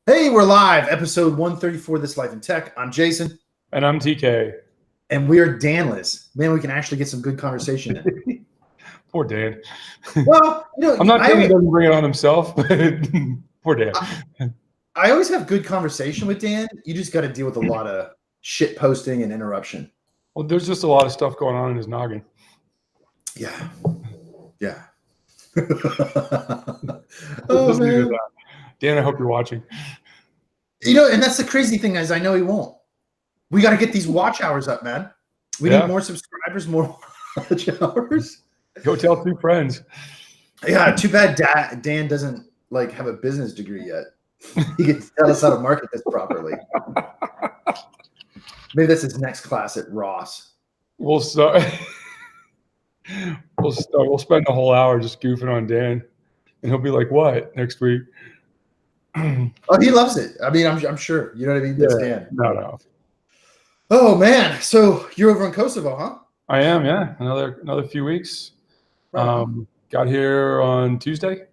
Hey, we're live, episode 134 This Life in Tech. I'm Jason. And I'm TK. And we're Danless. Man, we can actually get some good conversation in. Poor Dan. Well, I'm not saying he doesn't bring it on himself, but poor Dan. I always have good conversation with Dan. You just got to deal with a lot of shit posting and interruption. Well, there's just a lot of stuff going on in his noggin. Yeah. Yeah. Oh, man. Dan, I hope you're watching. And that's the crazy thing is I know he won't. We got to get these watch hours up, man. We need more subscribers, more watch hours. Go tell 2 friends. Yeah, too bad Dan doesn't have a business degree yet. He can tell us how to market this properly. Maybe that's his next class at Ross. We'll start. We'll spend the whole hour just goofing on Dan, and he'll be like, "What next week?" Oh, he loves it. I mean, I'm sure. You know what I mean? That's Dan. No. Oh man, so you're over in Kosovo, huh? I am. Yeah, another few weeks. Right. Got here on Tuesday,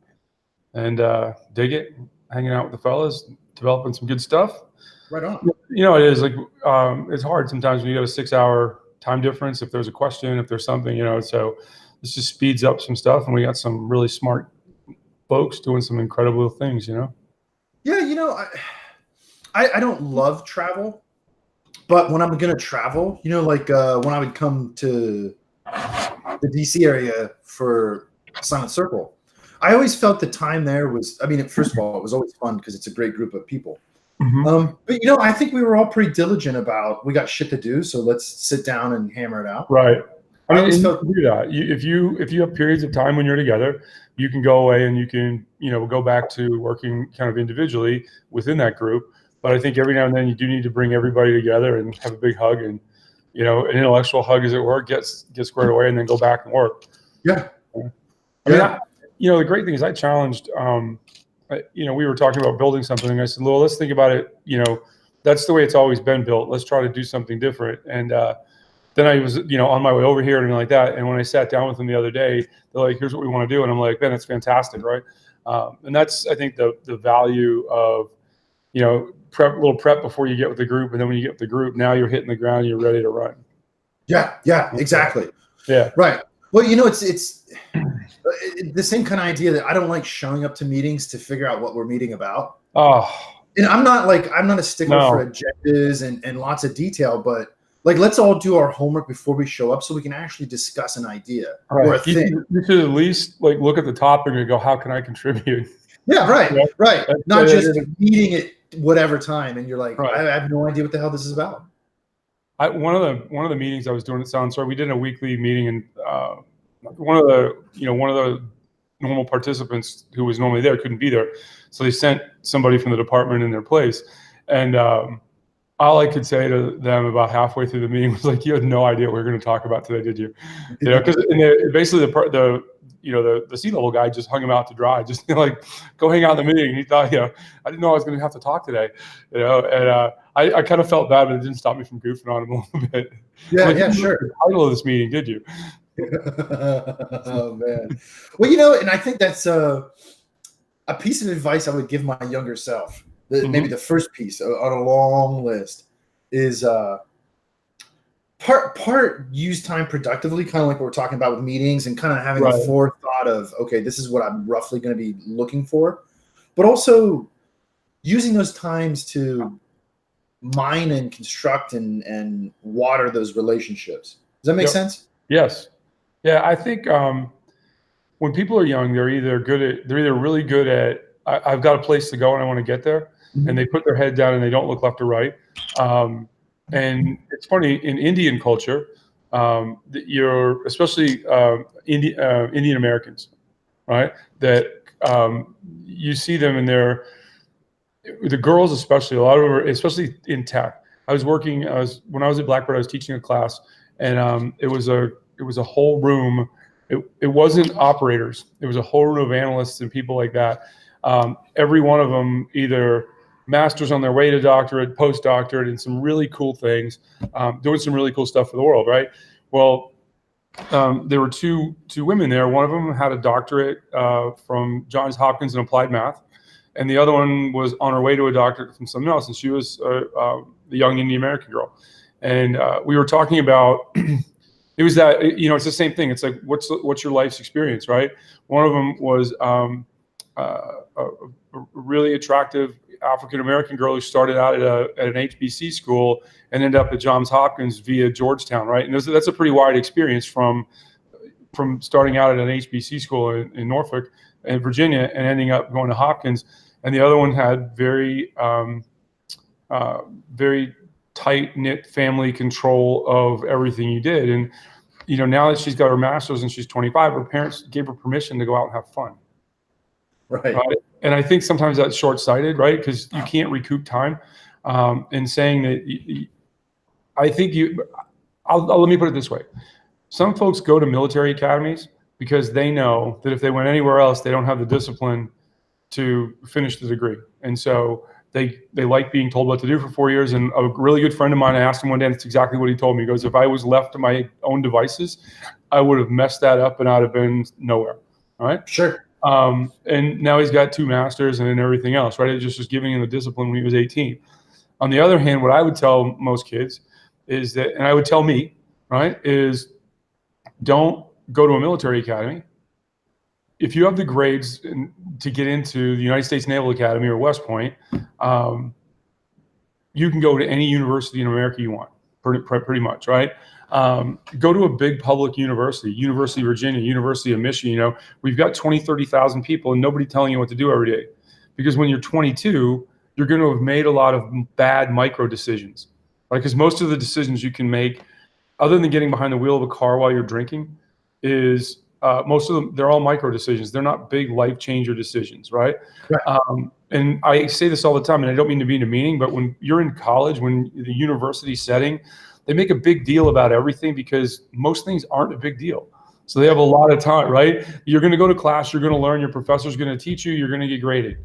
and dig it. Hanging out with the fellas, developing some good stuff. Right on. It is it's hard sometimes when you got a 6-hour time difference. If there's a question, if there's something, so this just speeds up some stuff, and we got some really smart folks doing some incredible things. Yeah, I don't love travel, but when I'm gonna travel, when I would come to the DC area for Silent Circle, I always felt the time there was, first of all, it was always fun because it's a great group of people. Mm-hmm. But I think we were all pretty diligent about, we got shit to do, so let's sit down and hammer it out. Right. I always felt do that. If you have periods of time when you're together, you can go away and you can, go back to working kind of individually within that group. But I think every now and then you do need to bring everybody together and have a big hug and, an intellectual hug, as it were, get squared away and then go back and work. Yeah. The great thing is I challenged, we were talking about building something, and I said, well, let's think about it. That's the way it's always been built. Let's try to do something different. And then I was, on my way over here and like that. And when I sat down with them the other day, they're like, here's what we want to do. And I'm like, man, that's fantastic. Right. And that's, I think, the value of, little prep before you get with the group. And then when you get with the group, now you're hitting the ground, you're ready to run. Yeah, exactly. Yeah. Right. Well, it's the same kind of idea that I don't like showing up to meetings to figure out what we're meeting about. Oh. And I'm not a stickler for agendas and lots of detail, but let's all do our homework before we show up so we can actually discuss an idea or a thing. You should at least look at the topic and go, how can I contribute? Yeah, right. Right. Not just meeting at whatever time and you're like, I have no idea what the hell this is about. One of the meetings I was doing at Sound Story, we did a weekly meeting, and one of the normal participants who was normally there couldn't be there, so they sent somebody from the department in their place. And all I could say to them about halfway through the meeting was like, "You had no idea what we were going to talk about today, did you?" Because basically the C-level guy just hung him out to dry, just go hang out in the meeting. And he thought, I didn't know I was going to have to talk today, and I kind of felt bad, but it didn't stop me from goofing on him a little bit. Yeah, sure. The title of this meeting, did you? Oh man. Well, and I think that's a piece of advice I would give my younger self. Maybe the first piece on a long list is part use time productively, kind of like what we're talking about with meetings, and kind of having a forethought of, okay, this is what I'm roughly going to be looking for, but also using those times to mine and construct and water those relationships. Does that make sense? Yes. Yeah, I think when people are young, they're either really good at, I've got a place to go and I want to get there, and they put their head down and they don't look left or right. And it's funny, in Indian culture, you're especially Indian Americans, right? That you see them in the girls especially, a lot of them are, especially in tech. When I was at Blackbird, I was teaching a class, and it was a whole room. It wasn't operators. It was a whole room of analysts and people like that. Every one of them either masters on their way to doctorate, postdoctorate, and some really cool things, doing some really cool stuff for the world, right? Well, there were two women there. One of them had a doctorate from Johns Hopkins in applied math, and the other one was on her way to a doctor from something else, and she was the young Indian American girl, and we were talking about. It was that, it's the same thing. It's like, what's your life's experience, right? One of them was a really attractive African-American girl who started out at an HBC school and ended up at Johns Hopkins via Georgetown, right? And that's a pretty wide experience from starting out at an HBC school in Norfolk and Virginia and ending up going to Hopkins. And the other one had very, very tight-knit family control of everything you did. And, now that she's got her master's and she's 25, her parents gave her permission to go out and have fun. Right. And I think sometimes that's short-sighted, right? Because you can't recoup time. And saying that, let me put it this way. Some folks go to military academies because they know that if they went anywhere else, they don't have the discipline to finish the degree. And so they like being told what to do for 4 years. And a really good friend of mine, I asked him one day, and it's exactly what he told me. He goes, if I was left to my own devices, I would have messed that up and I'd have been nowhere. All right. Sure. And now he's got 2 masters and everything else, right? It just was giving him the discipline when he was 18. On the other hand, what I would tell most kids is that, and I would tell me, right, is don't go to a military academy. If you have the grades to get into the United States Naval Academy or West Point, you can go to any university in America you want, pretty much, right? Go to a big public university, University of Virginia, University of Michigan. We've got 20, 30,000 people and nobody telling you what to do every day. Because when you're 22, you're going to have made a lot of bad micro decisions, right? Because most of the decisions you can make, other than getting behind the wheel of a car while you're drinking, is most of them, they're all micro decisions. They're not big life changer decisions, right? And I say this all the time, and I don't mean to be demeaning, but when you're in college, when the university setting, they make a big deal about everything because most things aren't a big deal. So they have a lot of time, right? You're going to go to class, you're going to learn, your professor's going to teach you, you're going to get graded.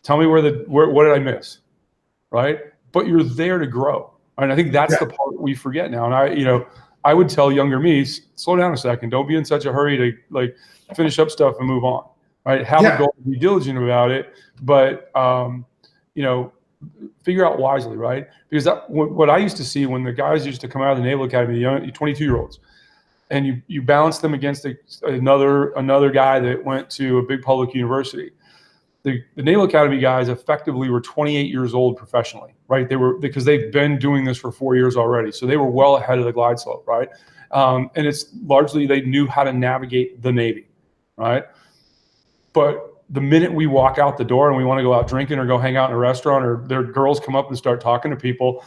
Tell me what did I miss, right? But you're there to grow. And I think that's the part we forget now. And I would tell younger me, slow down a second. Don't be in such a hurry to finish up stuff and move on, right? Have a goal, be diligent about it, but figure out wisely, right? Because what I used to see when the guys used to come out of the Naval Academy, the young 22-year-olds, and you balance them against another guy that went to a big public university. The Naval Academy guys effectively were 28 years old professionally, right? Because they've been doing this for 4 years already. So they were well ahead of the glide slope, right? And it's largely they knew how to navigate the Navy, right? But the minute we walk out the door and we want to go out drinking or go hang out in a restaurant, or their girls come up and start talking to people,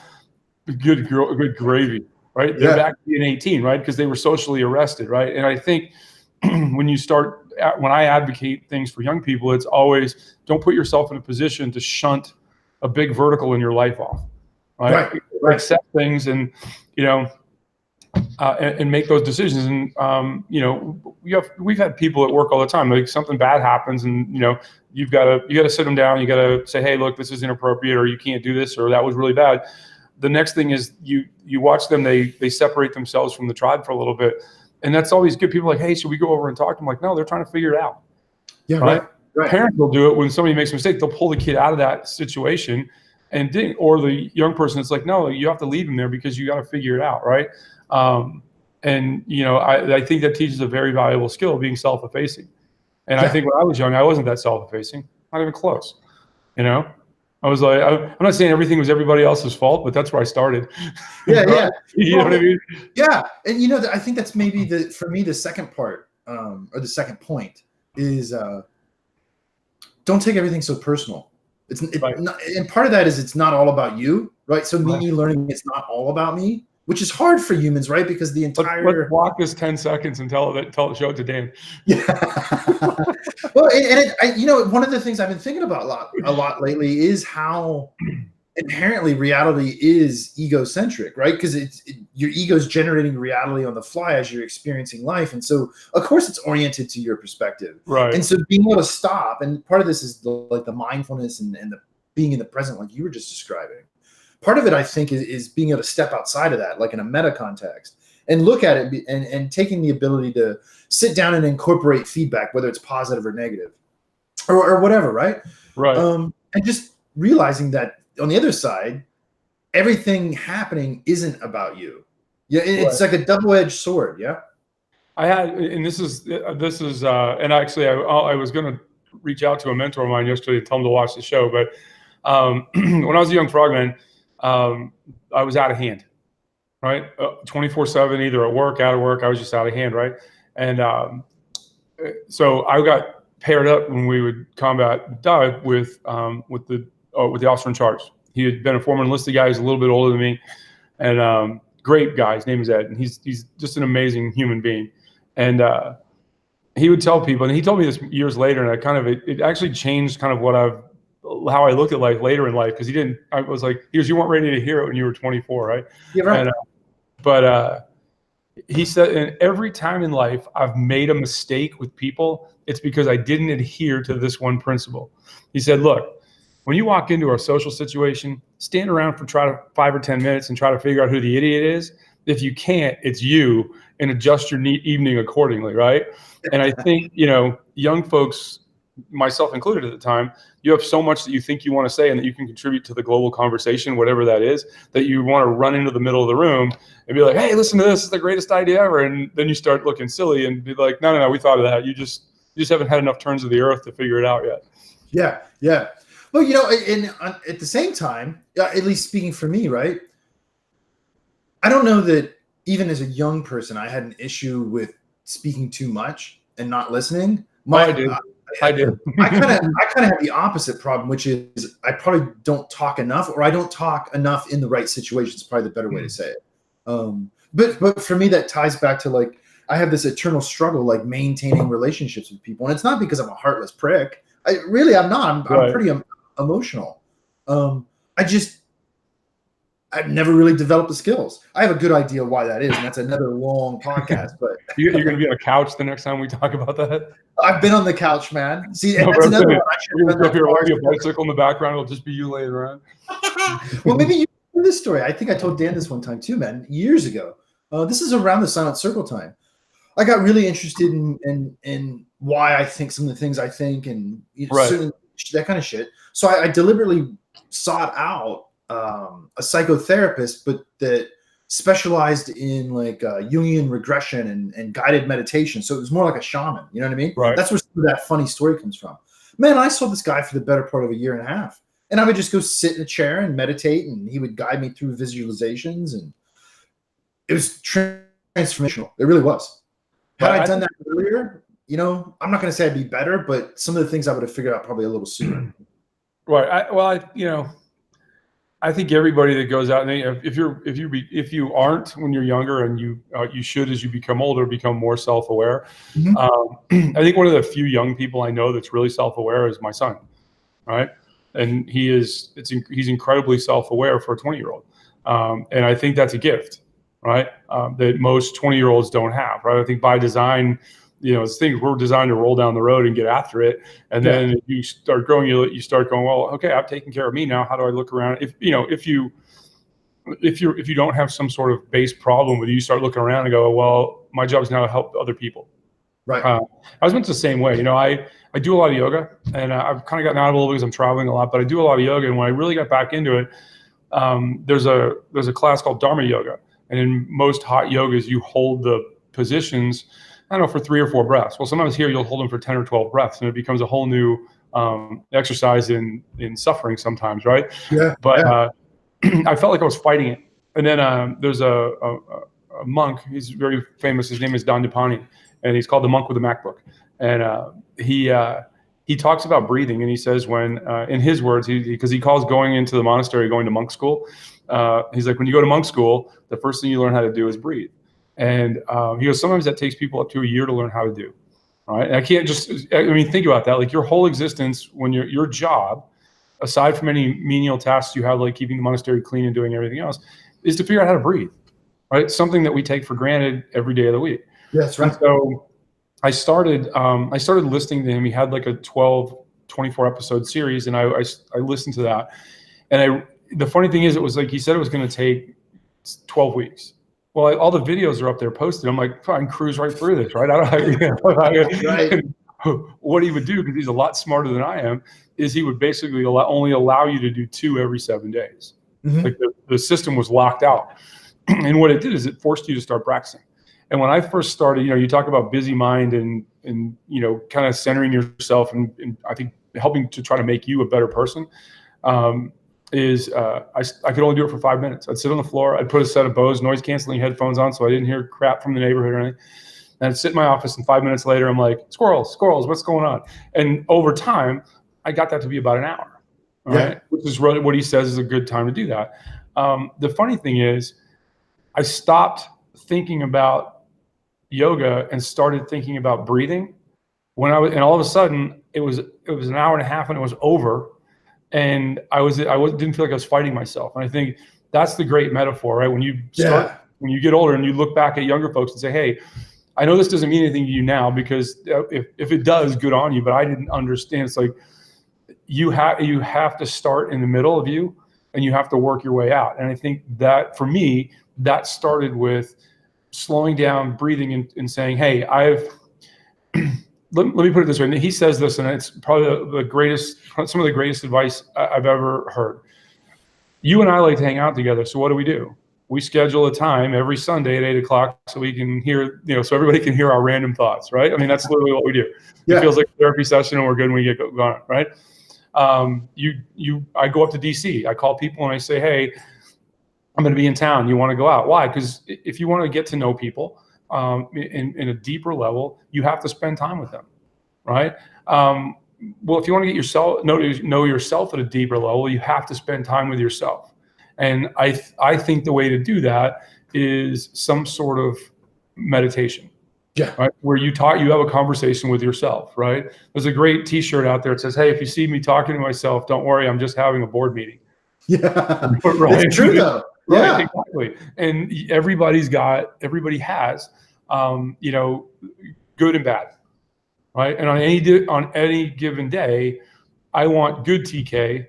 good gravy, right? They're back to being 18, right? Because they were socially arrested, right? And I think when I advocate things for young people, it's always don't put yourself in a position to shunt a big vertical in your life off, right? Accept things and and make those decisions. And we've had people at work all the time. Like something bad happens, and you've got to sit them down. You got to say, hey, look, this is inappropriate, or you can't do this, or that was really bad. The next thing is you watch them. They separate themselves from the tribe for a little bit. And that's always good. People are like, hey, should we go over and talk to them? Like, no, they're trying to figure it out. Yeah, right. Parents will do it when somebody makes a mistake. They'll pull the kid out of that situation, or the young person. It's like, no, you have to leave him there because you got to figure it out, right? I think that teaches a very valuable skill, being self-effacing. And I think when I was young, I wasn't that self-effacing, not even close. I was like, I'm not saying everything was everybody else's fault, but that's where I started. Yeah. You know what I mean? Yeah. And, I think that's maybe for me, the second part, or the second point is don't take everything so personal. Not, and part of that is it's not all about you, right? So me learning it's not all about me, which is hard for humans, right? Because the entire let's block this 10 seconds and show it to Dan. Yeah. Well, one of the things I've been thinking about a lot lately is how inherently reality is egocentric, right? Because your ego's generating reality on the fly as you're experiencing life, and so of course it's oriented to your perspective, right? And so being able to stop, and part of this is the mindfulness and the being in the present, like you were just describing. Part of it, I think, is being able to step outside of that, like in a meta context, and look at it and taking the ability to sit down and incorporate feedback, whether it's positive or negative or whatever, right? Right. And just realizing that on the other side, everything happening isn't about you. Yeah, it's like a double-edged sword. Yeah. I had, and this is, and actually, I was going to reach out to a mentor of mine yesterday and tell him to watch the show. But when I was a young frogman, I was out of hand, right? 24/7, either at work, out of work. I was just out of hand, right? And so I got paired up when we would combat dive with the officer in charge. He had been a former enlisted guy. He's a little bit older than me, and great guy. His name is Ed, and he's just an amazing human being. And he would tell people, and he told me this years later, and it actually changed kind of how I looked at life later in life, because I was like, you weren't ready to hear it when you were 24, right? Yeah, right. And, but he said, and every time in life I've made a mistake with people, it's because I didn't adhere to this one principle. He said, look, when you walk into a social situation, stand around for 5 or 10 minutes and try to figure out who the idiot is. If you can't, it's you, and adjust your evening accordingly, right? And I think, young folks, myself included at the time, you have so much that you think you want to say and that you can contribute to the global conversation, whatever that is, that you want to run into the middle of the room and be like, hey, listen to this, it's the greatest idea ever. And then you start looking silly and be like, no, we thought of that. You just haven't had enough turns of the earth to figure it out yet. Yeah, yeah. Well, and at the same time, at least speaking for me, right? I don't know that even as a young person, I had an issue with speaking too much and not listening. I did. I kind of have the opposite problem, which is I probably don't talk enough, or I don't talk enough in the right situations. Probably the better way to say it. But for me, that ties back to like I have this eternal struggle, like maintaining relationships with people, and it's not because I'm a heartless prick. I'm not. I'm pretty emotional. I've never really developed the skills. I have a good idea why that is, and that's another long podcast. But you're going to be on a couch the next time we talk about that. I've been on the couch, man. See, that's another one. You're going to be a bicycle in the background. It'll just be you later on. Well, maybe you know this story. I think I told Dan this one time too, man. Years ago. This is around the Silent Circle time. I got really interested in why I think some of the things I think, and certain that kind of shit. So I deliberately sought out a psychotherapist, but that specialized in like Jungian regression and guided meditation. So it was more like a shaman. You know what I mean? Right. That's where some of that funny story comes from. Man, I saw this guy for the better part of 1.5 years. And I would just go sit in a chair and meditate, and he would guide me through visualizations. And it was transformational. It really was. Had I done that earlier, I'm not going to say I'd be better, but some of the things I would have figured out probably a little sooner. Right. I think everybody that goes out, and if you aren't when you're younger, and you should as you become older, become more self-aware. Mm-hmm. I think one of the few young people I know that's really self-aware is my son, right? And he's incredibly self-aware for a 20-year-old, and I think that's a gift, right? That most 20-year-olds don't have, right? I think by design, it's things we're designed to roll down the road and get after it. And then you start growing, you start going, well, okay, I'm taking care of me now. How do I look around? If you don't have some sort of base problem with you, you start looking around and go, well, my job is now to help other people. Right. I was meant the same way. I do a lot of yoga, and I've kind of gotten out of it a little because I'm traveling a lot, but I do a lot of yoga. And when I really got back into it, there's a class called Dharma yoga. And in most hot yogas, you hold the positions, I don't know, for 3 or 4 breaths. Well, sometimes here you'll hold them for 10 or 12 breaths, and it becomes a whole new exercise in suffering sometimes, right? Yeah. But I felt like I was fighting it. And then there's a monk. He's very famous. His name is Don Dupani, and he's called the Monk with the MacBook. And he talks about breathing, and he says when, in his words, because he calls going into the monastery going to monk school. He's like, when you go to monk school, the first thing you learn how to do is breathe. And he goes, sometimes that takes people up to 1 year to learn how to do. Right? And I can't think about that. Like your whole existence, when your job, aside from any menial tasks you have, like keeping the monastery clean and doing everything else, is to figure out how to breathe. Right? Something that we take for granted every day of the week. Yeah, that's right. And so I started listening to him. He had like a 24 episode series, and I listened to that. And the funny thing is, it was like he said it was going to take 12 weeks. Well, all the videos are up there posted. I'm like, I can cruise right through this, right? what he would do, because he's a lot smarter than I am, is he would basically only allow you to do 2 every 7 days. Like the system was locked out. And what it did is it forced you to start practicing. And when I first started, you talk about busy mind and kind of centering yourself and I think helping to try to make you a better person, I could only do it for 5 minutes. I'd sit on the floor. I'd put a set of Bose noise canceling headphones on so I didn't hear crap from the neighborhood or anything. And I'd sit in my office, and 5 minutes later, I'm like, squirrels, what's going on? And over time, I got that to be about an hour, right? Which is really what he says is a good time to do that. The funny thing is, I stopped thinking about yoga and started thinking about breathing and all of a sudden it was an hour and a half and it was over, and I didn't feel like I was fighting myself. And I think that's the great metaphor, right? When you get older and you look back at younger folks and say, hey, I know this doesn't mean anything to you now, because if it does, good on you, but I didn't understand. It's like you have to start in the middle of you and you have to work your way out. And I think that for me, that started with slowing down, breathing, and saying, hey, let me put it this way. And he says this, and it's probably some of the greatest advice I've ever heard. You and I like to hang out together. So what do? We schedule a time every Sunday at 8:00 so we can hear, so everybody can hear our random thoughts, right? I mean, that's literally what we do. Yeah. It feels like a therapy session and we're good when we get going, right? I go up to DC. I call people and I say, hey, I'm going to be in town. You want to go out? Why? Because if you want to get to know people in a deeper level, you have to spend time with them, right? Well, if you want to get know yourself at a deeper level, you have to spend time with yourself. And I think the way to do that is some sort of meditation. Yeah. Right. Where you have a conversation with yourself, right? There's a great T-shirt out there that says, hey, if you see me talking to myself, don't worry, I'm just having a board meeting. Yeah. Right? It's true though. Right, yeah. Exactly. And everybody has, good and bad, right? And on any given day, I want good TK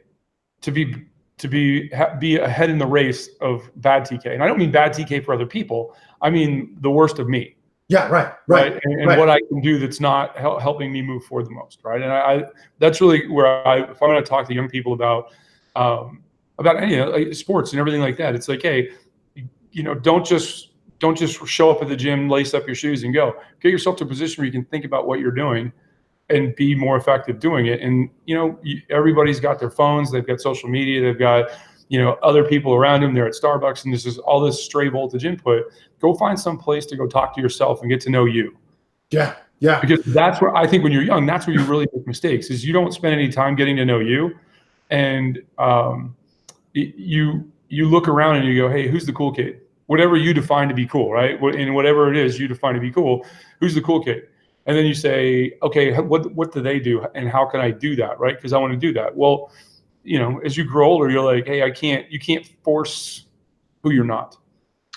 to be ahead in the race of bad TK. And I don't mean bad TK for other people. I mean the worst of me. Yeah, right. And what I can do that's not helping me move forward the most, right? And that's really where if I'm going to talk to young people about any like sports and everything like that, it's like, hey, don't just show up at the gym, lace up your shoes, and go. Get yourself to a position where you can think about what you're doing and be more effective doing it. And everybody's got their phones, they've got social media, they've got other people around them. They're at Starbucks, and this is all this stray voltage input. Go find some place to go talk to yourself and get to know you. Yeah. Because that's where I think when you're young, that's where you really make mistakes. Is you don't spend any time getting to know you, and you look around and you go, hey, who's the cool kid? Whatever you define to be cool, right? And whatever it is you define to be cool, who's the cool kid? And then you say, okay, what do they do, and how can I do that, right? Because I want to do that. Well, as you grow older, you're like, hey, you can't force who you're not,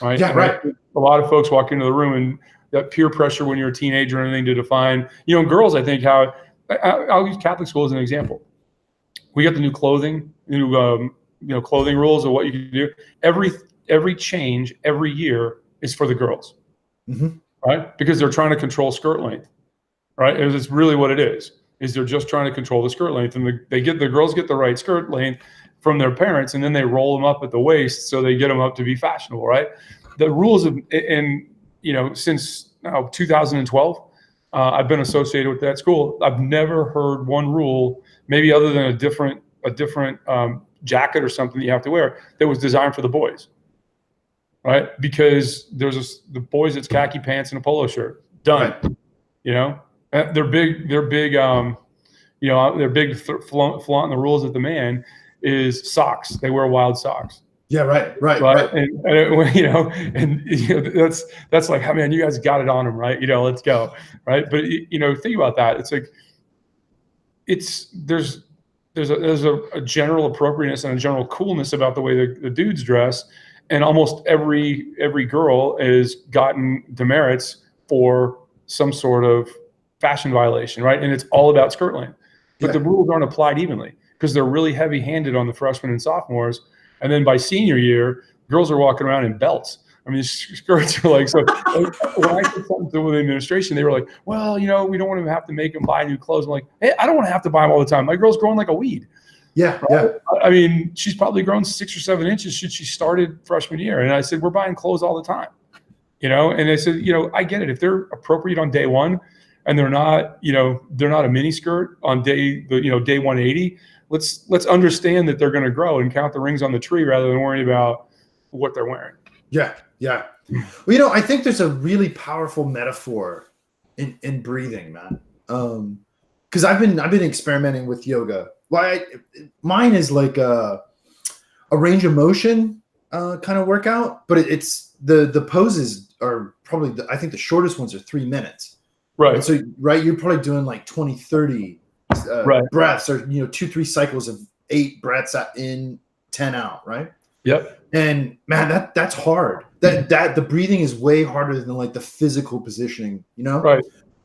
right? Yeah, right. A lot of folks walk into the room, and that peer pressure when you're a teenager or anything to define, girls, I think I'll use Catholic school as an example. We got the new clothing rules of what you can do. Every change every year is for the girls, right? Because they're trying to control skirt length, right? It's really what it is they're just trying to control the skirt length, and the girls get the right skirt length from their parents, and then they roll them up at the waist so they get them up to be fashionable, right? The rules since 2012, I've been associated with that school. I've never heard one rule, maybe other than a different jacket or something that you have to wear, that was designed for the boys, right? Because the boys, it's khaki pants and a polo shirt. Done. Right. They're big. They're big. They're big flaunting the rules of the man is socks. They wear wild socks. Yeah, right. And that's like, man, you guys got it on them, right? Let's go, right? But think about that. It's like there's a general appropriateness and a general coolness about the way the dudes dress, and almost every girl has gotten demerits for some sort of fashion violation, right? And it's all about skirt length, but the rules aren't applied evenly because they're really heavy-handed on the freshmen and sophomores, and then by senior year, girls are walking around in belts, I mean, skirts are like, so like, when I said something to the administration, they were like, well, we don't want to have to make them buy new clothes. I'm like, hey, I don't want to have to buy them all the time. My girl's growing like a weed. Yeah, right? yeah. I mean, she's probably grown 6 or 7 inches since she started freshman year. And I said, we're buying clothes all the time, and I said, I get it. If they're appropriate on day one and they're not a mini skirt on day 180, let's understand that they're going to grow and count the rings on the tree rather than worrying about what they're wearing. Yeah, yeah. Well, I think there's a really powerful metaphor in breathing, man. Because I've been experimenting with yoga. Well, mine is like a range of motion kind of workout, but it's the poses are probably I think the shortest ones are 3 minutes. Right. And so you're probably doing like 20, 30 breaths, or 2-3 cycles of 8 breaths in, 10 out, right? Yep. And man, that's hard. That the breathing is way harder than like the physical positioning, Right.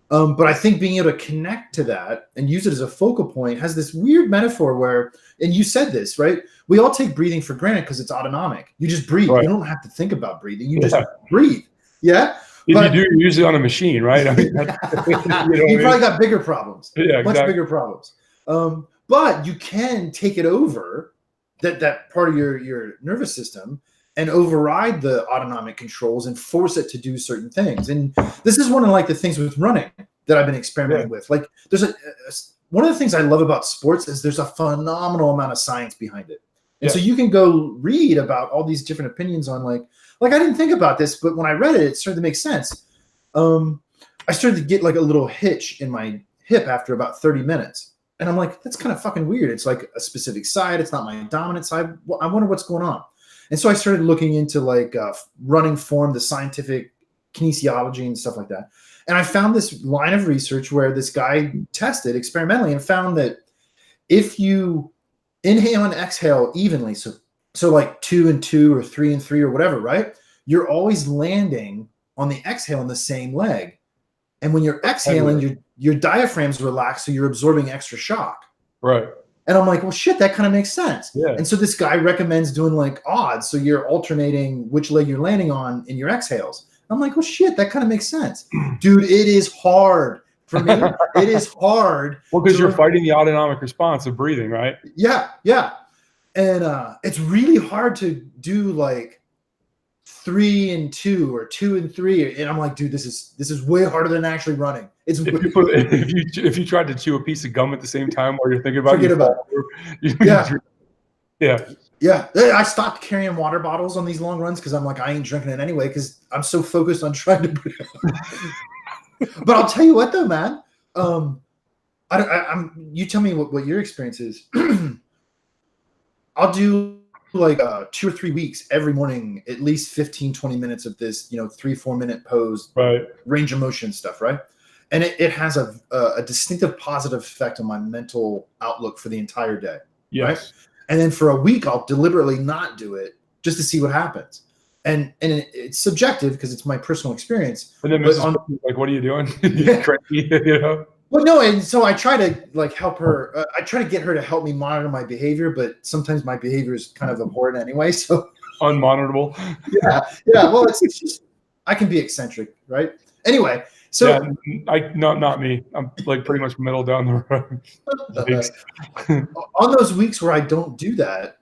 But I think being able to connect to that and use it as a focal point has this weird metaphor where, and you said this, right? We all take breathing for granted because it's autonomic. You just breathe. Right. You don't have to think about breathing. You just breathe. Yeah. If you do, use it on a machine, right? I mean, you probably got bigger problems. Yeah, much bigger problems. But you can take it over, that part of your nervous system, and override the autonomic controls and force it to do certain things. And this is one of like the things with running that I've been experimenting with. Like there's one of the things I love about sports is there's a phenomenal amount of science behind it. And so you can go read about all these different opinions on like I didn't think about this, but when I read it, it started to make sense. I started to get like a little hitch in my hip after about 30 minutes. And I'm like, that's kind of fucking weird. It's like a specific side. It's not my dominant side. I wonder what's going on. And so I started looking into like running form, the scientific kinesiology and stuff like that. And I found this line of research where this guy tested experimentally and found that if you inhale and exhale evenly, so like 2 and 2 or 3 and 3 or whatever, right? You're always landing on the exhale in the same leg. And when you're exhaling, your diaphragm's relaxed, so you're absorbing extra shock. Right. And I'm like, well, shit, that kind of makes sense. Yeah. And so this guy recommends doing like odds. So you're alternating which leg you're landing on in your exhales. I'm like, well, shit, that kind of makes sense. Dude, it is hard. For me, it is hard. Well, because you're fighting the autonomic response of breathing, right? Yeah, yeah. And it's really hard to do like 3 and 2 or 2 and 3. And I'm like, dude, this is way harder than actually running. It's if you tried to chew a piece of gum at the same time while you're thinking about forget about it. Yeah. I stopped carrying water bottles on these long runs because I'm like, I ain't drinking it anyway because I'm so focused on trying to breathe. But I'll tell you what though, man. You tell me what your experience is. I'll do like 2 or 3 weeks every morning, at least 15-20 minutes of this 3-4 minute pose, right, range of motion stuff, right? And it has a distinctive positive effect on my mental outlook for the entire day. Yes. Right? And then for a week I'll deliberately not do it just to see what happens. And it's subjective because it's my personal experience. And then like, what are you doing? You're crazy, Well, no, and so I try to like help her. I try to get her to help me monitor my behavior, but sometimes my behavior is kind of abhorrent anyway. So unmonitorable. Yeah. Well, it's just I can be eccentric, right? Anyway, so not me. I'm like pretty much middle down the road. On those weeks where I don't do that,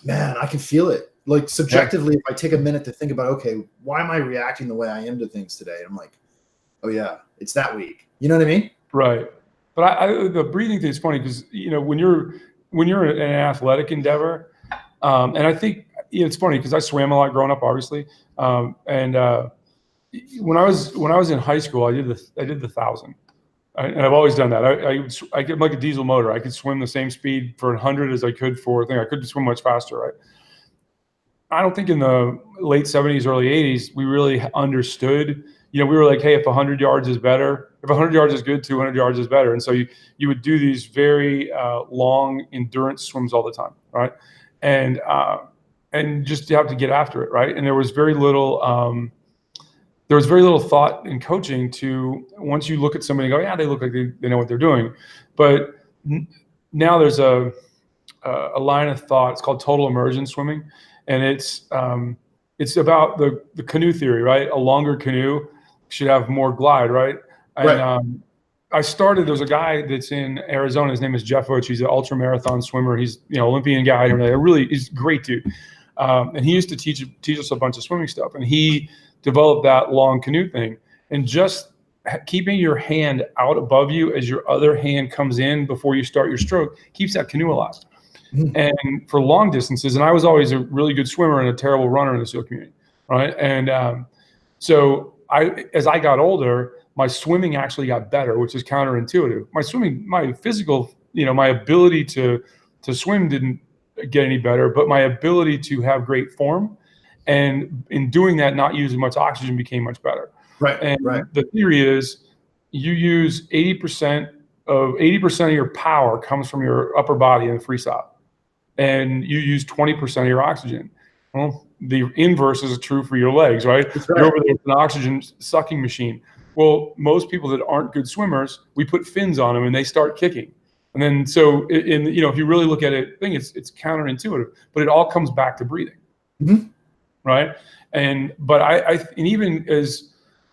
man, I can feel it. Like subjectively, if I take a minute to think about, okay, why am I reacting the way I am to things today? I'm like, oh yeah, it's that week. You know what I mean? Right. But the breathing thing is funny because when you're in an athletic endeavor, and I think it's funny because I swam a lot growing up, obviously, and when I was in high school, I did the 1,000, and I've always done that. I get like a diesel motor. I could swim the same speed for 100 as I could for a thing. I couldn't swim much faster, right? I don't think in the late 70s, early 80s, we really understood. We were like, hey, if 100 yards is better, if 100 yards is good, 200 yards is better. And so you would do these very long endurance swims all the time, right? And just you have to get after it, right? And there was very little thought in coaching to once you look at somebody and go, yeah, they look like they know what they're doing. But now there's a line of thought. It's called total immersion swimming, and it's it's about the canoe theory, right? A longer canoe should have more glide, right? And I started. There's a guy that's in Arizona. His name is Jeff Oach. He's an ultra marathon swimmer. He's Olympian guy. He's a great dude. And he used to teach us a bunch of swimming stuff. And he developed that long canoe thing. And just keeping your hand out above you as your other hand comes in before you start your stroke keeps that canoe alive. And for long distances, and I was always a really good swimmer and a terrible runner in the SEAL community, right? And so as I got older, my swimming actually got better, which is counterintuitive. My physical, my ability to swim didn't get any better, but my ability to have great form, and in doing that, not using much oxygen, became much better. Right. And the theory is you use 80% of your power comes from your upper body in the freestyle, and you use 20% of your oxygen. Well, the inverse is true for your legs, right? You're over there with an oxygen sucking machine. Well, most people that aren't good swimmers, we put fins on them and they start kicking. And then, so if you really look at it, it's counterintuitive, but it all comes back to breathing, right? But and even as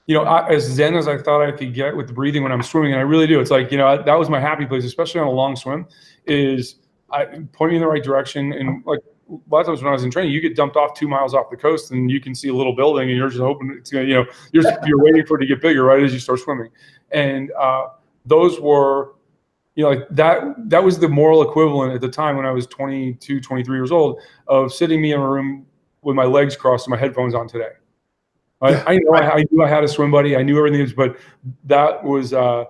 as zen as I thought I could get with the breathing when I'm swimming, and I really do, it's like that was my happy place, especially on a long swim, is pointing in the right direction. And like a lot of times when I was in training, you get dumped off 2 miles off the coast and you can see a little building and you're just hoping it's gonna, you're waiting for it to get bigger right as you start swimming. And those were, like that was the moral equivalent at the time when I was 22, 23 years old of sitting me in a room with my legs crossed and my headphones on today. I knew I had a swim buddy. I knew everything, but that was a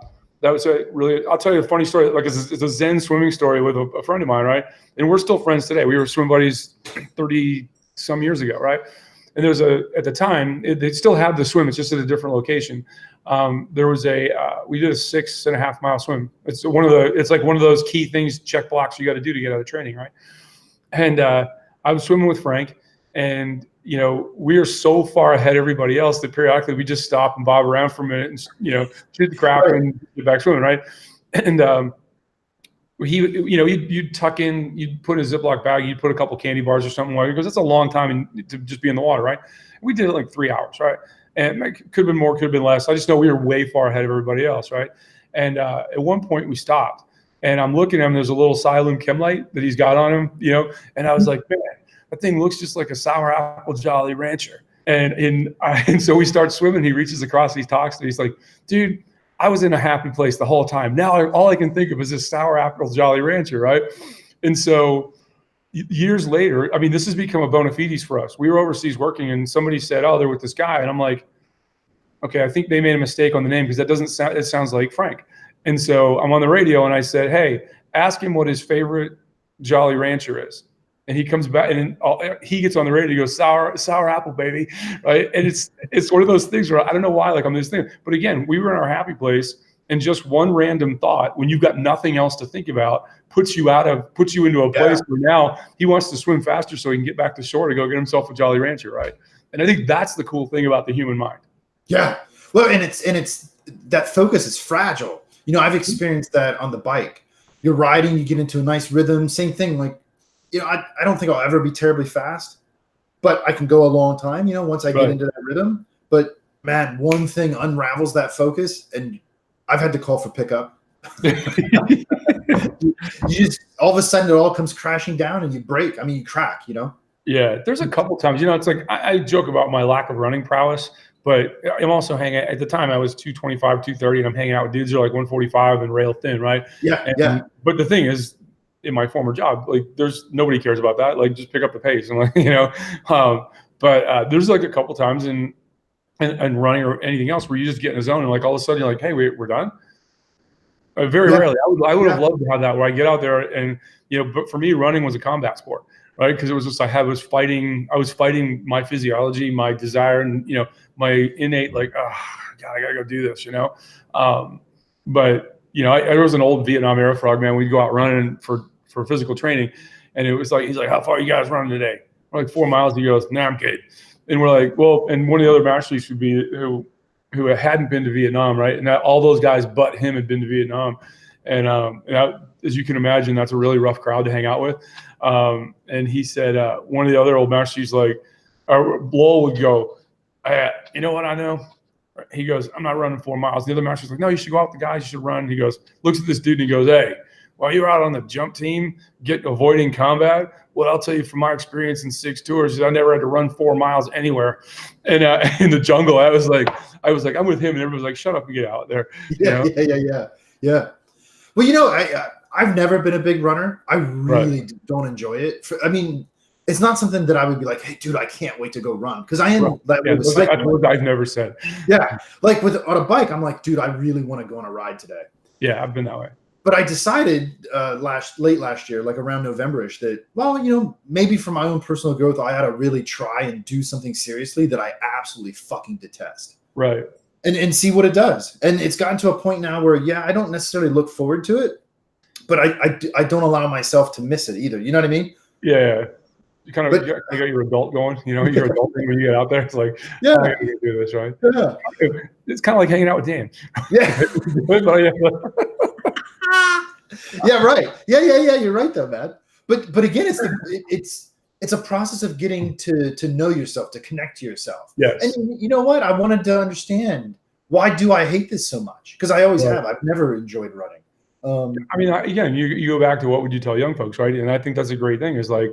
really, I'll tell you a funny story. Like it's a Zen swimming story with a friend of mine, right? And we're still friends today. We were swim buddies 30 some years ago, right? And there was at the time, they still had the swim. It's just at a different location. There was we did a 6.5 mile swim. It's like one of those key things, check blocks you got to do to get out of training, right? And I was swimming with Frank, and we are so far ahead of everybody else that periodically we just stop and bob around for a minute and shoot the crap and get back swimming, right? And you'd tuck in, you'd put in a Ziploc bag, you'd put a couple candy bars or something, because it's a long time to just be in the water, right? We did it like 3 hours, right? And it could have been more, could have been less. I just know we were way far ahead of everybody else, right? And at one point we stopped, and I'm looking at him. There's a little Cylum Chem Light that he's got on him, and I was like, man, that thing looks just like a sour apple Jolly Rancher. And so we start swimming. He reaches across, he talks to me. He's like, dude, I was in a happy place the whole time. Now all I can think of is this sour apple Jolly Rancher, right? And so years later, this has become a bona fides for us. We were overseas working, and somebody said, oh, they're with this guy. And I'm like, okay, I think they made a mistake on the name, because that doesn't sound, it sounds like Frank. And so I'm on the radio and I said, hey, ask him what his favorite Jolly Rancher is. And he comes back and he gets on the radio. He goes, sour apple, baby, right? And it's one of those things where I don't know why, like I'm this thing. But again, we were in our happy place, and just one random thought, when you've got nothing else to think about, puts you into a place where now he wants to swim faster so he can get back to shore to go get himself a Jolly Rancher, right? And I think that's the cool thing about the human mind. Yeah, well, and it's that focus is fragile. I've experienced that on the bike. You're riding, you get into a nice rhythm. Same thing, like. I don't think I'll ever be terribly fast, but I can go a long time, once I get into that rhythm. But man, one thing unravels that focus, and I've had to call for pickup. You just, all of a sudden, it all comes crashing down and you break. You crack, Yeah, there's a couple times, it's like I joke about my lack of running prowess, but I'm also hanging, at the time I was 225, 230, and I'm hanging out with dudes who are like 145 and rail thin, right? Yeah. But the thing is, in my former job, like nobody cares about that. Like just pick up the pace. And like, but there's like a couple times and running or anything else where you just get in a zone and like all of a sudden you're like, hey, we're done. Very rarely. I would have loved to have that where I get out there and, but for me, running was a combat sport, right? Because it was just, I was fighting my physiology, my desire, and, my innate, like, oh, God, I gotta go do this, but I was an old Vietnam era frog, man. We'd go out running for physical training. And it was like, he's like, how far are you guys running today? We're like 4 miles. He goes, nah, I'm good. And we're like, well, and one of the other masters would be who hadn't been to Vietnam, right? And all those guys but him had been to Vietnam. And as you can imagine, that's a really rough crowd to hang out with. And he said, one of the other old masters, like, Lowell would go, you know what I know? He goes, I'm not running 4 miles. The other master's like, no, you should go out with the guys. You should run. He goes, looks at this dude and he goes, hey, while you're out on the jump team, avoiding combat, what I'll tell you from my experience in 6 tours is I never had to run 4 miles anywhere. And in the jungle, I was like, I'm with him, and everybody's like, shut up and get out there. Yeah. Well, I've never been a big runner. I really don't enjoy it. I mean, it's not something that I would be like, hey, dude, I can't wait to go run. Because I am that way with cycling. I've never said. Yeah. Like on a bike, I'm like, dude, I really want to go on a ride today. Yeah, I've been that way. But I decided late last year, like around November-ish, that, well, maybe for my own personal growth, I had to really try and do something seriously that I absolutely fucking detest. Right. And see what it does. And it's gotten to a point now where, I don't necessarily look forward to it, but I don't allow myself to miss it either. You know what I mean? Yeah. You kind of got your adult going, your adult thing when you get out there. It's like, I gotta do this, right? Yeah. It's kind of like hanging out with Dan. Yeah. Yeah, right. Yeah. You're right though, man. But again, it's a process of getting to know yourself, to connect to yourself. Yes. And you know what? I wanted to understand, why do I hate this so much? Because I always have. I've never enjoyed running. I mean, again, you go back to what would you tell young folks, right? And I think that's a great thing, is like,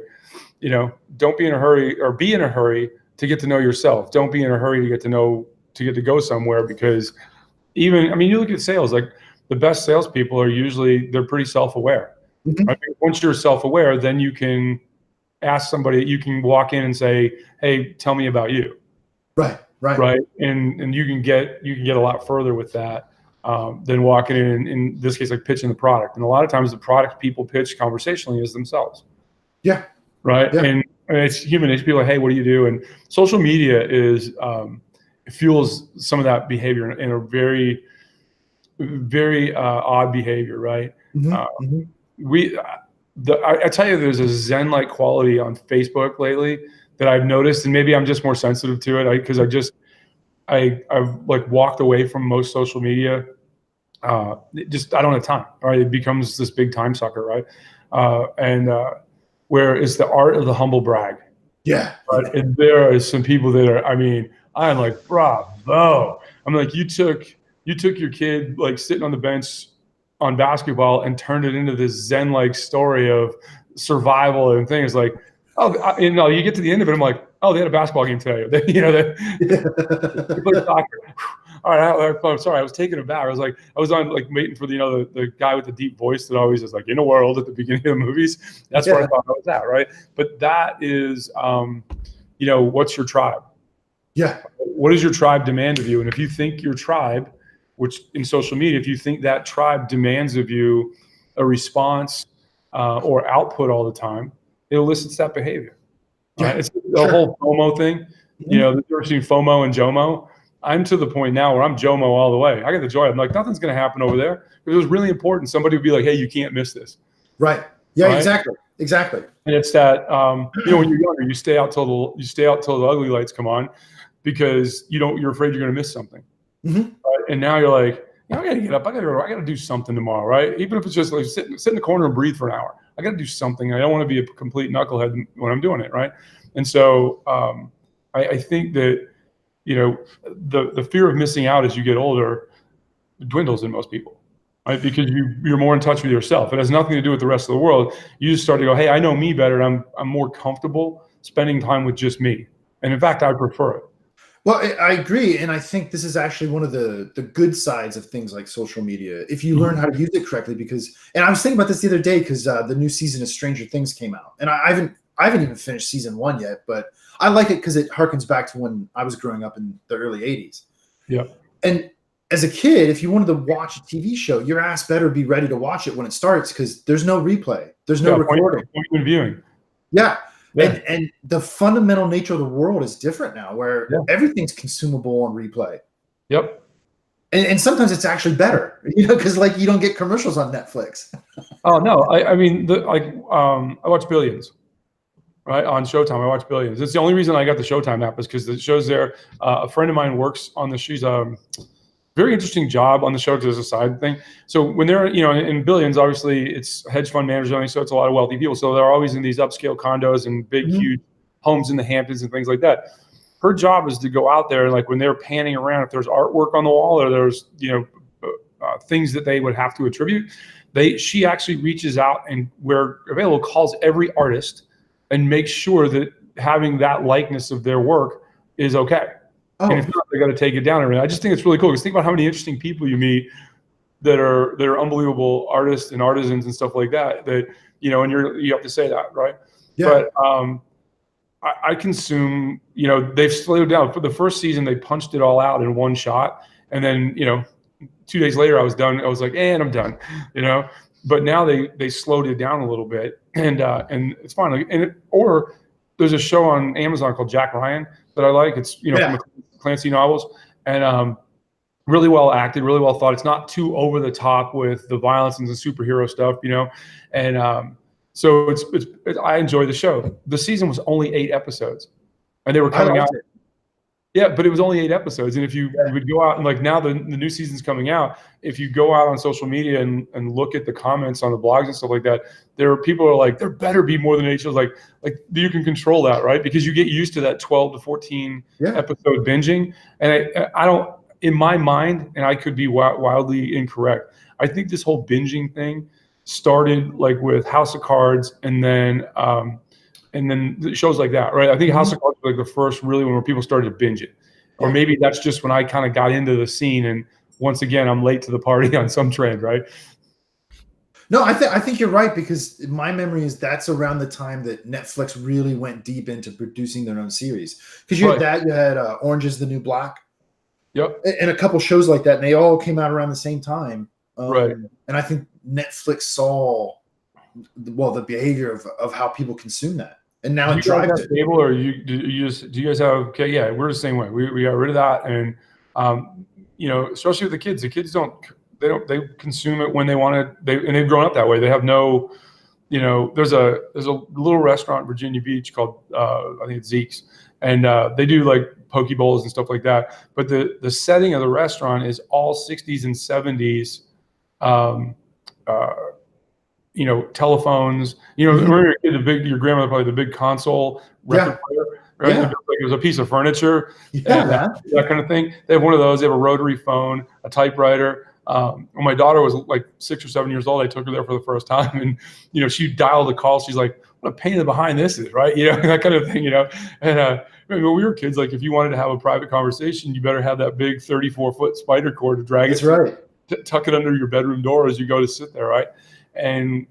don't be in a hurry, or be in a hurry to get to know yourself. Don't be in a hurry to get to go somewhere, because you look at sales, like the best salespeople are usually, they're pretty self-aware. Mm-hmm. Right? Once you're self-aware, then you can ask somebody, you can walk in and say, hey, tell me about you. Right. And you can get a lot further with that than walking in this case, like pitching the product. And a lot of times the product people pitch conversationally is themselves. Yeah. Right. Yeah. And it's human. It's people like, hey, what do you do? And social media it fuels some of that behavior in a very, very odd behavior. Right. Mm-hmm. I tell you, there's a Zen-like quality on Facebook lately that I've noticed, and maybe I'm just more sensitive to it because I've like walked away from most social media. I don't have time. Right. It becomes this big time sucker. Right. Where it's the art of the humble brag. Yeah. Right? And there are some people that are, I'm like, bravo. I'm like, you took your kid like sitting on the bench on basketball and turned it into this Zen-like story of survival and things like, you get to the end of it. I'm like, oh, they had a basketball game today. They played soccer. All right, I'm sorry, I was taken aback. I was on like waiting for the guy with the deep voice that always is like in a world at the beginning of the movies. That's where I thought I was at, right? But that is, what's your tribe? Yeah. What does your tribe demand of you? And if you think your tribe, which in social media, if you think that tribe demands of you a response or output all the time, it elicits that behavior. Yeah, it's the whole FOMO thing. Mm-hmm. The difference between FOMO and JOMO. I'm to the point now where I'm JOMO all the way. I get the joy. I'm like, nothing's going to happen over there. If it was really important, somebody would be like, hey, you can't miss this. Right. Yeah, right? Exactly. And it's that, when you're younger, you stay out till the ugly lights come on because you're afraid you're going to miss something. Mm-hmm. Right? And now you're like, I got to get up. I got to do something tomorrow. Right. Even if it's just like sit in the corner and breathe for an hour. I got to do something. I don't want to be a complete knucklehead when I'm doing it. Right. And so I think that, the fear of missing out as you get older dwindles in most people, right? Because you're more in touch with yourself. It has nothing to do with the rest of the world. You just start to go, hey, I know me better. And I'm more comfortable spending time with just me. And in fact, I prefer it. Well, I agree. And I think this is actually one of the good sides of things like social media, if you learn how to use it correctly. And I was thinking about this the other day because the new season of Stranger Things came out. And I haven't even finished season 1 yet, but I like it because it harkens back to when I was growing up in the early 80s. Yeah. And as a kid, if you wanted to watch a TV show, your ass better be ready to watch it when it starts because there's no replay. There's no recording. Point viewing. Yeah. And the fundamental nature of the world is different now where everything's consumable on replay. Yep. And sometimes it's actually better, because like you don't get commercials on Netflix. Oh, no. I watch Billions. Right, on Showtime, I watch Billions. It's the only reason I got the Showtime app is because the show's there. A friend of mine works on the. She's very interesting job on the show because it's a side thing. So when they're in Billions, obviously it's hedge fund managers only, so it's a lot of wealthy people. So they're always in these upscale condos and big, huge homes in the Hamptons and things like that. Her job is to go out there and like when they're panning around, if there's artwork on the wall or there's things that they would have to attribute, she actually reaches out and where available calls every artist and makes sure that having that likeness of their work is okay. Oh. And if not, they got to take it down. I just think it's really cool because think about how many interesting people you meet that are unbelievable artists and artisans and stuff like that. That and you have to say that, right? Yeah. But I consume. They've slowed down. For the first season, they punched it all out in one shot, and then 2 days later, I was done. I was like, and I'm done. But now they slowed it down a little bit, and it's fine. Or there's a show on Amazon called Jack Ryan that I like. It's from the Clancy novels, and really well acted, really well thought. It's not too over the top with the violence and the superhero stuff, and so it's I enjoy the show. The season was only 8 episodes, and they were coming out. Yeah, but it was only 8 episodes, and if you would go out and like now the new season's coming out, if you go out on social media and look at the comments on the blogs and stuff like that, there are people who are like, there better be more than 8 shows. Like you can control that, right? Because you get used to that 12 to 14 episode binging, and I don't, in my mind, and I could be wildly incorrect, I think this whole binging thing started like with House of Cards, and then shows like that, right? I think House of Cards was like the first really when people started to binge it. Or maybe that's just when I kind of got into the scene, and once again, I'm late to the party on some trend, right? No, I think you're right, because my memory is that's around the time that Netflix really went deep into producing their own series. Because you had Orange is the New Black, and a couple shows like that, and they all came out around the same time. Right. And I think Netflix saw the behavior of how people consume that. And now it drives it. Cable, or do you guys have? Okay, yeah, we're the same way. We got rid of that, and especially with the kids. The kids they consume it when they want to. And they've grown up that way. They have no, there's a little restaurant in Virginia Beach called I think it's Zeke's, and they do like poke bowls and stuff like that. But the setting of the restaurant is all 60s and 70s. Telephones, remember your grandmother probably the big console record player, right? Yeah. It was a piece of furniture, and that kind of thing. They have one of those. They have a rotary phone, a typewriter. When my daughter was like 6 or 7 years old, I took her there for the first time, and she dialed the call. She's like, "What a pain in the behind this is," right? That kind of thing, And when we were kids, like if you wanted to have a private conversation, you better have that big 34-foot spider cord to drag it. That's right. Tuck it under your bedroom door as you go to sit there, right? And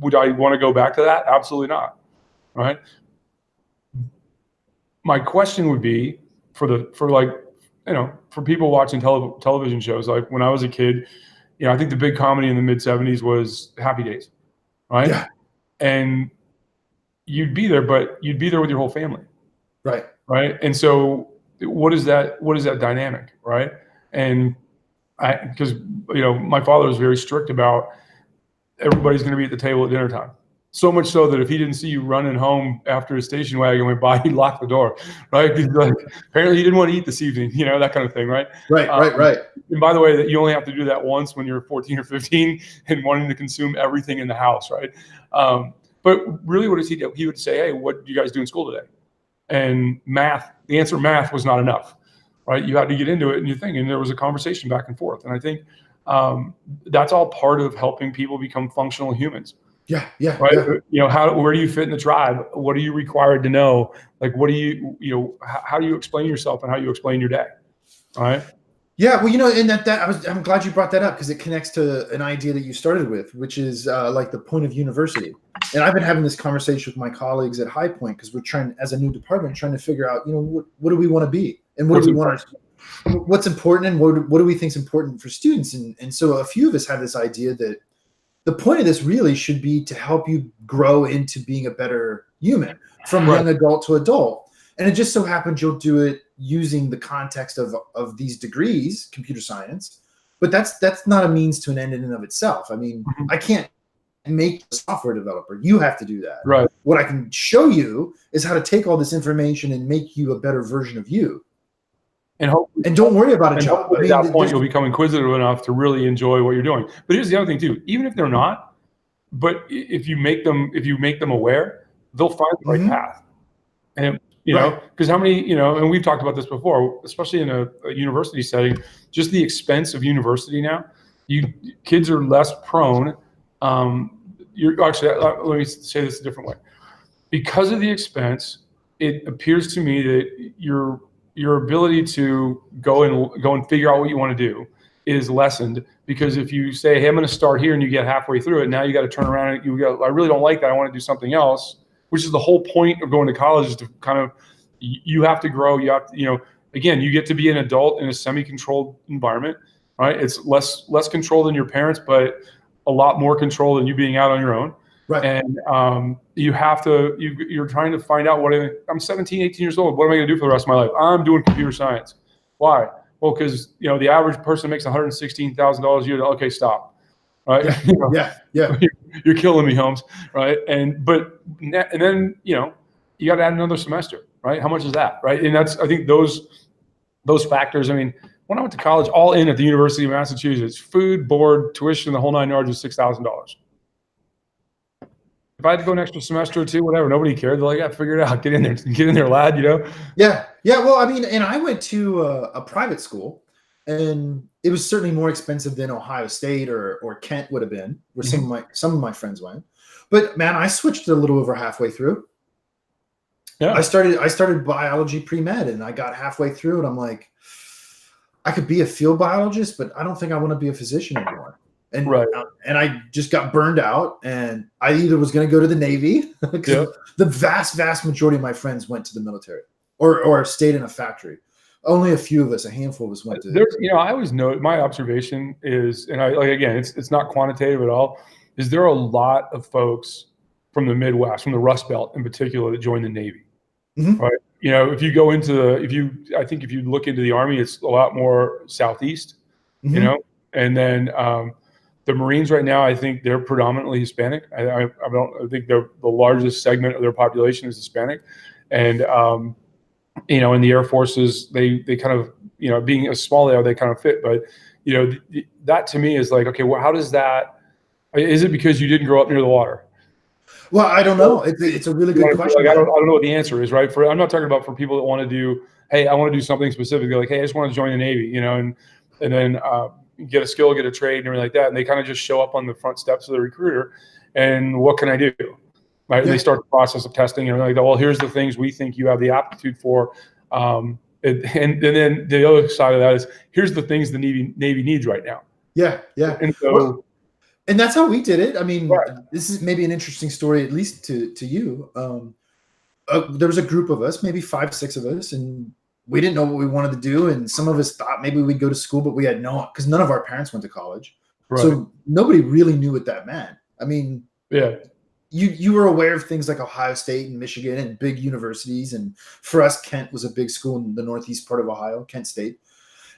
would I want to go back to that? Absolutely not, right? My question would be for people watching television shows. Like when I was a kid, I think the big comedy in the mid 70s was Happy Days, right? Yeah. And you'd be there, but you'd be there with your whole family, right? Right. And so what is that dynamic, right? And because my father was very strict about everybody's going to be at the table at dinner time. So much so that if he didn't see you running home after his station wagon went by, he'd lock the door, right? Like, apparently he didn't want to eat this evening, that kind of thing, right? Right. And by the way, that you only have to do that once when you're 14 or 15 and wanting to consume everything in the house, right? But really, what does he do? He would say, "Hey, what do you guys do in school today?" And the answer math was not enough, right? You had to get into it and you think, and there was a conversation back and forth. And I think that's all part of helping people become functional humans. Yeah. Right. Yeah. Where do you fit in the tribe? What are you required to know? Like, how do you explain yourself and how you explain your day? All right. Yeah. Well, and I'm glad you brought that up because it connects to an idea that you started with, which is like the point of university. And I've been having this conversation with my colleagues at High Point because we're trying, as a new department, trying to figure out, what do we want to be and what do we want to, what's important and what do we think is important for students? And so a few of us have this idea that the point of this really should be to help you grow into being a better human from young adult to adult. And it just so happens you'll do it using the context of these degrees, computer science, but that's not a means to an end in and of itself. I mean, I can't make a software developer. You have to do that. Right. What I can show you is how to take all this information and make you a better version of you. And don't worry about a job. At that point, you'll become inquisitive enough to really enjoy what you're doing. But here's the other thing too: even if they're not, but if you make them aware, they'll find the right path. And, Right. because how many, and we've talked about this before, especially in a university setting, just the expense of university now, kids are less prone. You're actually, let me say this a different way. Because of the expense, it appears to me that your ability to go and figure out what you want to do is lessened, because if you say, hey, I'm going to start here, and you get halfway through it, now you got to turn around and I really don't like that, I want to do something else, which is the whole point of going to college, is to kind of, you have to grow, you have to, again, you get to be an adult in a semi-controlled environment, right? It's less control than your parents, but a lot more control than you being out on your own. Right. And you're trying to find out I'm 17, 18 years old. What am I going to do for the rest of my life? I'm doing computer science. Why? Well, because, the average person makes $116,000 a year. Okay, stop. Right. Yeah. You're killing me, Holmes. Right. And then, you got to add another semester, right? How much is that? Right. And I think those factors, I mean, when I went to college, all in at the University of Massachusetts, food, board, tuition, the whole 9 yards was $6,000. If I had to go an extra semester or two, whatever, nobody cared. They're like, yeah, figure it out. Get in there, lad. Yeah. Well, I mean, and I went to a private school, and it was certainly more expensive than Ohio State or Kent would have been, where some of my friends went. But man, I switched a little over halfway through. Yeah. I started biology pre-med, and I got halfway through, and I'm like, I could be a field biologist, but I don't think I want to be a physician anymore. And and I just got burned out, and I either was going to go to the Navy, because the vast majority of my friends went to the military or stayed in a factory. Only a few of us, a handful of us went to. I always know, my observation is, and again, it's not quantitative at all, is there are a lot of folks from the Midwest, from the Rust Belt in particular, that join the Navy. Mm-hmm. Right? If you go into I think if you look into the Army, it's a lot more Southeast, mm-hmm. And then the Marines right now, I think they're predominantly Hispanic. I think they're the largest segment of their population is Hispanic, and in the Air Forces, they kind of, being as small they are, they kind of fit. But that to me is like, okay, well, how does that? Is it because you didn't grow up near the water? Well, I don't know. It's a really good question. Like, I don't know what the answer is, right? I'm not talking about for people that want to do, hey, I want to do something specific. They're like, hey, I just want to join the Navy, and then get a skill, get a trade, and everything like that. And they kind of just show up on the front steps of the recruiter, and what can I do? Right? Yeah. They start the process of testing, and they're like, well, here's the things we think you have the aptitude for. And then the other side of that is, here's the things the Navy needs right now. Yeah. And so. And that's how we did it. I mean, This is maybe an interesting story, at least to you. There was a group of us, maybe 5, 6 of us, and we didn't know what we wanted to do. And some of us thought maybe we'd go to school, but we had because none of our parents went to college. Right. So nobody really knew what that meant. I mean, you were aware of things like Ohio State and Michigan and big universities. And for us, Kent was a big school in the northeast part of Ohio, Kent State.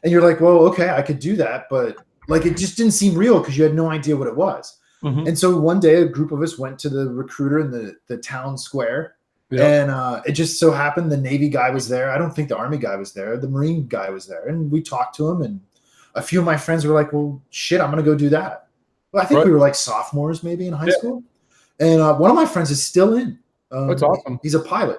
And you're like, well, okay, I could do that, but it just didn't seem real because you had no idea what it was. Mm-hmm. And so one day a group of us went to the recruiter in the town square. Yep. And it just so happened the Navy guy was there. I don't think the Army guy was there. The Marine guy was there. And we talked to him. And a few of my friends were like, well, shit, I'm going to go do that. Well, I think we were like sophomores maybe in high school. And one of my friends is still in. That's awesome. He's a pilot.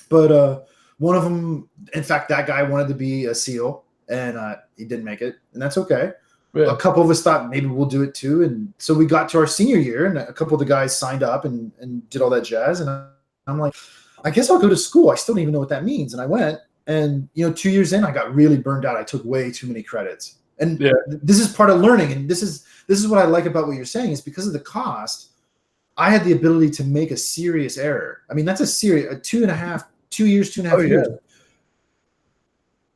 But one of them, in fact, that guy wanted to be a SEAL. And he didn't make it. And that's okay. Yeah. A couple of us thought maybe we'll do it too. And so we got to our senior year, and a couple of the guys signed up and did all that jazz. And I'm like, I guess I'll go to school. I still don't even know what that means. And I went, and 2 years in, I got really burned out. I took way too many credits. And this is part of learning. And this is what I like about what you're saying, is because of the cost, I had the ability to make a serious error. I mean, that's a 2 years.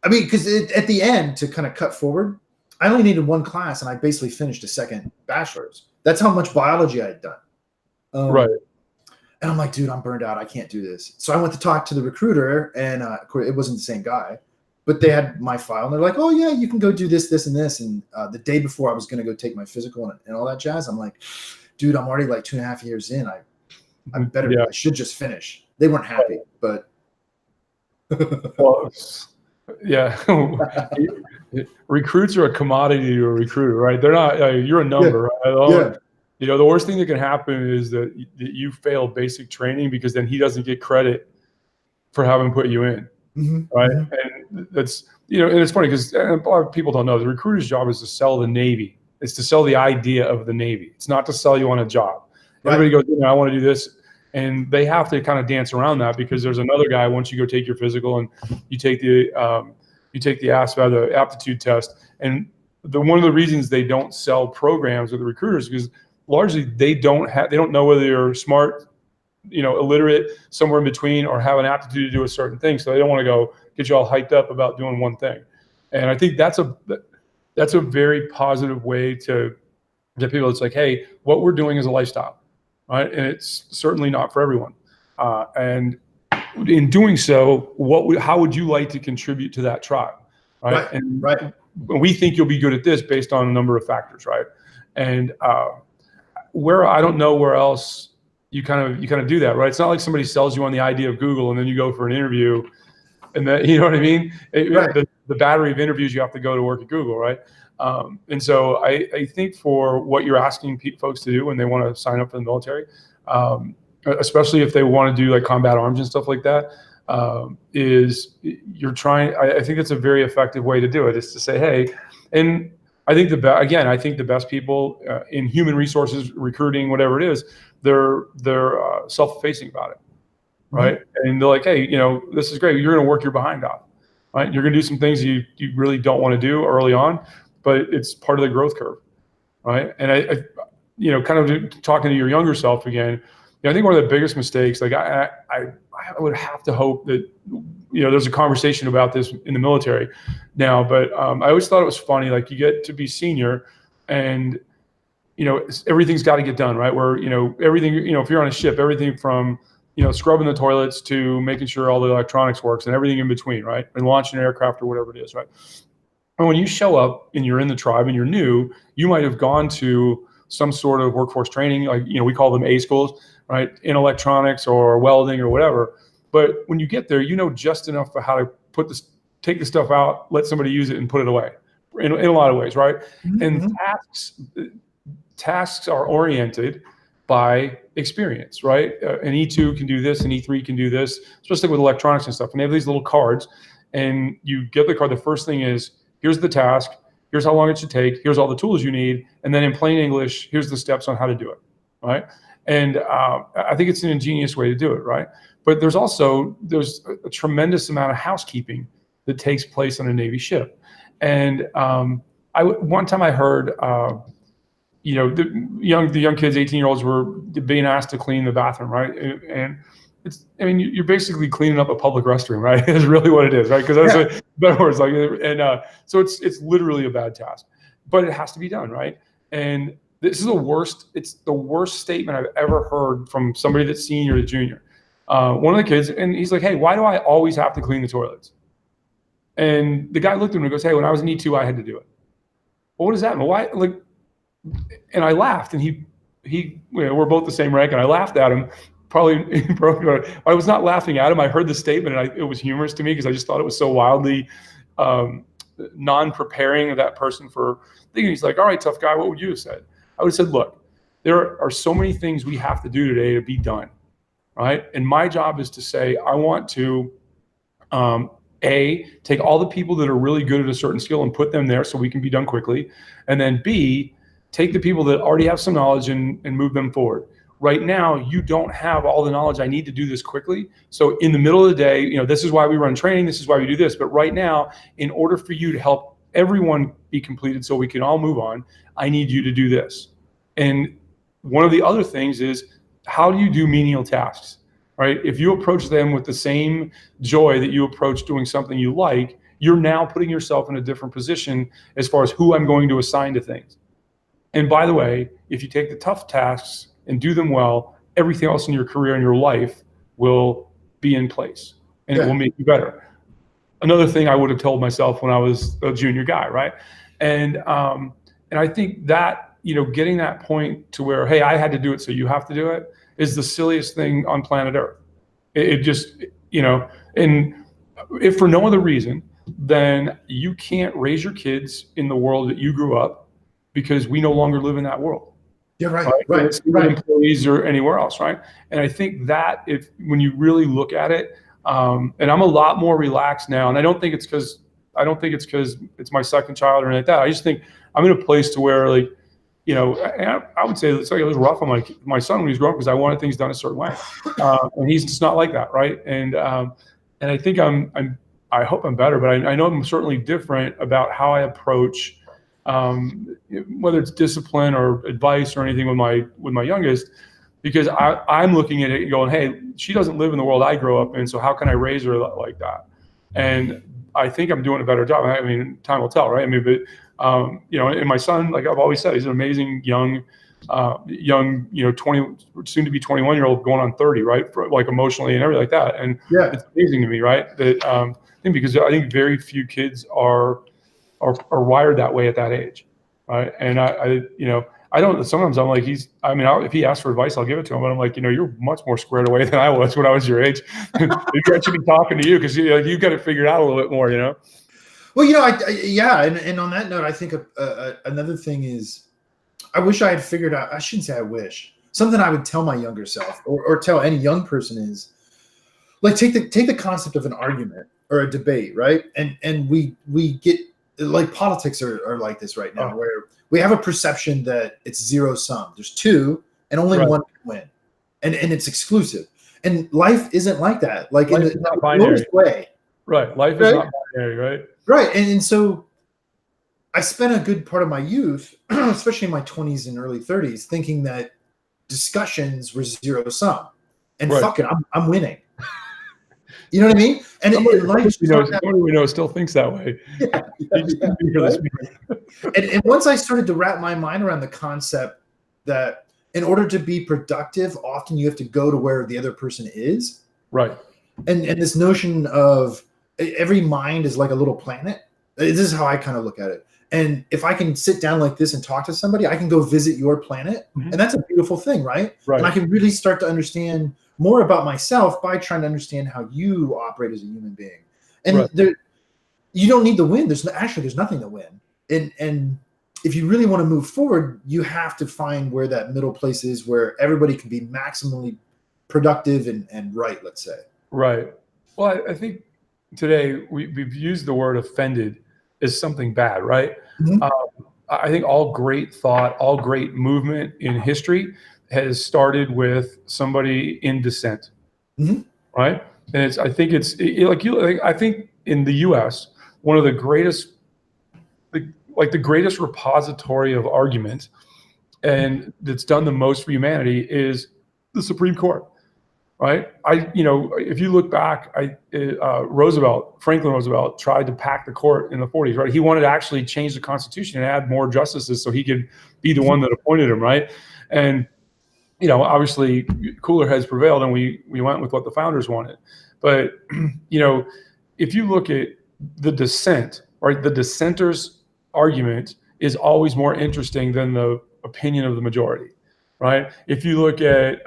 I mean, because at the end, to kind of cut forward, I only needed one class, and I basically finished a second bachelor's. That's how much biology I had done. Right. And I'm like, dude, I'm burned out. I can't do this. So I went to talk to the recruiter, and of course, it wasn't the same guy, but they had my file, and they're like, oh, yeah, you can go do this, this, and this. And the day before I was going to go take my physical and all that jazz, I'm like, dude, I'm already like 2.5 years in. I'm better. I should just finish. They weren't happy, but. Well, yeah. Recruits are a commodity to a recruiter, right? They're not, you're a number, right? The worst thing that can happen is that you fail basic training, because then he doesn't get credit for having put you in. Right. And that's, and it's funny because a lot of people don't know the recruiter's job is to sell the Navy. It's to sell the idea of the Navy. It's not to sell you on a job. Right. Everybody goes, I want to do this. And they have to kind of dance around that because there's another guy, once you go take your physical and you take the ASVAB, the aptitude test. And one of the reasons they don't sell programs with the recruiters is because largely they don't know whether you're smart, illiterate, somewhere in between, or have an aptitude to do a certain thing. So they don't want to go get you all hyped up about doing one thing. And I think that's a very positive way to get people. It's like, hey, what we're doing is a lifestyle, right? And it's certainly not for everyone. And in doing so, how would you like to contribute to that tribe, right? And we think you'll be good at this based on a number of factors, right? And where I don't know where else you kind of do that, right? It's not like somebody sells you on the idea of Google and then you go for an interview, and that, you know what I mean? The battery of interviews you have to go to work at Google, right? And so I think for what you're asking folks to do when they want to sign up for the military, especially if they want to do like combat arms and stuff like that, is you're trying. I think it's a very effective way to do it. Is to say, hey, and I think the best people in human resources, recruiting, whatever it is, they're self-effacing about it, right? And they're like, hey, this is great. You're going to work your behind off, right? You're going to do some things you really don't want to do early on, but it's part of the growth curve, right? And I kind of talking to your younger self again, I think one of the biggest mistakes, like I would have to hope that, there's a conversation about this in the military now, but I always thought it was funny, like you get to be senior and, everything's got to get done, right? Where, everything, if you're on a ship, everything from, scrubbing the toilets to making sure all the electronics works and everything in between, right? And launching an aircraft or whatever it is, right? And when you show up and you're in the tribe and you're new, you might have gone to some sort of workforce training, like, we call them A schools, right? In electronics or welding or whatever. But when you get there, just enough for how to take the stuff out, let somebody use it and put it away in a lot of ways, right? And tasks are oriented by experience, right? An E2 can do this, an E3 can do this, especially with electronics and stuff. And they have these little cards, and you get the card. The first thing is, here's the task, here's how long it should take, here's all the tools you need, and then in plain English, here's the steps on how to do it, right? And I think it's an ingenious way to do it, right? But there's a tremendous amount of housekeeping that takes place on a Navy ship. And one time I heard, the young kids, 18-year-olds, were being asked to clean the bathroom, right? And you're basically cleaning up a public restroom, right? Is really what it is, right? Because that's a better words, like, and so it's literally a bad task, but it has to be done, right? And this is it's the worst statement I've ever heard from somebody that's senior to junior. One of the kids, and he's like, hey, why do I always have to clean the toilets? And the guy looked at him and goes, hey, when I was in E2, I had to do it. Well, what does that mean? Why? Like, and I laughed, and we're both the same rank, and I laughed at him. Probably, I was not laughing at him. I heard the statement, and it was humorous to me because I just thought it was so wildly non-preparing of that person for thinking. He's like, all right, tough guy, what would you have said? I would have said, look, there are so many things we have to do today to be done, right? And my job is to say, I want to, A, take all the people that are really good at a certain skill and put them there so we can be done quickly. And then B, take the people that already have some knowledge and move them forward. Right now, you don't have all the knowledge I need to do this quickly. So in the middle of the day, this is why we run training, this is why we do this. But right now, in order for you to help everyone be completed so we can all move on, I need you to do this. And one of the other things is, how do you do menial tasks, right? If you approach them with the same joy that you approach doing something you like, you're now putting yourself in a different position as far as who I'm going to assign to things. And by the way, if you take the tough tasks and do them well, everything else in your career and your life will be in place, and it will make you better. Another thing I would have told myself when I was a junior guy, right? And I think that, getting that point to where, hey, I had to do it, so you have to do it, is the silliest thing on planet Earth. It just, and if for no other reason, then you can't raise your kids in the world that you grew up, because we no longer live in that world. Yeah, right. Employees or anywhere else, right? And I think that when you really look at it, And I'm a lot more relaxed now. And I don't think it's because it's my second child or anything like that. I just think I'm in a place to where, like, you know, I would say it's like it was rough on my son when he was growing up because I wanted things done a certain way, and he's just not like that, right? And I think I hope I'm better, but I know I'm certainly different about how I approach, whether it's discipline or advice or anything with my youngest, because I'm looking at it and going, hey, she doesn't live in the world I grew up in, so how can I raise her like that? And I think I'm doing a better job. I mean, time will tell, right? I mean, but you know, and my son, like I've always said, he's an amazing young, you know, 20, soon to be 21-year-old, going on 30, right? For, like, emotionally and everything like that. And it's amazing to me, right? That I think because I think very few kids are wired that way at that age, right? And I you know, I don't. Sometimes I'm like, if he asks for advice, I'll give it to him. But I'm like, you know, you're much more squared away than I was when I was your age. Maybe I should be talking to you because you got it figured out a little bit more, you know. Well, you know, and on that note, I think another thing is, I wish I had figured out. I shouldn't say I wish. Something I would tell my younger self, or tell any young person, is like take the concept of an argument or a debate, right? And we get, like, politics are like this right now, where we have a perception that it's zero sum. There's two, and only one can win, and it's exclusive. And life isn't like that. Like, life in the lowest way. Right. Life is not binary, right? Right. And so I spent a good part of my youth, especially in my 20s and early 30s, thinking that discussions were zero sum. And fuck it, I'm winning. You know what I mean? And somebody we know still thinks that way. And once I started to wrap my mind around the concept that in order to be productive, often you have to go to where the other person is. Right. And this notion of every mind is like a little planet. This is how I kind of look at it. And if I can sit down like this and talk to somebody, I can go visit your planet. And that's a beautiful thing, right? And I can really start to understand more about myself by trying to understand how you operate as a human being. And you don't need to win. There's nothing to win. And if you really want to move forward, you have to find where that middle place is, where everybody can be maximally productive and right, let's say. Right. Well, I think today we've used the word offended as something bad, right? I think all great thought, all great movement in history has started with somebody in dissent, right? And I think in the U.S., one of the greatest, the greatest repository of argument, and that's done the most for humanity, is the Supreme Court. Right. If you look back, Franklin Roosevelt tried to pack the court in the 40s. Right. He wanted to actually change the Constitution and add more justices so he could be the one that appointed him. Right. And, you know, obviously cooler heads prevailed and we went with what the founders wanted. But, you know, if you look at the dissent, right, the dissenter's argument is always more interesting than the opinion of the majority. Right. If you look at,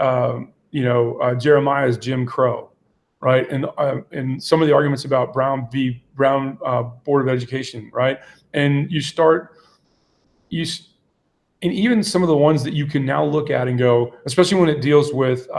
Jeremiah's Jim Crow, right? And some of the arguments about Brown Board of Education, right? And and even some of the ones that you can now look at and go, especially when it deals with, in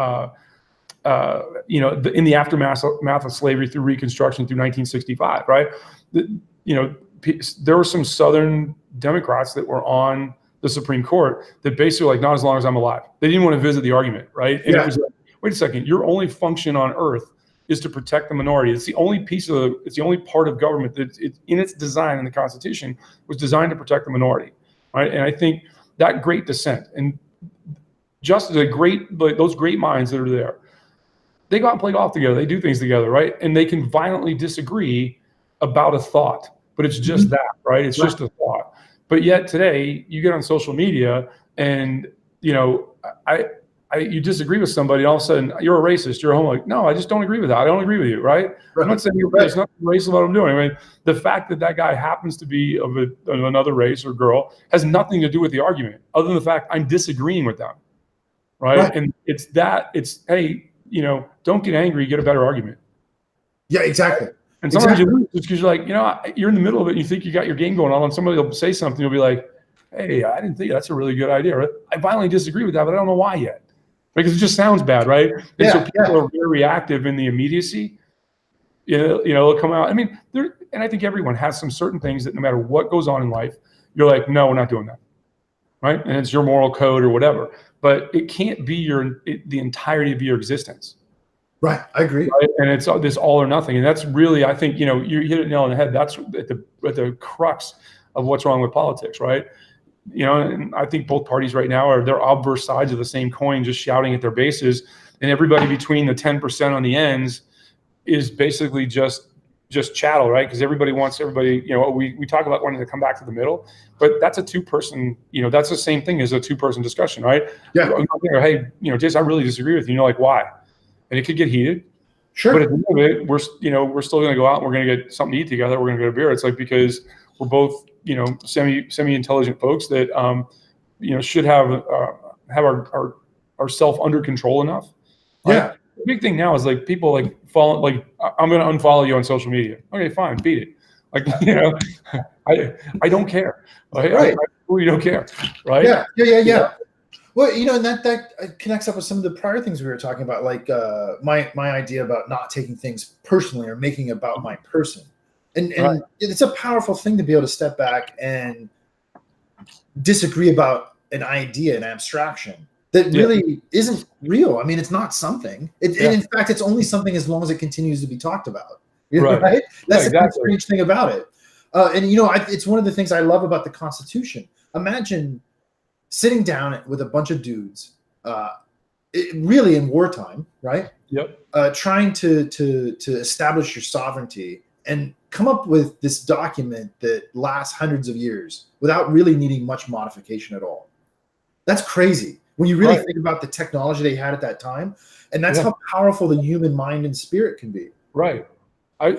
the aftermath of slavery through Reconstruction through 1965, right? There were some Southern Democrats that were on the Supreme Court that basically like, not as long as I'm alive. They didn't want to visit the argument, right? And it was like, wait a second, your only function on earth is to protect the minority. It's the only it's the only part of government that in its design in the Constitution was designed to protect the minority, right? And I think that great dissent and just those great minds that are there, they go out and play golf together. They do things together, right? And they can violently disagree about a thought, but it's just that, right? It's just a thought. But yet today you get on social media and, you disagree with somebody and all of a sudden you're a racist, you're a homo. Like, no, I just don't agree with that. I don't agree with you, right? I'm not saying there's nothing racist about what I'm doing. I mean, the fact that guy happens to be of another race or girl has nothing to do with the argument other than the fact I'm disagreeing with them, right? And hey, don't get angry, get a better argument. Yeah, exactly. And sometimes you lose because you're like, you're in the middle of it and you think you got your game going on and somebody will say something, you'll be like, hey, I didn't think that's a really good idea. I violently disagree with that, but I don't know why yet. Because it just sounds bad, right? And so people are very reactive in the immediacy. It'll come out. I mean, and I think everyone has some certain things that no matter what goes on in life, you're like, no, we're not doing that, right? And it's your moral code or whatever. But it can't be the entirety of your existence. Right, I agree. Right? And it's this all or nothing, and that's really, I think, you hit it nail on the head. That's at the crux of what's wrong with politics, right? And I think both parties right now they're obverse sides of the same coin, just shouting at their bases, and everybody between the 10% on the ends is basically just chattel, right? Because everybody wants everybody. We talk about wanting to come back to the middle, but that's a two-person. That's the same thing as a two-person discussion, right? Yeah. Hey, Jason, I really disagree with you. Like, why? And it could get heated. Sure. But at the end of it, we're still going to go out and we're going to get something to eat together. We're going to get a beer. It's like, because we're both, semi-intelligent folks that, should have our self under control enough. Right? Yeah. The big thing now is like people like follow, like, I'm going to unfollow you on social media. Okay, fine, beat it. Like, I don't care. Right? I really don't care. Right? Yeah. Well, and that connects up with some of the prior things we were talking about, like my idea about not taking things personally or making about my person. And right. It's a powerful thing to be able to step back and disagree about an idea, an abstraction that really isn't real. I mean, it's not something. And in fact, it's only something as long as it continues to be talked about. Right? That's the strange thing about it. It's one of the things I love about the Constitution. Imagine sitting down with a bunch of dudes, really in wartime, right? Yep. Trying to establish your sovereignty and come up with this document that lasts hundreds of years without really needing much modification at all. That's crazy when you really think about the technology they had at that time, and that's how powerful the human mind and spirit can be. Right.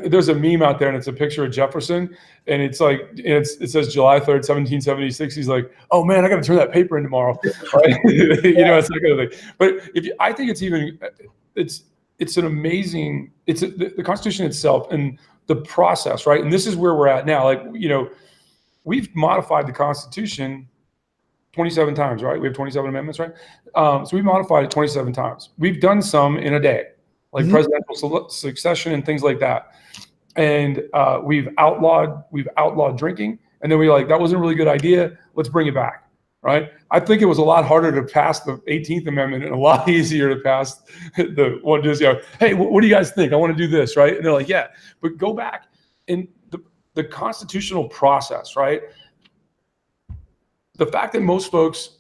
There's a meme out there, and it's a picture of Jefferson, and it's like it says July 3rd, 1776. He's like, "Oh man, I got to turn that paper in tomorrow." Right? It's that kind of thing. But I think it's an amazing. It's the Constitution itself and the process, right? And this is where we're at now. Like, we've modified the Constitution 27 times, right? We have 27 amendments, right? So we've modified it 27 times. We've done some in a day, like presidential succession and things like that. And we've outlawed drinking. And then that wasn't a really good idea. Let's bring it back, right? I think it was a lot harder to pass the 18th Amendment and a lot easier to pass the one just, hey, what do you guys think? I want to do this, right? And they're like, yeah. But go back in the constitutional process, right? The fact that most folks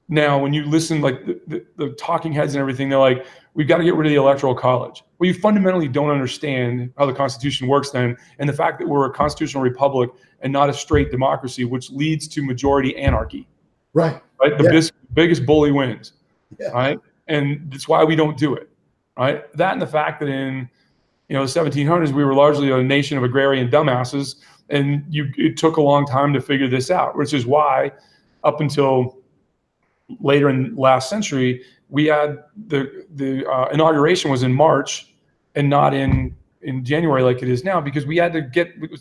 now, when you listen, like the talking heads and everything, they're like, we've got to get rid of the Electoral College. Well, you fundamentally don't understand how the Constitution works then, and the fact that we're a constitutional republic and not a straight democracy, which leads to majority anarchy. Right. The biggest bully wins. Yeah. Right. And that's why we don't do it. Right. That and the fact that in the 1700s we were largely a nation of agrarian dumbasses, and it took a long time to figure this out, which is why up until later in last century, we had the inauguration was in March and not in January like it is now, because we had to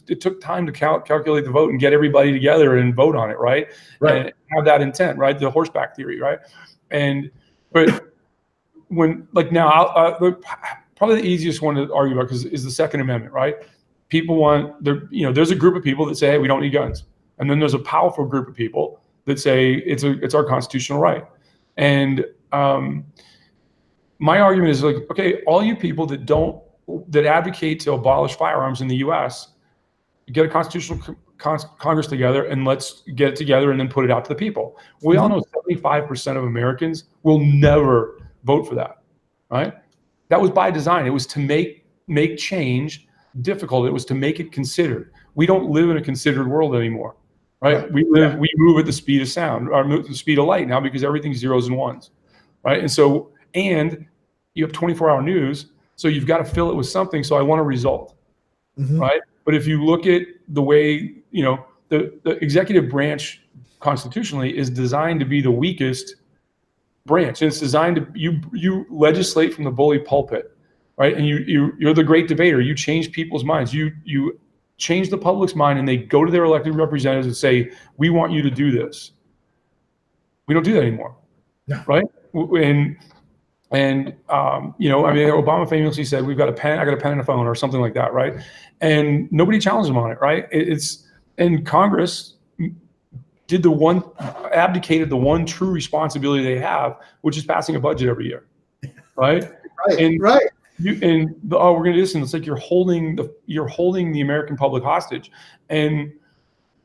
it took time to calculate the vote and get everybody together and vote on it, right? And have that intent, right? The horseback theory, right? But when, like, now, probably the easiest one to argue about is the Second Amendment, right? People want there's a group of people that say, hey, we don't need guns, and then there's a powerful group of people that say it's our constitutional right. And my argument is, like, okay, all you people that advocate to abolish firearms in the U.S., get a constitutional Congress together and let's get it together and then put it out to the people. We all know 75% of Americans will never vote for that, right? That was by design. It was to make change difficult. It was to make it considered. We don't live in a considered world anymore. Right? We move at the speed of sound, or the speed of light now, because everything's zeros and ones, right? And so, and you have 24-hour news, so you've got to fill it with something. So I want a result, right? But if you look at the way, the executive branch constitutionally is designed to be the weakest branch, and it's designed to you legislate from the bully pulpit, right? And you're the great debater. You change people's minds. You change the public's mind, and they go to their elected representatives and say, we want you to do this. We don't do that anymore, right? And And you know, I mean, Obama famously said, "We've got a pen. I got a pen and a phone," or something like that, right? And nobody challenged him on it, right? It's and Congress did abdicated the one true responsibility they have, which is passing a budget every year, right? Right, And right. we're going to do this, and it's like you're holding the American public hostage. And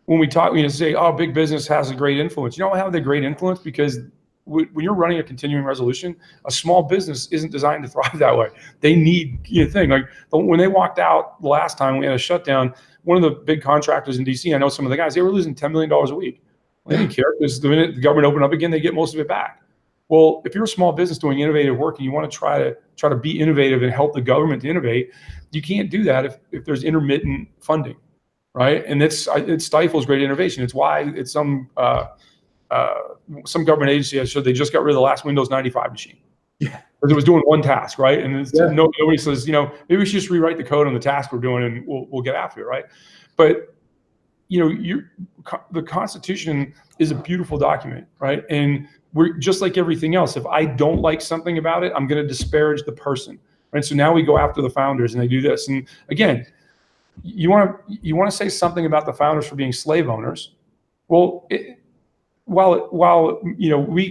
when we talk, say, "Oh, big business has a great influence." You know how they great influence? Because when you're running a continuing resolution, a small business isn't designed to thrive that way. They need thing like when they walked out the last time we had a shutdown. One of the big contractors in DC, I know some of the guys, they were losing $10 million a week. They didn't care because the minute the government opened up again, they get most of it back. Well, if you're a small business doing innovative work and you want to try to be innovative and help the government to innovate, you can't do that if there's intermittent funding, right? And it stifles great innovation. It's why it's some government agency has said they just got rid of the last Windows 95 machine. Yeah. Because it was doing one task, right? And nobody says, maybe we should just rewrite the code on the task we're doing and we'll get after it, right? But the Constitution is a beautiful document, right? And we're just like everything else. If I don't like something about it, I'm going to disparage the person, right? So now we go after the founders and they do this. And again, you want to say something about the founders for being slave owners. Well, while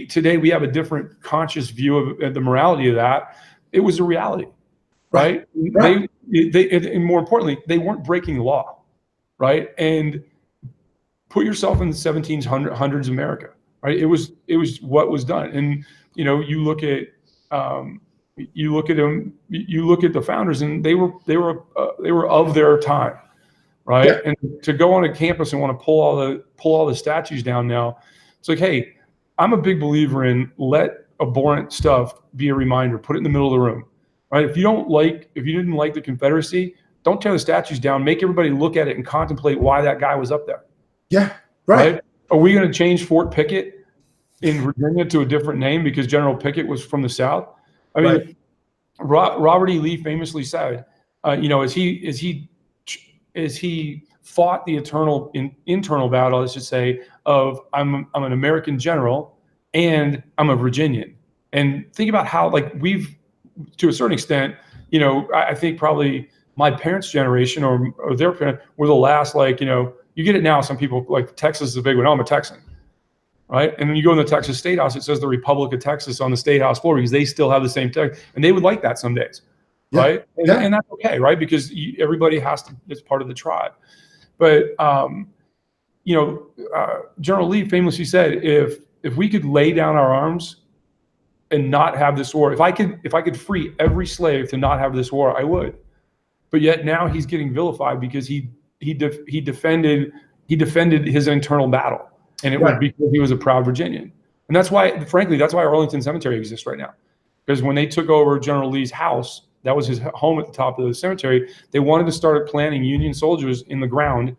today we have a different conscious view of the morality of that, it was a reality, right? Right. They and more importantly, they weren't breaking the law, right? And put yourself in the 1700s America, right? It was what was done. And you look at them, you look at the founders, and they were of their time, right? Yeah. And to go on a campus and want to pull all the statues down now, it's like, hey, I'm a big believer in let abhorrent stuff be a reminder, put it in the middle of the room, right? If you didn't like the Confederacy, don't tear the statues down, make everybody look at it and contemplate why that guy was up there. Yeah, right. Are we going to change Fort Pickett in Virginia to a different name because General Pickett was from the South? I mean, Robert E. Lee famously said, as he fought the internal battle, I should say, of I'm an American general and I'm a Virginian. And think about how, like, we've, to a certain extent, I think probably my parents' generation or their parents were the last, you get it now. Some people, like, Texas is a big one. Oh, I'm a Texan, right? And then you go in the Texas State House, it says the Republic of Texas on the State House floor because they still have the same text, and they would like that some days, right? And that's okay, right? Because everybody has to. It's part of the tribe. But General Lee famously said, if we could lay down our arms and not have this war, if I could free every slave to not have this war, I would. But yet now he's getting vilified because he defended his internal battle, and it was because he was a proud Virginian. And that's why, frankly, Arlington Cemetery exists right now, because when they took over General Lee's house, that was his home at the top of the cemetery. They wanted to start planting Union soldiers in the ground,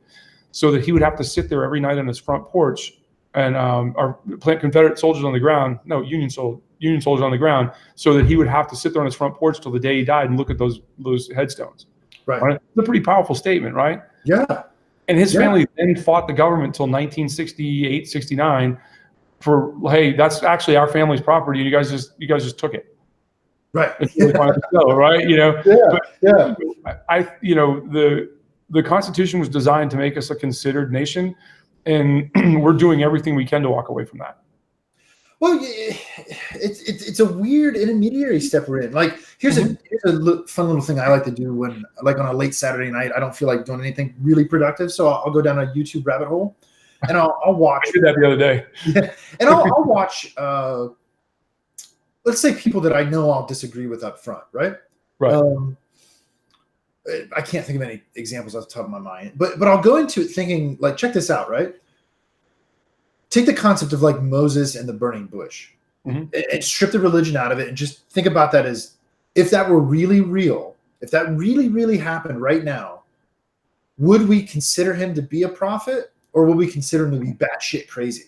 so that he would have to sit there every night on his front porch and or plant Confederate soldiers on the ground. No, Union soldiers on the ground, so that he would have to sit there on his front porch till the day he died and look at those headstones. Right. It's a pretty powerful statement, right? Yeah. And his family then fought the government until 1968, 69 for, hey, that's actually our family's property. You guys just took it. Right. It's really fine to sell, right? The Constitution was designed to make us a considered nation, and we're doing everything we can to walk away from that. Well, it's a weird intermediary step we're in. Like, here's a fun little thing I like to do when, like, on a late Saturday night, I don't feel like doing anything really productive, so I'll go down a YouTube rabbit hole, and I'll watch. I did that the other day. Yeah, and I'll watch. Let's say people that I know I'll disagree with up front, right? Right. I can't think of any examples off the top of my mind, but I'll go into it thinking, like, check this out, right? Take the concept of, like, Moses and the burning bush, and strip the religion out of it, and just think about that as if that were really real, if that really, really happened right now, would we consider him to be a prophet, or would we consider him to be batshit crazy?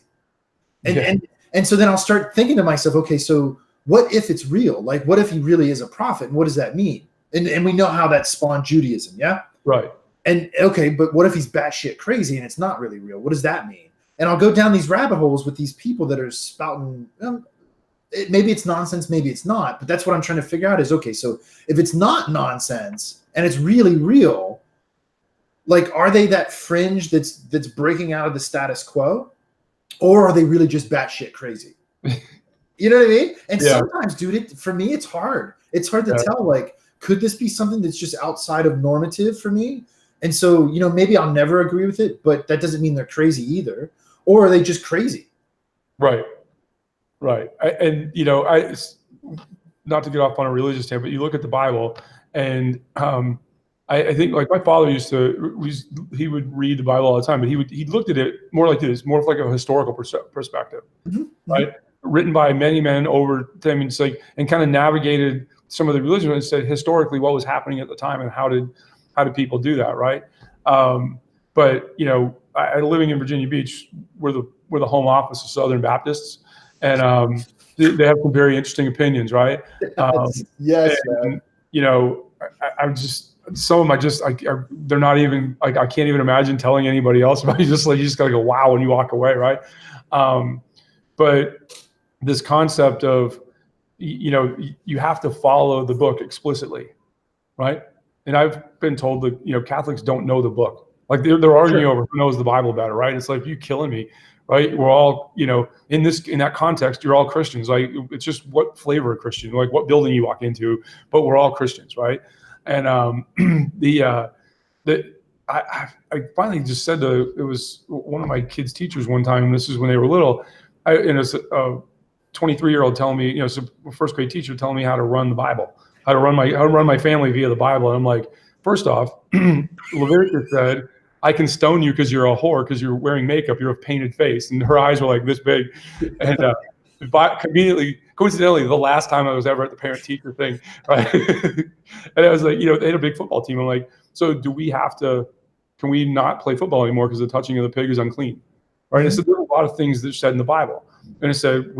And so then I'll start thinking to myself, okay, so what if it's real? Like, what if he really is a prophet, and what does that mean? And we know how that spawned Judaism, yeah? Right. And okay, but what if he's batshit crazy and it's not really real? What does that mean? And I'll go down these rabbit holes with these people that are spouting maybe it's nonsense, maybe it's not, but that's what I'm trying to figure out is, okay, so if it's not nonsense and it's really real, like, are they that fringe that's breaking out of the status quo, or are they really just batshit crazy? You know what I mean? And sometimes, dude, for me, it's hard. It's hard to tell, like, could this be something that's just outside of normative for me? And so, you know, maybe I'll never agree with it, but that doesn't mean they're crazy either. Or are they just crazy? Right. And, you know, not to get off on a religious tangent, but you look at the Bible, and I think, like, my father he would read the Bible all the time, but he looked at it more like this, more of like a historical perspective, right? Written by many men over time, and it's like, and kind of navigated some of the religion and said historically what was happening at the time and how did people do that, right? But, you know, living in Virginia Beach, we're the home office of Southern Baptists, and they have some very interesting opinions, right? Yes, and, man. you know, I just, some of them they're not even, like, I can't even imagine telling anybody else about it. You just gotta go, wow, when you walk away, right? But this concept of, you know, you have to follow the book explicitly, right? And I've been told that, you know, Catholics don't know the book. Like, they're arguing over who knows the Bible better, right? It's like, you killing me, right? We're all, you know, in that context, you're all Christians. Like, it's just what flavor of Christian, like what building you walk into, but we're all Christians, right? And I finally just said it was one of my kids' teachers one time, and this is when they were little, and it's a 23-year-old telling me, you know, some first grade teacher telling me how to run the Bible, how to run my family via the Bible. And I'm like, first off, Leviticus said, I can stone you because you're a whore, because you're wearing makeup, you're a painted face. And her eyes were like this big. And coincidentally, the last time I was ever at the parent teacher thing, right? And I was like, you know, they had a big football team. I'm like, so can we not play football anymore because the touching of the pig is unclean? Right. And so there are a lot of things that are said in the Bible. And it said,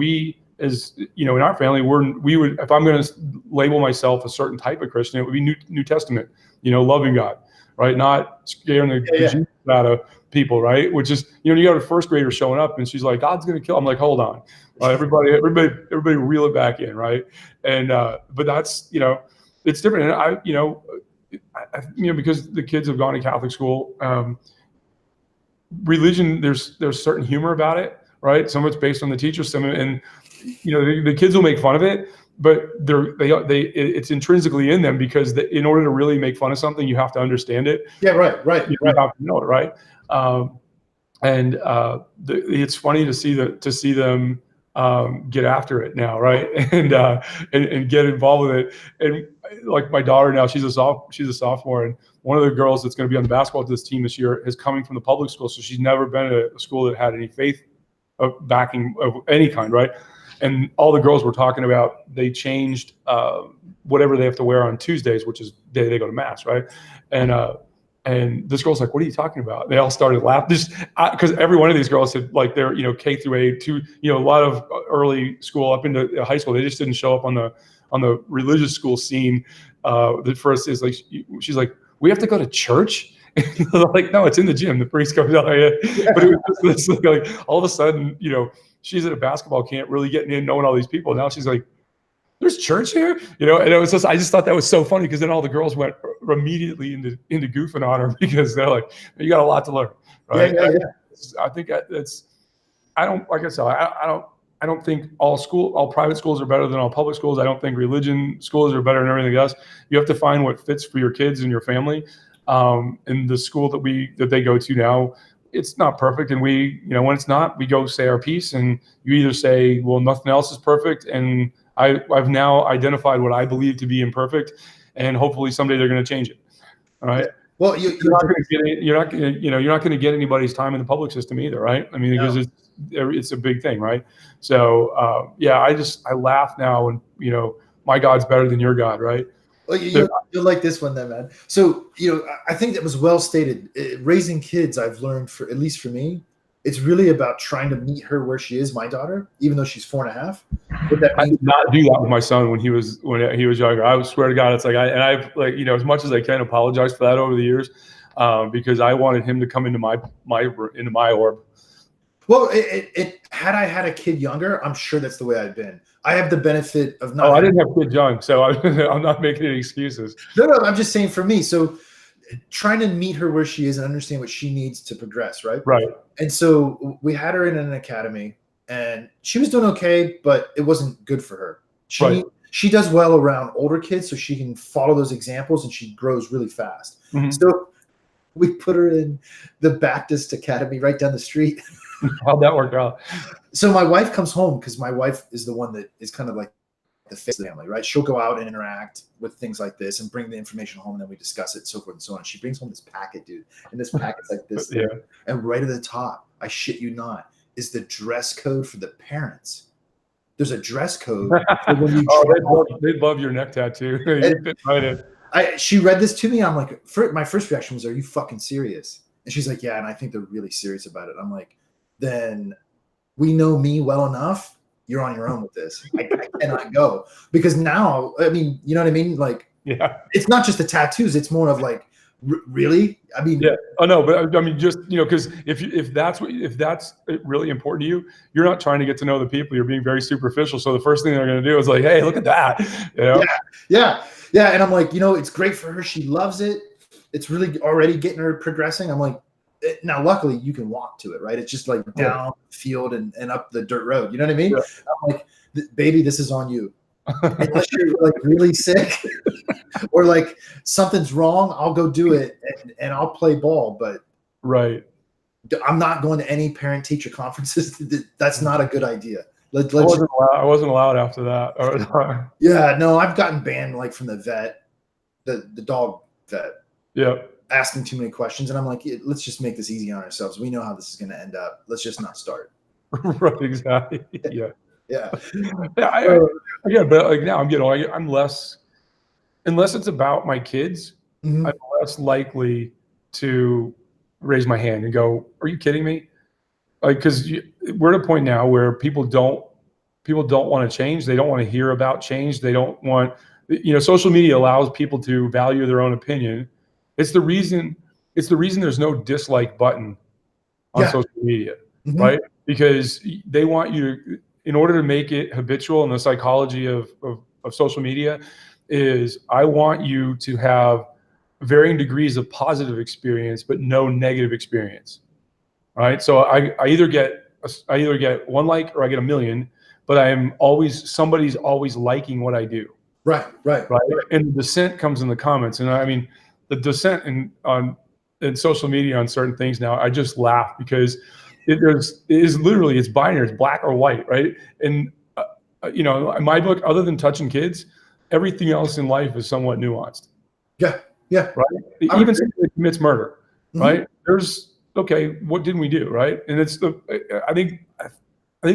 as you know, in our family, we would, if I'm going to label myself a certain type of Christian, it would be New Testament, you know, loving God, right? Not scaring the Jesus out of people, right? Which is, you know, you got a first grader showing up and she's like, God's going to kill. I'm like, hold on, everybody reel it back in, right? And but that's, you know, it's different. And you know, because the kids have gone to Catholic school, religion, there's certain humor about it, right? Some of it's based on the teacher, and you know, the kids will make fun of it, but it's intrinsically in them, because in order to really make fun of something, you have to understand it. Yeah, right. You have to know it, right? It's funny to see them get after it now, right? And get involved with it. And like my daughter now, she's a sophomore, and one of the girls that's going to be on the basketball team this year is coming from the public school, so she's never been at a school that had any faith backing of any kind, right? And all the girls were talking about, they changed whatever they have to wear on Tuesdays, which is the day they go to mass, right? And this girl's like, what are you talking about? They all started laughing, just because every one of these girls had, like, they're, you know, K through 8 to, you know, a lot of early school up into high school. They just didn't show up on the religious school scene. The first is like, she's like, we have to go to church? Like, no, it's in the gym. The priest comes out. Yeah. But it was just this, like, all of a sudden, you know, she's at a basketball camp, really getting in, knowing all these people. Now she's like, there's church here, you know. And it was just, I just thought that was so funny, because then all the girls went immediately into goofing on her, because they're like, you got a lot to learn, right? Yeah. I think that's, like I said, I don't think all private schools are better than all public schools. I don't think religion schools are better than everything else. You have to find what fits for your kids and your family. And the school that they go to now, it's not perfect. And we, you know, when it's not, we go say our piece, and you either say, well, nothing else is perfect, and I've now identified what I believe to be imperfect, and hopefully someday they're going to change it. All right. Well, you're not going to get anybody's time in the public system either, right? I mean, because it's a big thing, right? So I laugh now, and, you know, my God's better than your God, right? Well, you'll like this one then, man. So, you know, I think that was well stated. Raising kids, I've learned, at least for me, it's really about trying to meet her where she is, my daughter, even though she's 4.5. I did not do that with my son when he was younger. I swear to God, it's like, I've, like, you know, as much as I can, apologize for that over the years, because I wanted him to come into my orb. Well, had I had a kid younger, I'm sure that's the way I'd been. I have the benefit of not. Oh, I didn't have kids young, so I'm not making any excuses. No, I'm just saying for me. So trying to meet her where she is and understand what she needs to progress, right? Right. And so we had her in an academy, and she was doing okay, but it wasn't good for her. She does well around older kids, so she can follow those examples, and she grows really fast. Mm-hmm. So we put her in the Baptist Academy right down the street. How'd that work out? So my wife comes home, because my wife is the one that is kind of like the face of the family, right? She'll go out and interact with things like this and bring the information home, and then we discuss it, so forth and so on. She brings home this packet, dude, and this packet's like this. Yeah. And right at the top, I shit you not, is the dress code for the parents. There's a dress code for when you they love your neck tattoo. You fit right in. She read this to me. I'm like, my first reaction was, "Are you fucking serious?" And she's like, "Yeah," and I think they're really serious about it. I'm like, then we know me well enough. You're on your own with this. I cannot go, because now, I mean, you know what I mean? Like, yeah, it's not just the tattoos. It's more of like, really? I mean, yeah. Oh no, but I mean, just, you know, because if that's really important to you, you're not trying to get to know the people. You're being very superficial. So the first thing they're going to do is like, hey, look at that. You know? Yeah. And I'm like, you know, it's great for her. She loves it. It's really already getting her progressing. I'm like, now luckily you can walk to it, right? It's just like down the field and up the dirt road. You know what I mean? Yeah. I'm like, baby, this is on you. Unless you're like really sick or like something's wrong, I'll go do it and I'll play ball. But I'm not going to any parent teacher conferences. That's not a good idea. I wasn't allowed after that. Yeah, no, I've gotten banned like from the vet, the dog vet. Yeah. Asking too many questions, and I'm like, let's just make this easy on ourselves. We know how this is going to end up. Let's just not start. Right, exactly. Yeah. Yeah. But like now I'm less, unless it's about my kids, I'm less likely to raise my hand and go, "Are you kidding me?" Like, because we're at a point now where people don't want to change. They don't want to hear about change. They don't want, social media allows people to value their own opinion. It's the reason there's no dislike button on social media, right? Because they want you to, in order to make it habitual, and the psychology of social media is, I want you to have varying degrees of positive experience, but no negative experience, right? So I either get one like, or I get a million, but somebody's always liking what I do. Right. And the dissent comes in the comments. And I mean, the dissent in social media on certain things now, I just laugh, because it's binary, it's black or white, right? And in my book, other than touching kids, everything else in life is somewhat nuanced. Yeah. Right. Even somebody that commits murder, right? There's, okay, what didn't we do, right? And it's I think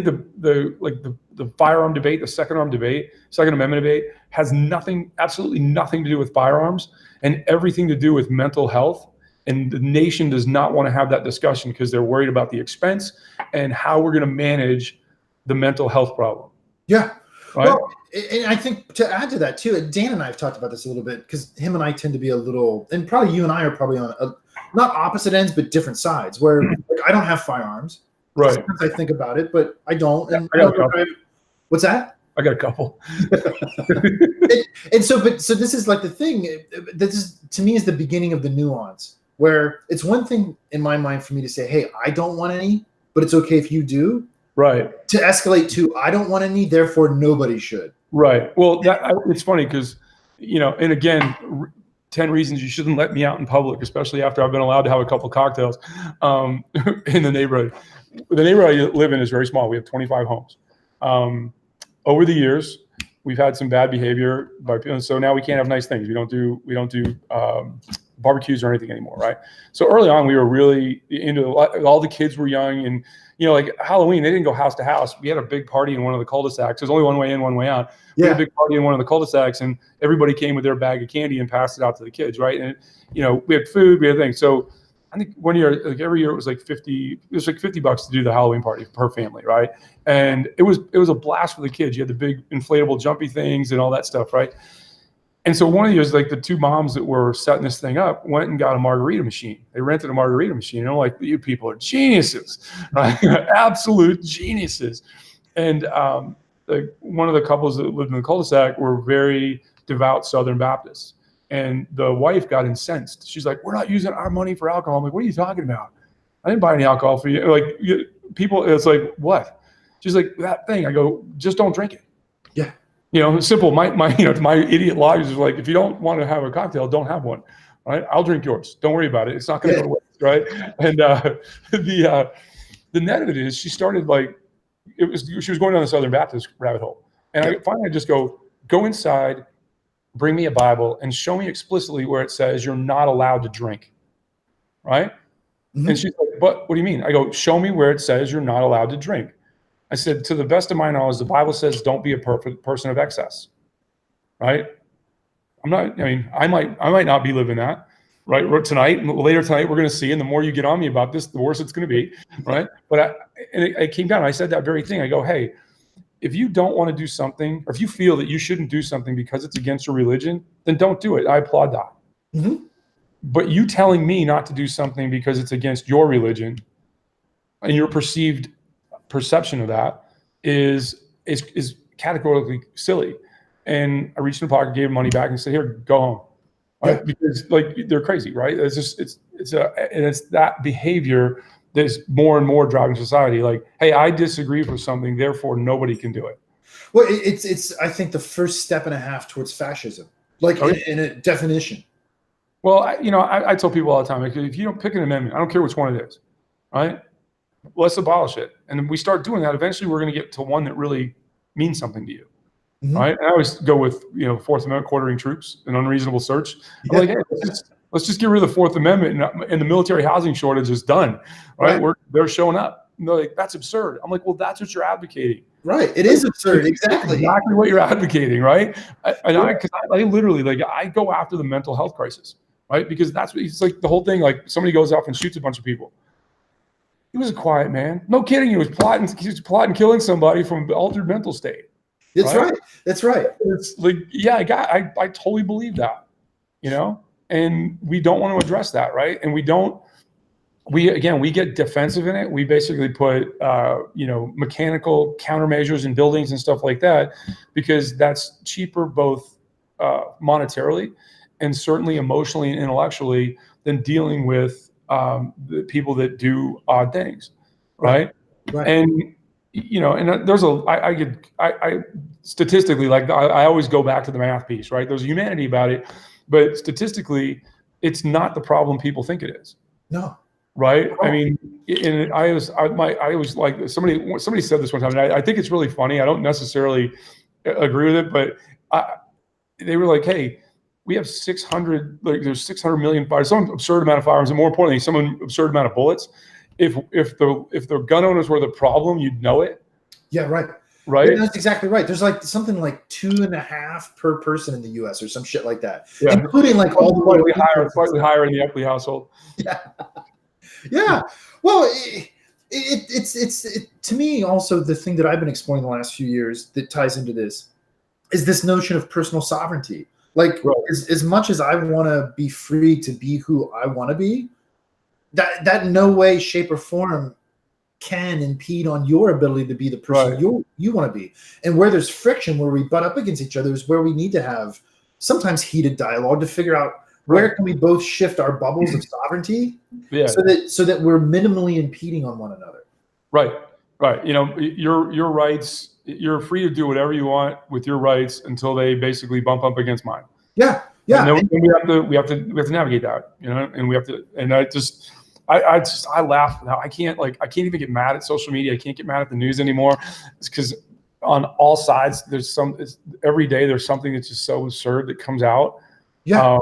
the firearm debate, the Second Amendment debate, has absolutely nothing to do with firearms, and everything to do with mental health. And the nation does not want to have that discussion, because they're worried about the expense and how we're going to manage the mental health problem. Yeah. Right? Well, and I think to add to that too, Dan and I have talked about this a little bit, because him and I tend to be a little, and probably you and I are probably on not opposite ends, but different sides, where like, I don't have firearms. Right. Sometimes I think about it, but I don't. And what's that? I got a couple. So this is like the thing. This is, to me, is the beginning of the nuance, where it's one thing in my mind for me to say, "Hey, I don't want any, but it's okay if you do." Right. To escalate to, "I don't want any, therefore nobody should." Right. Well, it's funny, because, and again, 10 reasons you shouldn't let me out in public, especially after I've been allowed to have a couple of cocktails in the neighborhood. The neighborhood I live in is very small. We have 25 homes. Over the years, we've had some bad behavior by people, so now we can't have nice things. We don't do barbecues or anything anymore, right? So early on, we were really into all the kids were young, and like Halloween, they didn't go house to house. We had a big party in one of the cul-de-sacs. There's only one way in, one way out. We had a big party in one of the cul-de-sacs, and everybody came with their bag of candy and passed it out to the kids, right? And we had food, we had things. So I think one year, like every year, it was like $50 to do the Halloween party per family, right? And it was a blast for the kids. You had the big inflatable jumpy things and all that stuff, right? And so one of the years, like the two moms that were setting this thing up went and got a margarita machine. They rented a margarita machine. And I'm like, you people are geniuses, right? Absolute geniuses. And like one of the couples that lived in the cul-de-sac were very devout Southern Baptists. And the wife got incensed. She's like, we're not using our money for alcohol. I'm like, what are you talking about? I didn't buy any alcohol for you. Like people, it's like, what? She's like, that thing. I go, just don't drink it. Yeah. Simple. My idiot logic is like, if you don't want to have a cocktail, don't have one. Right? I'll drink yours. Don't worry about it. It's not going to go to waste. Right? And the net of it is, she started like, she was going down the Southern Baptist rabbit hole. And I finally just go inside, bring me a Bible, and show me explicitly where it says you're not allowed to drink. Right? Mm-hmm. And she's like, but what do you mean? I go, show me where it says you're not allowed to drink. I said, to the best of my knowledge, the Bible says don't be a perfect person of excess. Right? I might not be living that. Right? Later tonight, we're going to see. And the more you get on me about this, the worse it's going to be. Right? But I came down, I said that very thing. I go, hey, if you don't want to do something, or if you feel that you shouldn't do something because it's against your religion, then don't do it. I applaud that. Mm-hmm. But you telling me not to do something because it's against your religion and your perceived perception of that is categorically silly. And I reached in the pocket, gave him money back, and said, here, go home. Right? Yeah. Because like they're crazy, right? It's that behavior that's more and more driving society. Like, hey, I disagree with something, therefore nobody can do it. Well, it's I think the first step and a half towards fascism, like in a definition. Well, I tell people all the time, like, if you don't pick an amendment, I don't care which one it is, right? Let's abolish it. And if we start doing that, eventually we're going to get to one that really means something to you. Mm-hmm. Right? And I always go with, Fourth Amendment, quartering troops, an unreasonable search. I'm like, hey, let's just get rid of the Fourth Amendment, and the military housing shortage is done. Right? They're showing up. And they're like, that's absurd. I'm like, well, that's what you're advocating. Right. It is absurd. Exactly. Exactly what you're advocating. Right. Because I literally, like, I go after the mental health crisis. Right. Because it's like the whole thing, like somebody goes off and shoots a bunch of people. He was a quiet man. No kidding. He was plotting killing somebody from an altered mental state. That's right. That's right. It's like, yeah, I totally believe that, and we don't want to address that. Right. And we get defensive in it. We basically put, mechanical countermeasures in buildings and stuff like that, because that's cheaper, both monetarily and certainly emotionally and intellectually, than dealing with the people that do odd things. Right. And, and there's I statistically, like, I always go back to the math piece, right? There's a humanity about it, but statistically, it's not the problem people think it is. No. Right. I mean, and I always like, somebody said this one time, and I think it's really funny. I don't necessarily agree with it, but they were like, hey, we have 600, like there's 600 million firearms, some absurd amount of firearms, and more importantly, some absurd amount of bullets. If the gun owners were the problem, you'd know it. Yeah, right. Right. Yeah, that's exactly right. There's like something like 2.5 per person in the U.S. or some shit like that, including like all the slightly higher in the Eckley household. Yeah. Yeah. Well, it's to me also the thing that I've been exploring the last few years that ties into this is this notion of personal sovereignty. Like, as much as I want to be free to be who I want to be, that no way, shape, or form can impede on your ability to be the person you want to be. And where there's friction, where we butt up against each other, is where we need to have sometimes heated dialogue to figure out where can we both shift our bubbles of sovereignty, so that we're minimally impeding on one another. Right. Your rights. You're free to do whatever you want with your rights until they basically bump up against mine. Yeah. And then we have to navigate that, and we have to. And I laugh now. I can't even get mad at social media. I can't get mad at the news anymore. It's because on all sides every day there's something that's just so absurd that comes out. Yeah.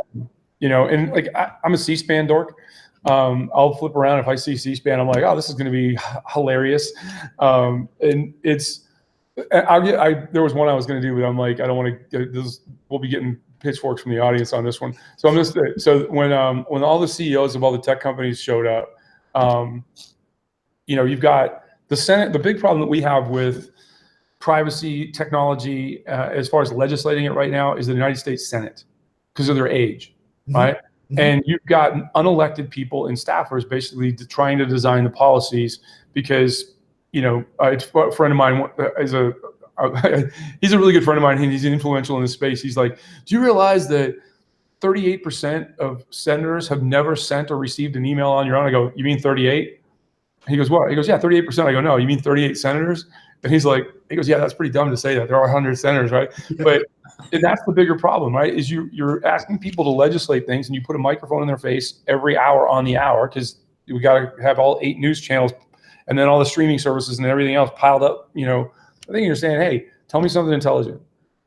And like I'm a C-SPAN dork. I'll flip around if I see C-SPAN. I'm like, oh, this is going to be hilarious. And it's. There was one I was going to do, but I'm like, I don't want to. We'll be getting pitchforks from the audience on this one. So when all the CEOs of all the tech companies showed up, you've got the Senate. The big problem that we have with privacy technology, as far as legislating it right now, is the United States Senate, because of their age, right? Mm-hmm. And you've got unelected people and staffers basically trying to design the policies because. A friend of mine he's a really good friend of mine. He's influential in this space. He's like, do you realize that 38% of senators have never sent or received an email on your own? I go, you mean 38? He goes, what? He goes, yeah, 38%. I go, no, you mean 38 senators? And he goes, yeah, that's pretty dumb to say that. There are 100 senators, right? But and that's the bigger problem, right? Is you're asking people to legislate things, and you put a microphone in their face every hour on the hour, because we got to have all 8 news channels and then all the streaming services and everything else piled up. I think you're saying, hey, tell me something intelligent.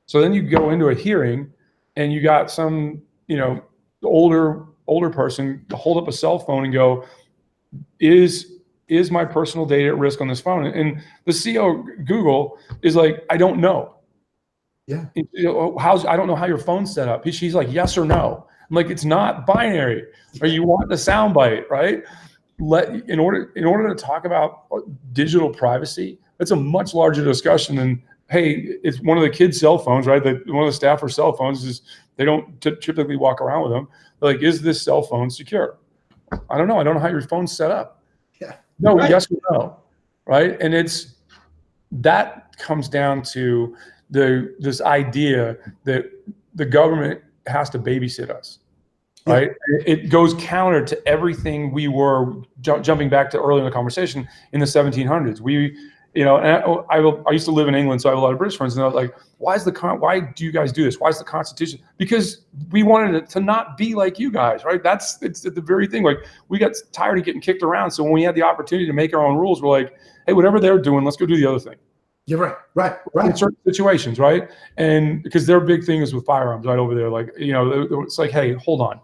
So then you go into a hearing, and you got some, older person hold up a cell phone and go, is my personal data at risk on this phone? And the CEO of Google is like, I don't know. Yeah. I don't know how your phone's set up. She's like, yes or no. I'm like, it's not binary. Or you want the soundbite, right? In order to talk about digital privacy, that's a much larger discussion than, hey, it's one of the kids' cell phones, right? One of the staffers' cell phones is, they don't typically walk around with them. They're like, is this cell phone secure? I don't know. I don't know how your phone's set up. Yeah. No, right. Yes or no, right? And that comes down to this idea that the government has to babysit us, right? Yeah. It goes counter to everything we were jumping back to earlier in the conversation in the 1700s. And I used to live in England, so I have a lot of British friends, and they're like, why do you guys do this? Why is the Constitution? Because we wanted it to not be like you guys, right? It's the very thing. Like, we got tired of getting kicked around, so when we had the opportunity to make our own rules, we're like, hey, whatever they're doing, let's go do the other thing. Yeah, right. In certain situations, right? And because their big thing is with firearms, right over there. Like, it's like, hey, hold on.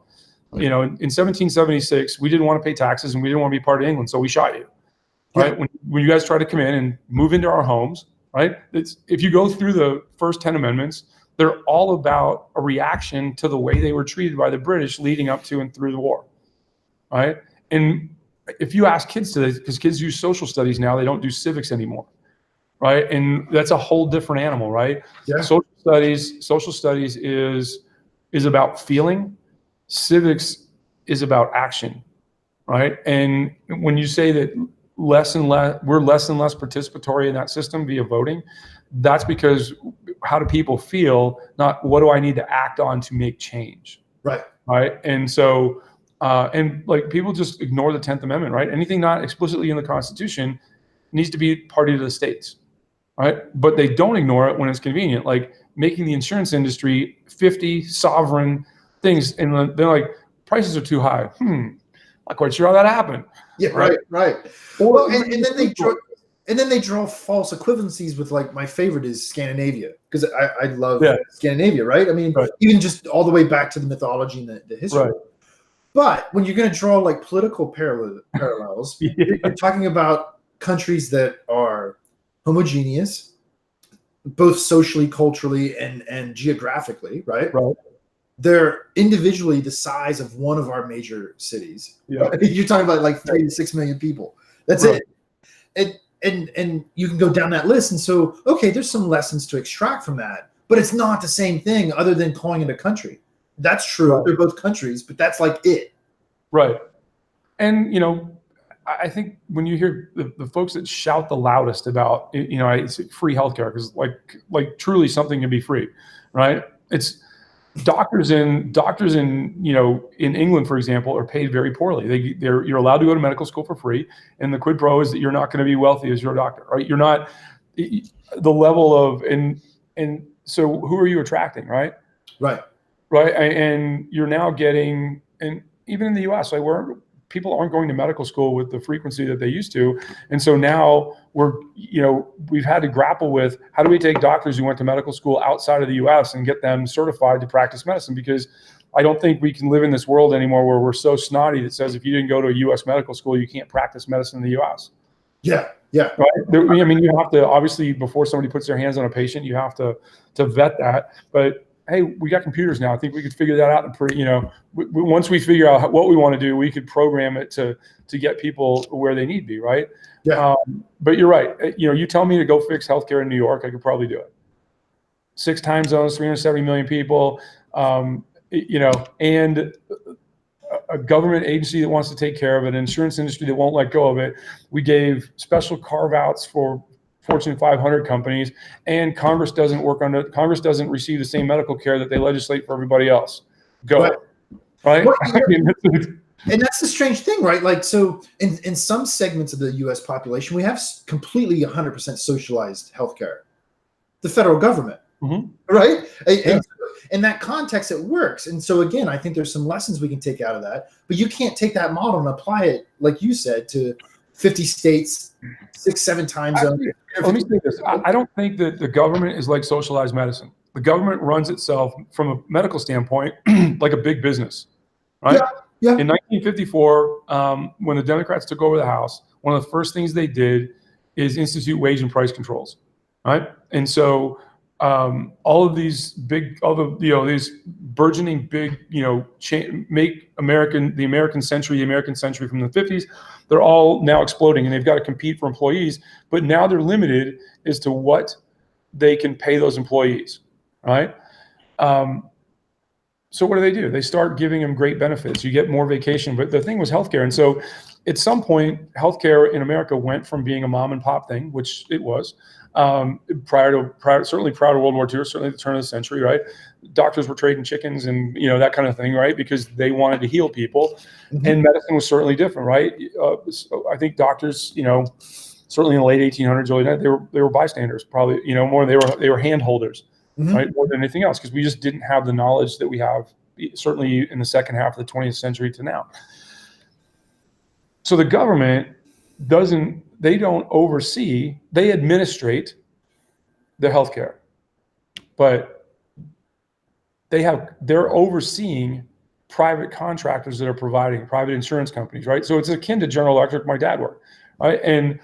In 1776, we didn't want to pay taxes, and we didn't want to be part of England, so we shot you. Right? Yeah. When you guys try to come in and move into our homes, right? If you go through the first 10 amendments, they're all about a reaction to the way they were treated by the British leading up to and through the war, right? And if you ask kids today, because kids use social studies now, they don't do civics anymore, right? And that's a whole different animal, right? Yeah. Social studies is about feeling. Civics is about action, right? And when you say that we're less and less participatory in that system via voting, that's because how do people feel, not what do I need to act on to make change. Right. And so people just ignore the 10th Amendment, right? Anything not explicitly in the Constitution needs to be party to the states, right? But they don't ignore it when it's convenient, like making the insurance industry 50 sovereign things, and they're like, prices are too high. Not quite sure how that happened. Yeah, right. Well, and then they draw false equivalencies with, like, my favorite is Scandinavia, because I love Scandinavia, right? I mean, even just all the way back to the mythology and the history. Right. But when you're going to draw like political parallels, you're talking about countries that are homogeneous, both socially, culturally, and geographically, right? Right. They're individually the size of one of our major cities. Yeah. You're talking about like 3 to 6 million people. That's it. And you can go down that list. And so, okay, there's some lessons to extract from that, but it's not the same thing other than calling it a country. That's true. Right. They're both countries, but that's like it. Right. And, I think when you hear the folks that shout the loudest about, it's free healthcare, because like truly something can be free, right? It's doctors in in England, for example, are paid very poorly. You're allowed to go to medical school for free, and the quid pro is that you're not going to be wealthy as your doctor, right? You're not the level of and so who are you attracting, right? Right. And you're now getting, and even in the U.S., like people aren't going to medical school with the frequency that they used to. And so now we've had to grapple with, how do we take doctors who went to medical school outside of the US and get them certified to practice medicine? Because I don't think we can live in this world anymore where we're so snotty that says if you didn't go to a US medical school, you can't practice medicine in the US. Yeah. Yeah. Right? I mean, you have to, obviously, before somebody puts their hands on a patient, you have to vet that. But hey, we got computers now. I think we could figure that out. Once we figure out what we want to do, we could program it to get people where they need to be, right? Yeah. But you're right. You tell me to go fix healthcare in New York, I could probably do it. 6 time zones, 370 million people, and a government agency that wants to take care of it, an insurance industry that won't let go of it. We gave special carve-outs for Fortune 500 companies, and Congress doesn't receive the same medical care that they legislate for everybody else. Go. Right? Well, and that's the strange thing, right? Like, so in some segments of the U.S. population, we have completely 100% socialized healthcare. The federal government, right? And in that context, it works. And so again, I think there's some lessons we can take out of that. But you can't take that model and apply it, like you said, to 50 states, 6-7 time zones. Let me say this. I don't think that the government is like socialized medicine. The government runs itself from a medical standpoint like a big business, right? Yeah. In 1954, when the Democrats took over the House, one of the first things they did is institute wage and price controls, right? And so all of these these burgeoning big, make the American century from the 50s, they're all now exploding, and they've got to compete for employees. But now they're limited as to what they can pay those employees, right? So what do? They start giving them great benefits. You get more vacation, but the thing was healthcare. And so at some point, healthcare in America went from being a mom and pop thing, which it was, certainly prior to World War II, certainly at the turn of the century, right? Doctors were trading chickens and, that kind of thing, right? Because they wanted to heal people. And medicine was certainly different, right? So I think doctors, certainly in the late 1800s, early 90s, they were bystanders, probably, more they were hand holders. Right, more than anything else, because we just didn't have the knowledge that we have, certainly in the second half of the 20th century to now. So the government don't oversee, they administrate the healthcare, but they're overseeing private contractors that are providing, private insurance companies, right? So it's akin to General Electric. My dad worked, right? And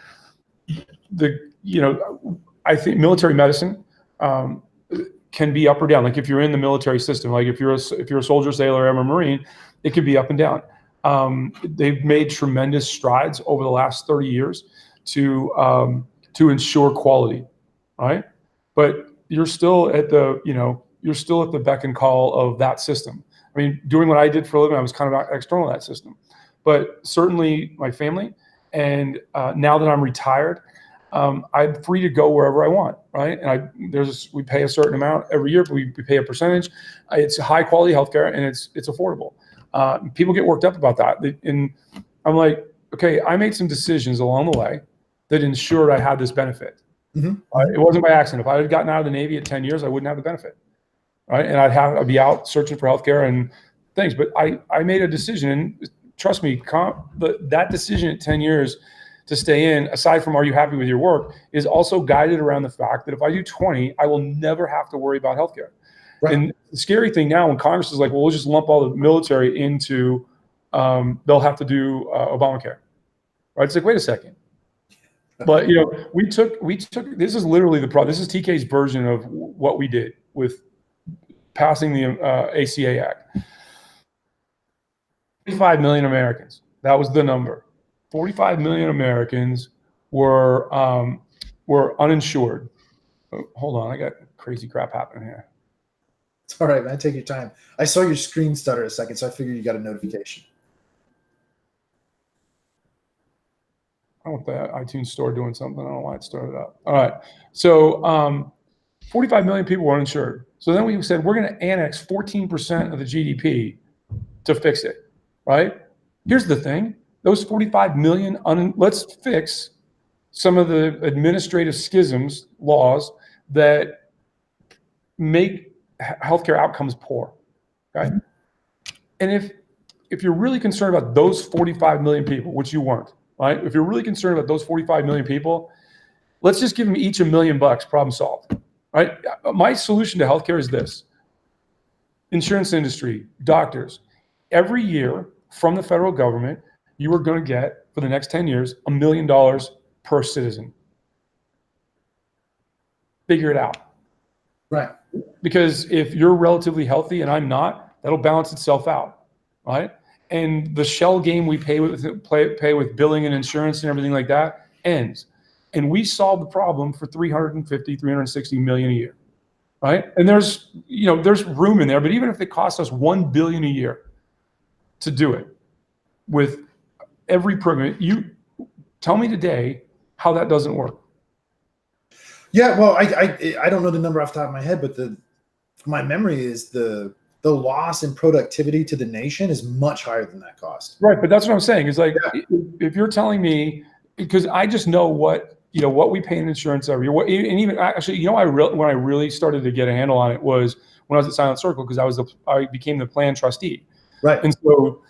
I think military medicine can be up or down. Like if you're in the military system, like if you're a soldier, sailor, or a Marine, it could be up and down. They've made tremendous strides over the last 30 years to ensure quality, right? But you're still at the beck and call of that system. I mean, doing what I did for a living, I was kind of external to that system. But certainly my family, and now that I'm retired, I'm free to go wherever I want, right? And we pay a certain amount every year, but we pay a percentage. It's high quality healthcare, and it's affordable. People get worked up about that, and I'm like, okay, I made some decisions along the way that ensured I had this benefit. It wasn't by accident. If I had gotten out of the Navy at 10 years, I wouldn't have the benefit, right? And I'd be out searching for healthcare and things. But I made a decision, and trust me, that decision at 10 years to stay in, aside from are you happy with your work, is also guided around the fact that if I do 20, I will never have to worry about healthcare. Right. And the scary thing now, when Congress is like, well, we'll just lump all the military into, they'll have to do Obamacare, right? It's like, wait a second. But we took. This is literally the problem. This is TK's version of what we did with passing the ACA Act. 45 million Americans. That was the number. 45 million Americans were uninsured. Oh, hold on, I got crazy crap happening here. It's all right, man. Take your time. I saw your screen stutter a second, so I figured you got a notification. I don't know if the iTunes store doing something. I don't know why it started up. All right, so 45 million people were uninsured. So then we said we're going to annex 14% of the GDP to fix it, right? Here's the thing. Those 45 million, let's fix some of the administrative schisms, laws that make healthcare outcomes poor, okay? And if you're really concerned about those 45 million people, which you weren't, right? If you're really concerned about those 45 million people, let's just give them each $1 million, problem solved, right? My solution to healthcare is this. Insurance industry, doctors, every year from the federal government, you are going to get, for the next 10 years, $1 million per citizen. Figure it out. Right. Because if you're relatively healthy and I'm not, that'll balance itself out, right? And the shell game we pay with billing and insurance and everything like that ends. And we solve the problem for 360 million a year, right? And there's room in there, but even if it costs us $1 billion a year to do it with every program, you tell me today how that doesn't work. Yeah, well, I don't know the number off the top of my head, but my memory is the loss in productivity to the nation is much higher than that cost. Right, but that's what I'm saying. Is like, if you're telling me, because I just know what we pay in insurance every year. And even actually, when I really started to get a handle on it was when I was at Silent Circle, because I became the plan trustee. Right. And so,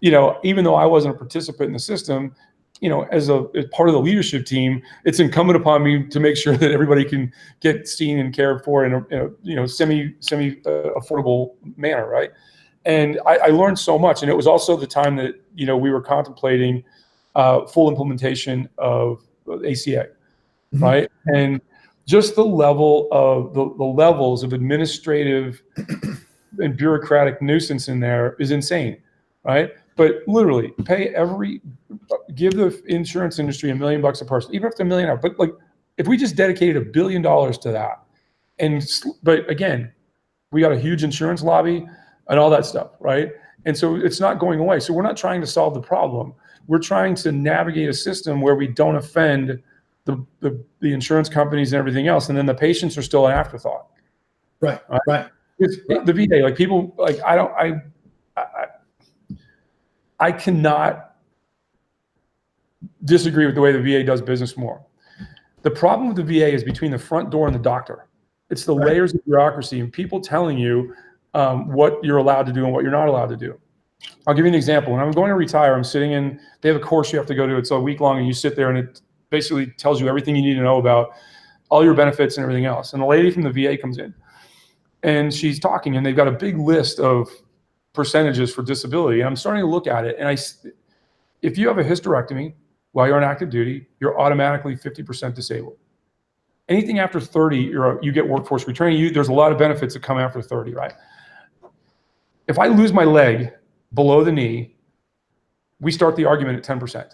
even though I wasn't a participant in the system, as part of the leadership team, it's incumbent upon me to make sure that everybody can get seen and cared for in a semi affordable manner, right? And I learned so much. And it was also the time that we were contemplating full implementation of ACA, right? And just the level of the levels of administrative and bureaucratic nuisance in there is insane, right? But literally, give the insurance industry $1 million a person, even if it's $1 million. But like, if we just dedicated $1 billion to that, but again, we got a huge insurance lobby and all that stuff, right? And so it's not going away. So we're not trying to solve the problem. We're trying to navigate a system where we don't offend the insurance companies and everything else, and then the patients are still an afterthought. Right. The VA, like people, like I cannot disagree with the way the VA does business more. The problem with the VA is between the front door and the doctor. It's the layers of bureaucracy and people telling you what you're allowed to do and what you're not allowed to do. I'll give you an example. When I'm going to retire, I'm sitting in, they have a course you have to go to. It's a week long, and you sit there and it basically tells you everything you need to know about all your benefits and everything else. And the lady from the VA comes in and she's talking, and they've got a big list of percentages for disability. And I'm starting to look at it. And if you have a hysterectomy while you're on active duty, you're automatically 50% disabled. Anything after 30, you get workforce retraining. There's a lot of benefits that come after 30, right? If I lose my leg below the knee, we start the argument at 10%,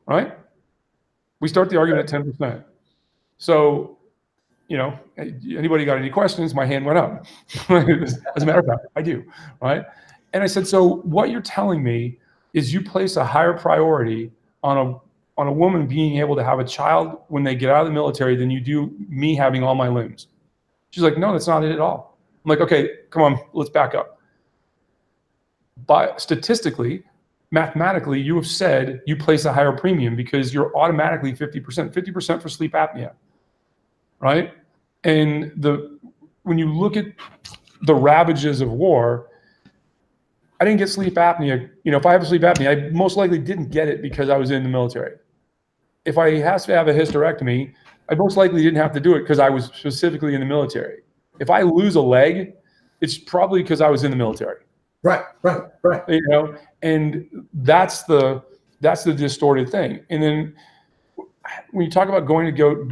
right? We start the argument at 10%. So, anybody got any questions? My hand went up. As a matter of fact, I do, right? And I said, so what you're telling me is you place a higher priority on a woman being able to have a child when they get out of the military than you do me having all my limbs. She's like, no, that's not it at all. I'm like, okay, come on, let's back up. But statistically, mathematically, you have said you place a higher premium because you're automatically 50% for sleep apnea, right? And when you look at the ravages of war, I didn't get sleep apnea. If I have sleep apnea, I most likely didn't get it because I was in the military. If I have to have a hysterectomy, I most likely didn't have to do it because I was specifically in the military. If I lose a leg, it's probably because I was in the military. Right. And that's the distorted thing. And then when you talk about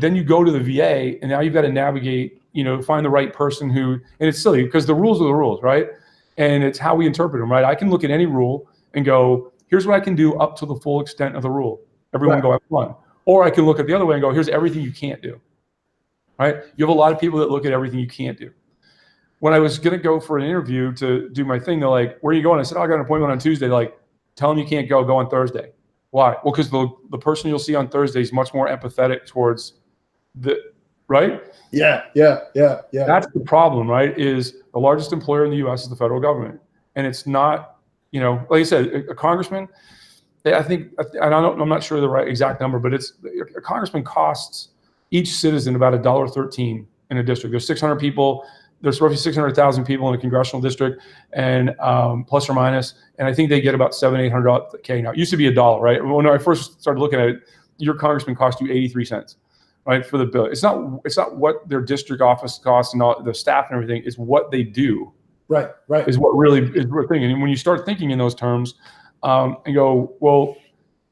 then you go to the VA, and now you've got to navigate, find the right person and it's silly because the rules are the rules, right? And it's how we interpret them, right? I can look at any rule and go, here's what I can do up to the full extent of the rule. Everyone go have fun. Or I can look at the other way and go, here's everything you can't do, right? You have a lot of people that look at everything you can't do. When I was going to go for an interview to do my thing, they're like, where are you going? I said, I got an appointment on Tuesday. They're like, tell them you can't go on Thursday. Why? Well, because the person you'll see on Thursday is much more empathetic towards right? Yeah. That's the problem, right? Is the largest employer in the U.S. is the federal government. And it's not, like I said, a congressman, I think, I'm not sure the right exact number, but a congressman costs each citizen about $1.13 in a district. There's 600 people. There's roughly 600,000 people in a congressional district, and plus or minus. And I think they get about $700-800 now. It used to be $1, right? When I first started looking at it, your congressman cost you 83 cents, right, for the bill. It's not what their district office costs and all the staff and everything. It's what they do. Right. Is what really is the thing. And when you start thinking in those terms, and go, well,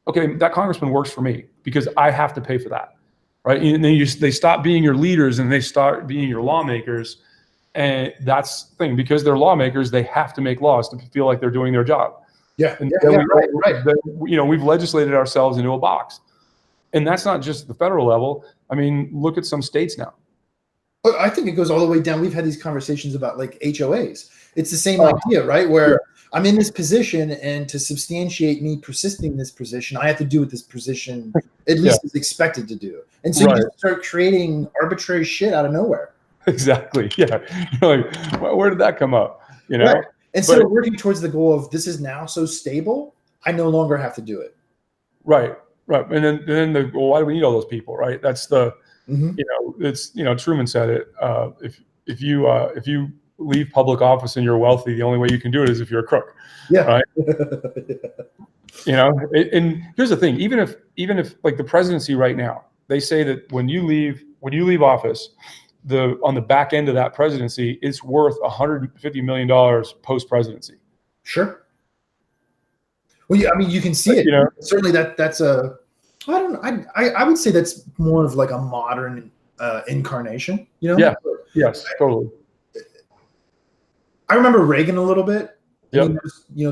okay, that congressman works for me because I have to pay for that, right? And then they stop being your leaders and they start being your lawmakers. And that's the thing, because they're lawmakers, they have to make laws to feel like they're doing their job. Yeah. Right. We've legislated ourselves into a box. And that's not just the federal level. I mean, look at some states now. I think it goes all the way down. We've had these conversations about like HOAs. It's the same idea, right? Where I'm in this position, and to substantiate me persisting in this position, I have to do what this position at least is expected to do. And so you just start creating arbitrary shit out of nowhere. Exactly. Yeah. You're like, well, where did that come up? You know? Right. Instead of working towards the goal of this is now so stable, I no longer have to do it. Right. Right. And then well, why do we need all those people? Right. That's the, it's, Truman said it. If you leave public office and you're wealthy, the only way you can do it is if you're a crook. Yeah. Right. And here's the thing, even if like the presidency right now, they say that when you leave office, on the back end of that presidency, it's worth $150 million post presidency. Sure. Well, yeah, I mean, you can see it. Certainly that's a, I don't know. I would say that's more of like a modern incarnation, Yeah. Yes, totally. I remember Reagan a little bit. Yep.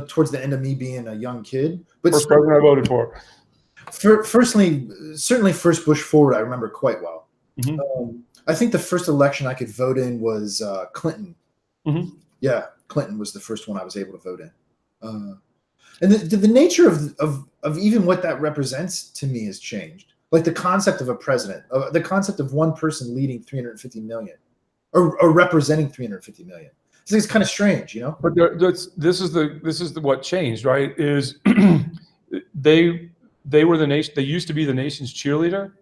Towards the end of me being a young kid. But first president I voted for. Certainly first Bush forward, I remember quite well. Mm-hmm. I think the first election I could vote in was Clinton. Mm-hmm. Yeah, Clinton was the first one I was able to vote in. And the nature of even what that represents to me has changed. Like the concept of a president, the concept of one person leading 350 million or representing 350 million. It's kind of strange, But this is what changed, right? Is they were the nation. They used to be the nation's cheerleader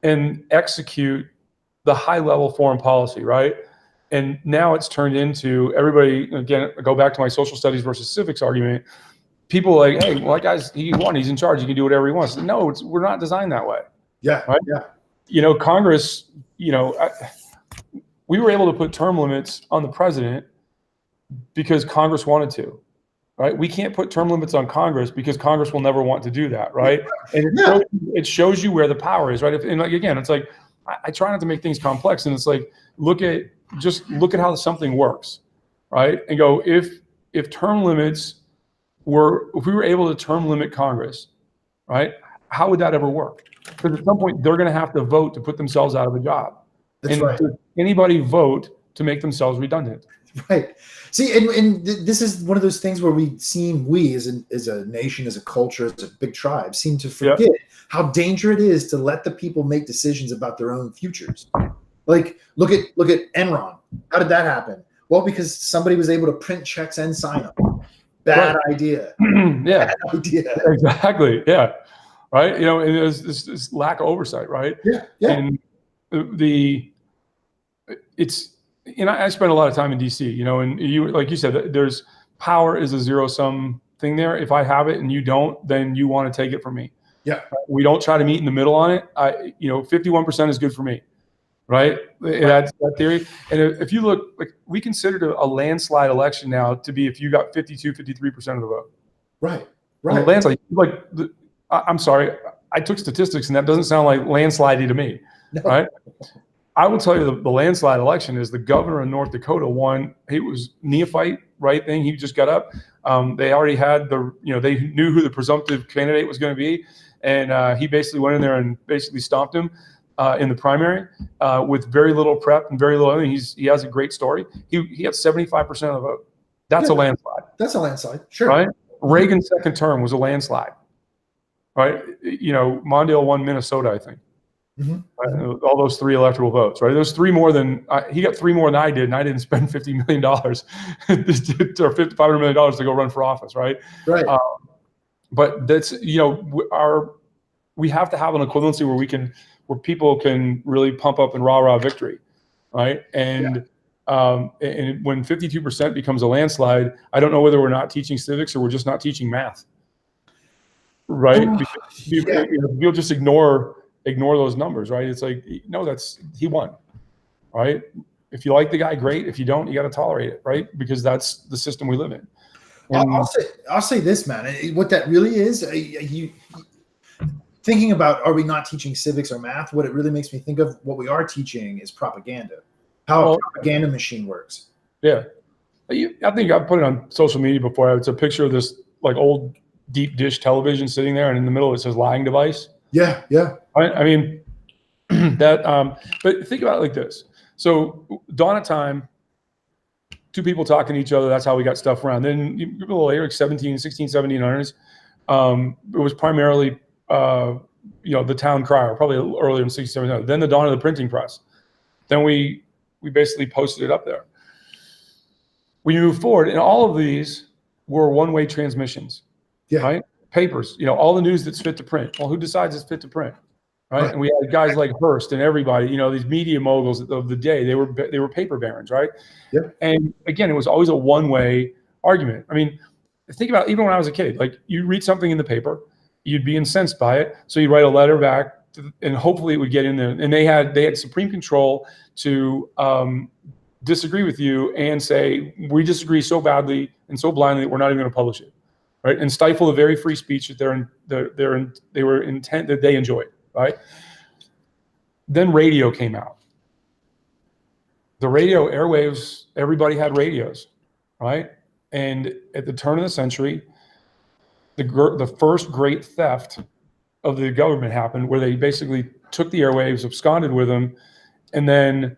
and execute the high level foreign policy, right? And now it's turned into everybody. Again, I go back to my social studies versus civics argument. People are like, hey, well, that guy's he won. He's in charge. He can do whatever he wants. No, we're not designed that way. Yeah. Right. Yeah. Congress. We were able to put term limits on the president because Congress wanted to, right? We can't put term limits on Congress because Congress will never want to do that, right? And it shows you where the power is, right? It's like I try not to make things complex, and it's like look at how something works, right? And go if term limits if we were able to term limit Congress, right? How would that ever work? Because at some point they're going to have to vote to put themselves out of a job. That's right. Does anybody vote to make themselves redundant? Right. See, and this is one of those things where we as a nation, as a culture, as a big tribe, seem to forget how dangerous it is to let the people make decisions about their own futures. Like, look at Enron. How did that happen? Well, because somebody was able to print checks and sign them. Bad idea. Yeah. Bad idea. Exactly. Yeah. Right. And there's this lack of oversight. Right. Yeah. Yeah. And I spent a lot of time in DC, and you, like you said, there's power is a zero sum thing there. If I have it and you don't, then you want to take it from me. Yeah. We don't try to meet in the middle on it. 51% is good for me. Right. That's that theory. And if you look, like we considered a landslide election now to be if you got 52, 53% of the vote. Right. Right. Landslide, I'm sorry. I took statistics and that doesn't sound like landslidey to me. No. Right. I will tell you the landslide election is the governor of North Dakota won. He was neophyte, right thing. He just got up. They already had they knew who the presumptive candidate was going to be. And he basically went in there and basically stomped him in the primary with very little prep and very little. He has a great story. He had 75% of the vote. That's a landslide. That's a landslide. Sure. Right. Reagan's second term was a landslide. Right. Mondale won Minnesota, I think. Right? All those 3 electoral votes, right? Those 3 more than he got 3 more than I did, and I didn't spend $50 million or $500 million to go run for office, right? Right. But that's we have to have an equivalency where people can really pump up and rah victory, right? And and when 52% becomes a landslide, I don't know whether we're not teaching civics or we're just not teaching math, right? Because you'll just ignore those numbers, right? It's like, no, he won, right? If you like the guy, great. If you don't, you got to tolerate it, right? Because that's the system we live in. I'll say this, man. What that really is, you thinking about, are we not teaching civics or math? What it really makes me think of, what we are teaching is propaganda. How a propaganda machine works. Yeah, I think I've put it on social media before. It's a picture of this like old deep dish television sitting there, and in the middle it says lying device. Yeah. I mean that. But think about it like this. So dawn of time, two people talking to each other. That's how we got stuff around. Then a little later, like 1700s, it was primarily, the town crier, probably earlier in 1600s. Then the dawn of the printing press. Then we basically posted it up there. We moved forward, and all of these were one-way transmissions, right? Papers, all the news that's fit to print. Well, who decides it's fit to print, right? And we had guys like Hearst and everybody, these media moguls of the day. They were paper barons, right? And again, it was always a one-way argument. I mean, think about it, even when I was a kid, like you read something in the paper, you'd be incensed by it, so you write a letter back, and hopefully it would get in there. And they had supreme control to disagree with you and say, we disagree so badly and so blindly that we're not even going to publish it, right? And stifle the very free speech that they were intent that they enjoyed, right? Then radio came out. The radio airwaves, everybody had radios, right? And at the turn of the century, the first great theft of the government happened, where they basically took the airwaves, absconded with them, and then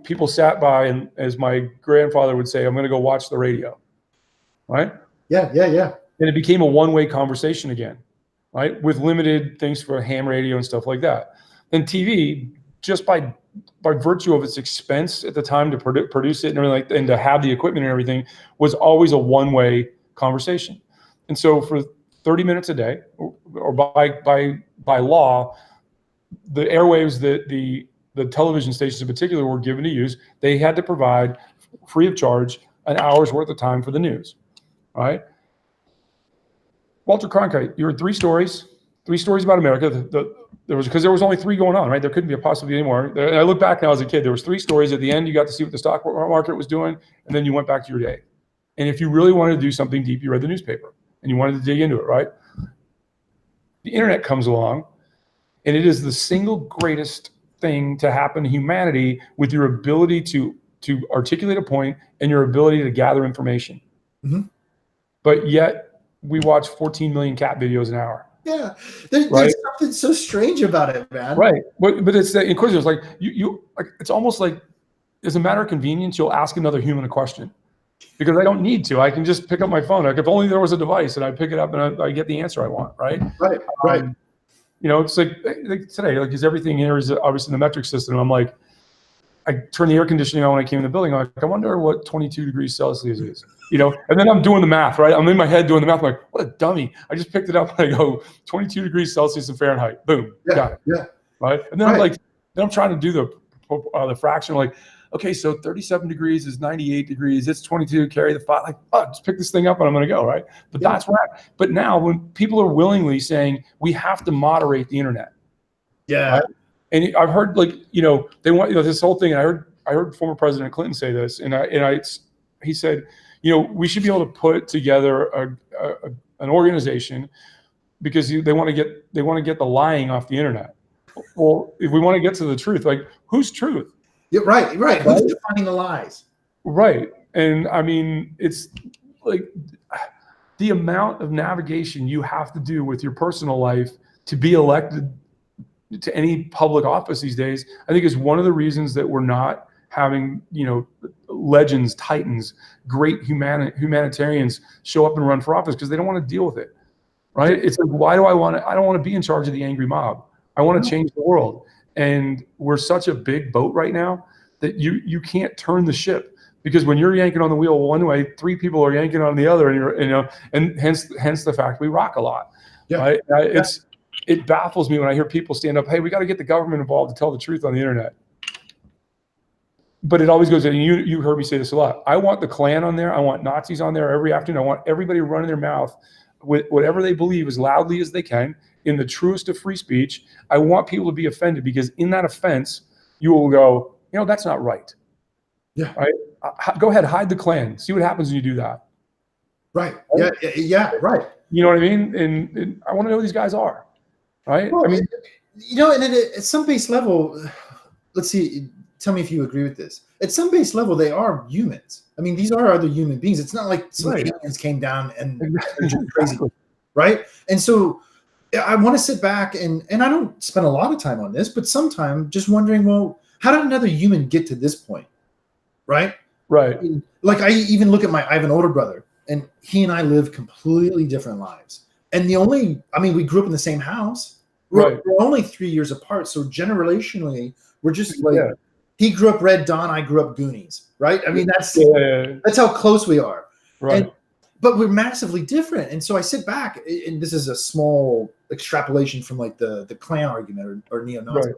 people sat by, and as my grandfather would say, I'm going to go watch the radio, right? Yeah. And it became a one-way conversation again, right? With limited things for ham radio and stuff like that. Then TV, just by virtue of its expense at the time to produce it and everything, and to have the equipment and everything, was always a one-way conversation. And so for 30 minutes a day, or by law, the airwaves that the television stations in particular were given to use, they had to provide free of charge an hour's worth of time for the news, right? Walter Cronkite, you heard three stories about America. There was only three going on, right? There couldn't be a possibility anymore. And I look back now as a kid, there was three stories. At the end, you got to see what the stock market was doing, and then you went back to your day. And if you really wanted to do something deep, you read the newspaper, and you wanted to dig into it, right? The internet comes along, and it is the single greatest thing to happen to humanity, with your ability to articulate a point and your ability to gather information. Mm-hmm. But yet we watch 14 million cat videos an hour. Yeah, there's something so strange about it, man. Right, but it's the inquisitors. Like you like, it's almost like, as a matter of convenience, you'll ask another human a question, because I don't need to. I can just pick up my phone. Like, if only there was a device, and I pick it up and I get the answer I want. Right. It's like today, like, because everything here is obviously in the metric system. I'm like, I turned the air conditioning on when I came in the building. I'm like, I wonder what 22 degrees Celsius is. And then I'm doing the math, right? I'm in my head doing the math. I'm like, what a dummy. I just picked it up and I go, 22 degrees Celsius in Fahrenheit. Boom. Got it. Yeah. Right. And then I'm trying to do the fraction. Like, okay, so 37 degrees is 98 degrees. It's 22, carry the 5. Like, just pick this thing up and I'm going to go, right? But that's where but now when people are willingly saying we have to moderate the internet. Yeah. Right? And I've heard, like, they want, this whole thing. And I heard former President Clinton say this, he said, we should be able to put together an organization, because they want to get the lying off the internet. Well, if we want to get to the truth, like, whose truth? Yeah, right. Who's defining the lies? Right. And I mean, it's like the amount of navigation you have to do with your personal life to be elected to any public office these days, I think, is one of the reasons that we're not having, legends, titans, great humanitarians show up and run for office, because they don't want to deal with it. Right. It's like, why do I don't want to be in charge of the angry mob. I want to change the world. And we're such a big boat right now that you can't turn the ship, because when you're yanking on the wheel one way, three people are yanking on the other, and and hence the fact we rock a lot. Yeah. Right? It baffles me when I hear people stand up, hey, we got to get the government involved to tell the truth on the internet. But it always goes, and you heard me say this a lot, I want the Klan on there. I want Nazis on there every afternoon. I want everybody running their mouth with whatever they believe as loudly as they can, in the truest of free speech. I want people to be offended, because in that offense, you will go, that's not right. Yeah. Right. Go ahead, hide the Klan. See what happens when you do that. Right. Yeah. Right. You know what I mean? And I want to know who these guys are. Right. Well, I mean, and at some base level, let's see. Tell me if you agree with this. At some base level, they are humans. I mean, these are other human beings. It's not like some aliens came down and crazy, right? And so I want to sit back and I don't spend a lot of time on this, but sometimes just wondering, well, how did another human get to this point, right? Right. Like I even look at I have an older brother, and he and I live completely different lives. And we grew up in the same house. Right. We're only 3 years apart, so generationally, we're just like, Yeah. he grew up Red Dawn, I grew up Goonies, right? I mean, Yeah. that's how close we are. Right. But we're massively different. And so I sit back, and this is a small extrapolation from like the Klan argument or neo-Nazis. Right.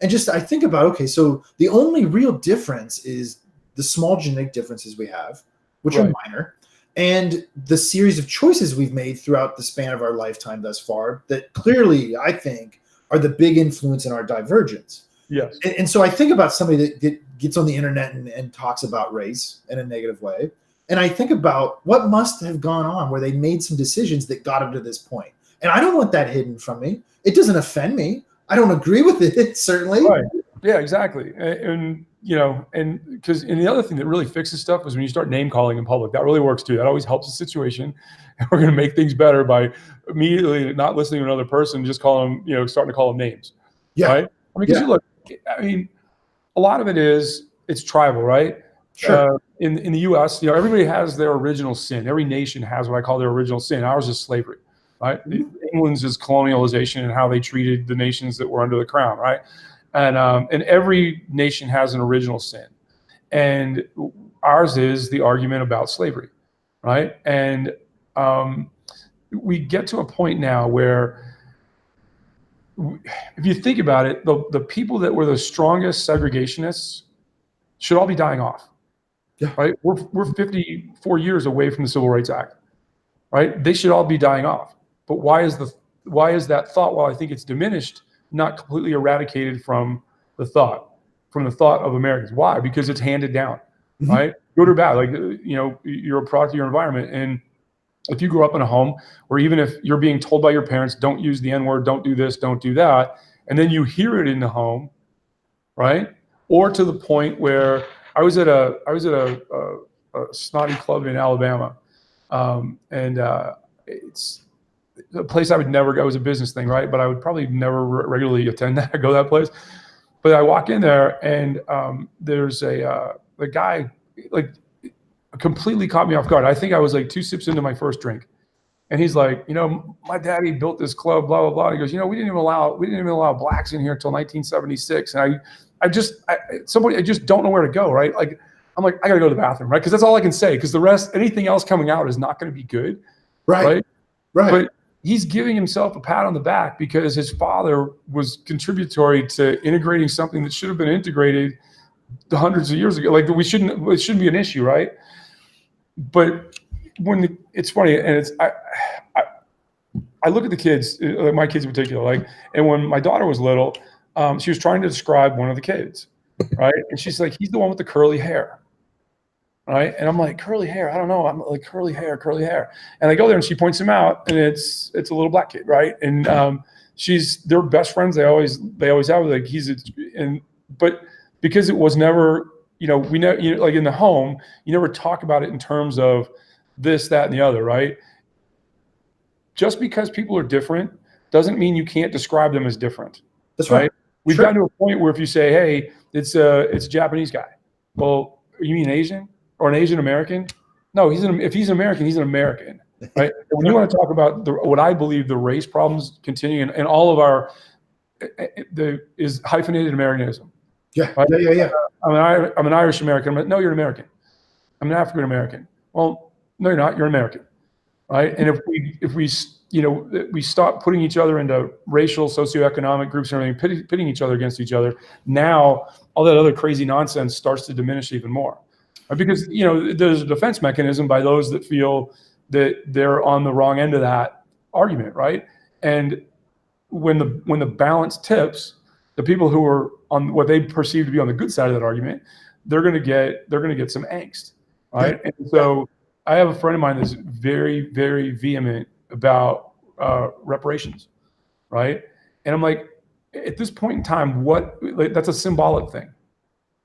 And just I think about, okay, so the only real difference is the small genetic differences we have, which are minor, and the series of choices we've made throughout the span of our lifetime thus far that clearly, I think, are the big influence in our divergence. Yes. And so I think about somebody that gets on the internet and talks about race in a negative way. And I think about what must have gone on where they made some decisions that got them to this point. And I don't want that hidden from me. It doesn't offend me. I don't agree with it, certainly. Right. Yeah, exactly. And because the other thing that really fixes stuff is when you start name calling in public. That really works too. That always helps the situation. And we're going to make things better by immediately not listening to another person, just calling them, starting to call them names. Yeah. Right. Because you look, a lot of it is it's tribal, right? Sure. In the U.S., everybody has their original sin. Every nation has what I call their original sin. Ours is slavery, right? Mm-hmm. England's is colonialization and how they treated the nations that were under the crown, right? And every nation has an original sin, and ours is the argument about slavery, right? And we get to a point now where, if you think about it, the people that were the strongest segregationists should all be dying off. Yeah. Right. We're 54 years away from the Civil Rights Act. Right. They should all be dying off. But why is that thought? Well, I think it's diminished, not completely eradicated from the thought of Americans. Why? Because it's handed down. Mm-hmm. Right. Good or bad. Like, you're a product of your environment. And if you grew up in a home where even if you're being told by your parents, don't use the N-word, don't do this, don't do that, and then you hear it in the home, right? Or to the point where I was at a snotty club in Alabama, and it's a place I would never go. It was a business thing, right? But I would probably never regularly attend that, go to that place. But I walk in there, and there's the guy like completely caught me off guard. I think I was like 2 sips into my first drink, and he's like, my daddy built this club, blah blah blah. He goes, we didn't even allow blacks in here until 1976, and I just don't know where to go, right? Like, I'm like, I gotta go to the bathroom, right? Because that's all I can say. Because the rest, anything else coming out is not going to be good, right? But he's giving himself a pat on the back because his father was contributory to integrating something that should have been integrated hundreds of years ago. Like, it shouldn't be an issue, right? But it's funny, and I look at the kids, my kids in particular, like, and when my daughter was little, she was trying to describe one of the kids, right? And she's like, he's the one with the curly hair, right? And I'm like, curly hair? I don't know. I'm like, curly hair. And I go there and she points him out, and it's a little black kid, right? And they're best friends. They always have, like, but because it was never, we know, like in the home, you never talk about it in terms of this, that, and the other, right? Just because people are different doesn't mean you can't describe them as different. That's right. We've gotten to a point where if you say, hey, it's a Japanese guy. Well, you mean Asian or an Asian American? No, if he's an American, he's an American, right? And when you want to talk about what I believe the race problems continuing and all of our is hyphenated Americanism. Yeah, right? Yeah. I'm an Irish American. No, you're an American. I'm an African American. Well, no, you're not. You're an American, right? And if we stop putting each other into racial, socioeconomic groups and everything, pitting each other against each other, now all that other crazy nonsense starts to diminish even more, right? Because there's a defense mechanism by those that feel that they're on the wrong end of that argument, right? And when the balance tips, the people who are on what they perceive to be on the good side of that argument, they're going to get some angst, right? And so I have a friend of mine that's very, very vehement about reparations, right? And I'm like, at this point in time, that's a symbolic thing,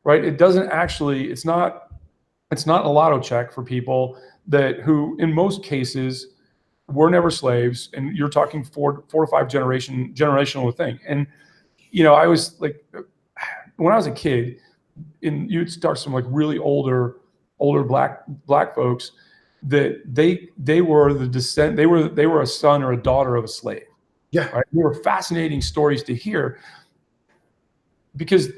right? It doesn't actually, it's not a lotto check for people who in most cases were never slaves, and you're talking four to five generational thing. And I was like, when I was a kid, you'd start some like really older older black folks, that they were the descent. They were a son or a daughter of a slave. Yeah. Right. They were fascinating stories to hear, because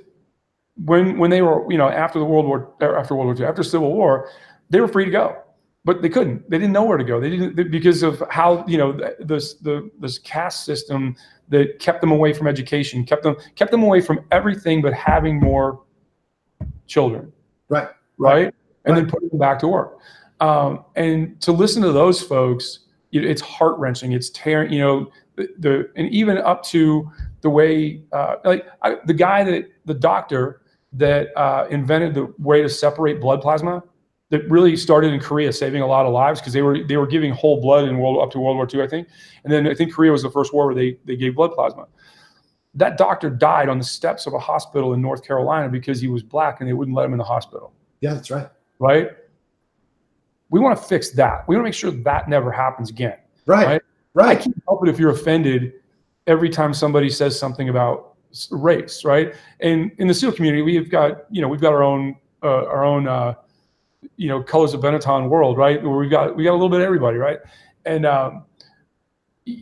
when they were, after World War II, after Civil War, they were free to go, but they couldn't. They didn't know where to go. They didn't, because of how, this caste system that kept them away from education, kept them away from everything but having more children. Right. And then putting them back to work. And to listen to those folks, it's heart wrenching. It's tearing, and even up to the way, the doctor that invented the way to separate blood plasma, that really started in Korea, saving a lot of lives, because they were giving whole blood up to World War II, I think. And then I think Korea was the first war where they gave blood plasma. That doctor died on the steps of a hospital in North Carolina because he was black and they wouldn't let him in the hospital. Yeah, that's right. Right? We want to fix that. We want to make sure that never happens again. Right. I can't help it if you're offended every time somebody says something about race, right? And in the SEAL community, we've got our own colors of Benetton world, right? Where we got a little bit of everybody, right? And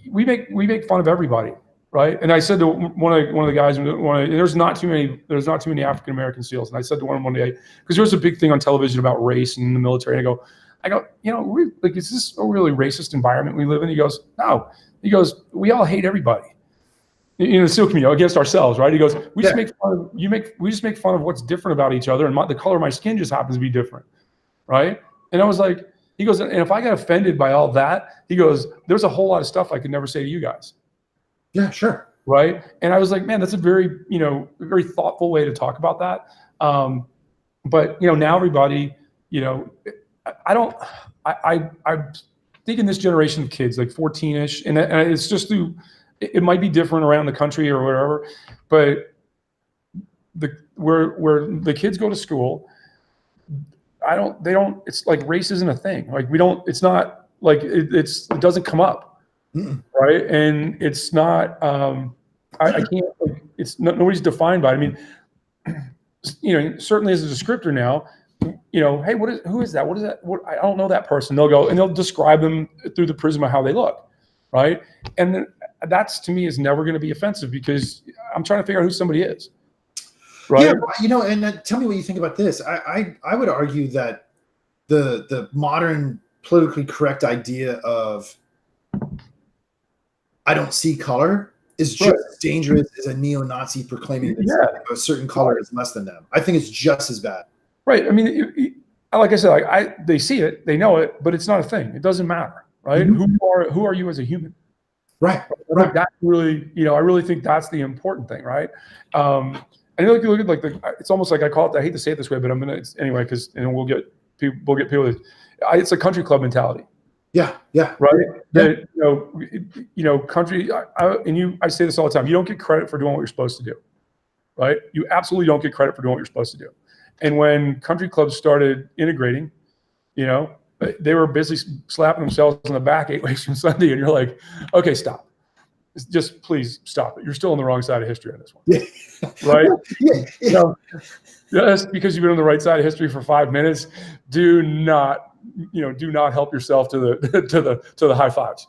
we make fun of everybody, right? And I said to one of the guys, there's not too many African American SEALs, and I said to one day, because there was a big thing on television about race in the military, and I go, is this a really racist environment we live in? He goes, no. He goes, we all hate everybody in the SEAL community against ourselves, right? He goes, we just make fun of what's different about each other, and the color of my skin just happens to be different, right? And I was like, he goes, and if I got offended by all that, he goes, there's a whole lot of stuff I could never say to you guys. Yeah, sure. Right. And I was like, man, that's a very, very thoughtful way to talk about that. But now everybody, I think in this generation of kids, like 14-ish, and it's just it might be different around the country or wherever, but where the kids go to school, it's like race isn't a thing. Like it's not like it doesn't come up. Mm-mm. Right. And it's not, I can't, nobody's defined by it. I mean, certainly as a descriptor now, hey, who is that? What is that? I don't know that person. They'll go and they'll describe them through the prism of how they look. Right. And then that's, to me, is never going to be offensive, because I'm trying to figure out who somebody is. Right. Yeah. And tell me what you think about this. I would argue that the modern politically correct idea of I don't see color is just as dangerous as a neo-Nazi proclaiming that a certain color is less than them. I think it's just as bad. Right. I mean, like I said, they see it, they know it, but it's not a thing. It doesn't matter, right? Mm-hmm. Who are you as a human? Right. That really, I really think that's the important thing, right? And look at it's almost like I call it. I hate to say it this way, but I'm gonna anyway, because we'll get people. It's a country club mentality. Yeah. Right. Yeah. Country. I say this all the time. You don't get credit for doing what you're supposed to do. Right. You absolutely don't get credit for doing what you're supposed to do. And when country clubs started integrating, they were busy slapping themselves on the back 8 weeks from Sunday, and you're like, okay, stop. Just please stop it. You're still on the wrong side of history on this one. Yeah. Right? Yeah. Just because you've been on the right side of history for 5 minutes, do not help yourself to the high fives.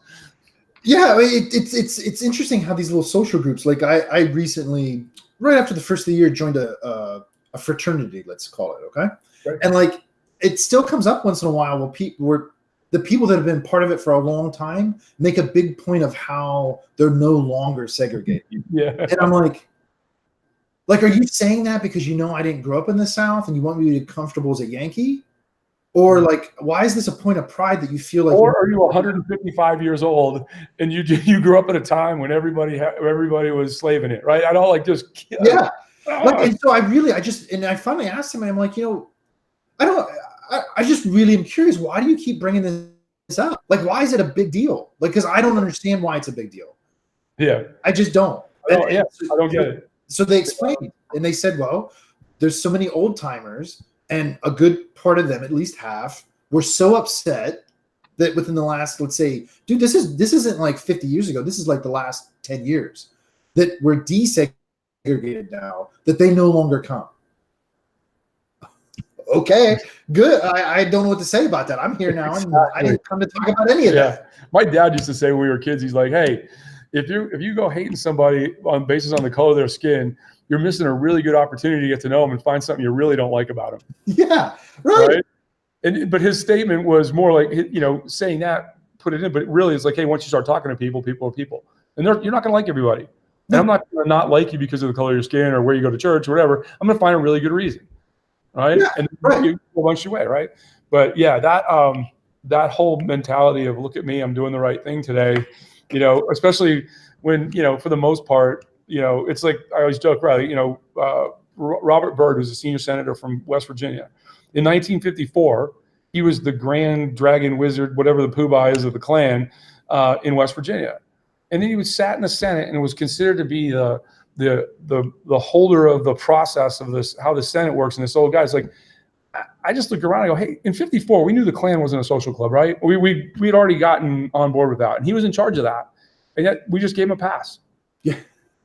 Yeah, I mean, it's interesting how these little social groups, like I recently, right after the first of the year, joined a fraternity, let's call it, okay? Right. And like it still comes up once in a while where the people that have been part of it for a long time make a big point of how they're no longer segregated. Yeah. And I'm like, are you saying that because I didn't grow up in the South and you want me to be comfortable as a Yankee? Or like, why is this a point of pride that you feel like? Or are you 155 years old and you grew up at a time when everybody was slaving it, right? I don't like just yeah. And so I finally asked him, and I'm like, I just really am curious. Why do you keep bringing this up? Like, why is it a big deal? Like, because I don't understand why it's a big deal. Yeah. I just don't. I don't get it. So they explained, and they said, well, there's so many old timers, and a good part of them, at least half, were so upset that within the last, let's say, dude, this isn't like 50 years ago. This is like the last 10 years that we're desegregated now, that they no longer come. okay, good. I don't know what to say about that. I'm here now, and I didn't come to talk about any of that. My dad used to say when we were kids, he's like, hey, if you go hating somebody on basis on the color of their skin, you're missing a really good opportunity to get to know them and find something you really don't like about them. Yeah, right. But his statement was more like, saying that, put it in, but really it's like, hey, once you start talking to people, people are people. And you're not going to like everybody. And I'm not going to not like you because of the color of your skin or where you go to church or whatever. I'm going to find a really good reason. Right. Yeah, and you go a bunch your way. Right. But yeah, that whole mentality of look at me, I'm doing the right thing today, especially when, for the most part, it's like I always joke, right? Robert Byrd was a senior senator from West Virginia. In 1954, he was the grand dragon wizard, whatever the poobah is of the Klan in West Virginia. And then he was sat in the Senate and was considered to be the holder of the process of this, how the Senate works. And this old guy's like, I just looked around and I go, hey, in 54, we knew the Klan wasn't a social club, right? We'd already gotten on board with that. And he was in charge of that. And yet we just gave him a pass. Yeah.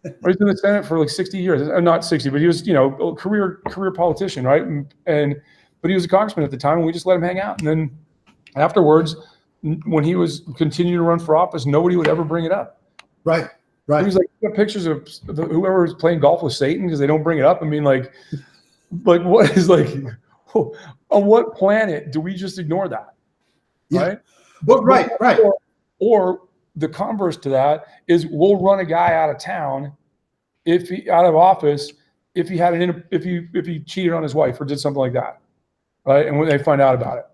He was in the Senate for like 60 years. Not 60, but he was, a career politician, right? But he was a congressman at the time, and we just let him hang out. And then afterwards, when he was continuing to run for office, nobody would ever bring it up. Right. He was like, got pictures of whoever was playing golf with Satan because they don't bring it up. I mean, like what is like, on what planet do we just ignore that? Yeah. Right. Well, right. Or the converse to that is we'll run a guy out of town out of office if he cheated on his wife or did something like that. Right. And when they find out about it.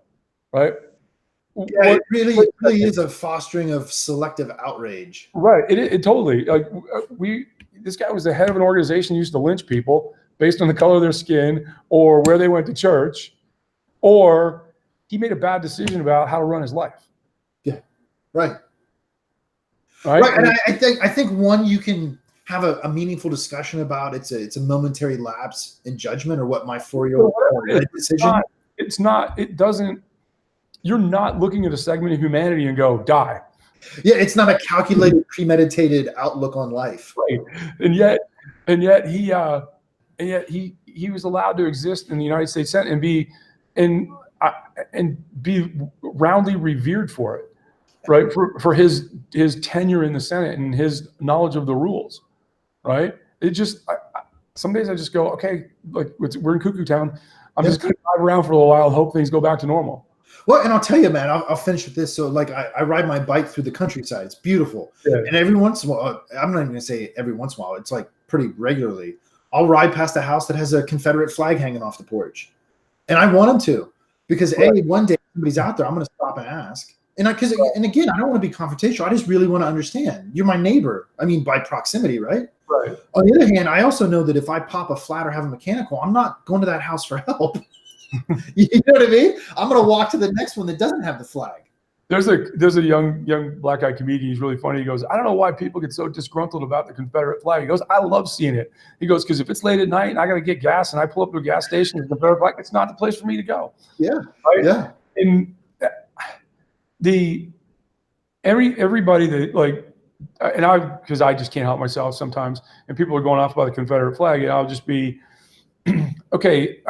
Right. Yeah, it really is a fostering of selective outrage. Right. It totally, like this guy was the head of an organization who used to lynch people based on the color of their skin or where they went to church, or he made a bad decision about how to run his life. Yeah. Right. And I think one you can have a meaningful discussion about. It's a momentary lapse in judgment, or what my 4-year-old decision. It doesn't. You're not looking at a segment of humanity and go die. Yeah, it's not a calculated, premeditated outlook on life. Right. And yet he was allowed to exist in the United States Senate and be roundly revered for it. Right. For his tenure in the Senate and his knowledge of the rules. Right. It just some days I just go, okay, like we're in cuckoo town. I'm just going to drive around for a little while and hope things go back to normal. Well, and I'll tell you, man, I'll finish with this. So, like, I ride my bike through the countryside. It's beautiful. Yeah. And every once in a while, I'm not even going to say every once in a while, it's like pretty regularly, I'll ride past a house that has a Confederate flag hanging off the porch. And I want them to, because one day somebody's out there, I'm going to stop and ask. And again, I don't want to be confrontational. I just really want to understand. You're my neighbor. I mean, by proximity, right? Right. On the other hand, I also know that if I pop a flat or have a mechanical, I'm not going to that house for help. You know what I mean? I'm going to walk to the next one that doesn't have the flag. There's a young black guy comedian. He's really funny. He goes, I don't know why people get so disgruntled about the Confederate flag. He goes, I love seeing it. He goes, because if it's late at night and I got to get gas and I pull up to a gas station with the Confederate flag, it's not the place for me to go. Yeah. Right? Yeah. And everybody that because I just can't help myself sometimes, and people are going off about the Confederate flag, and I'll just be, okay,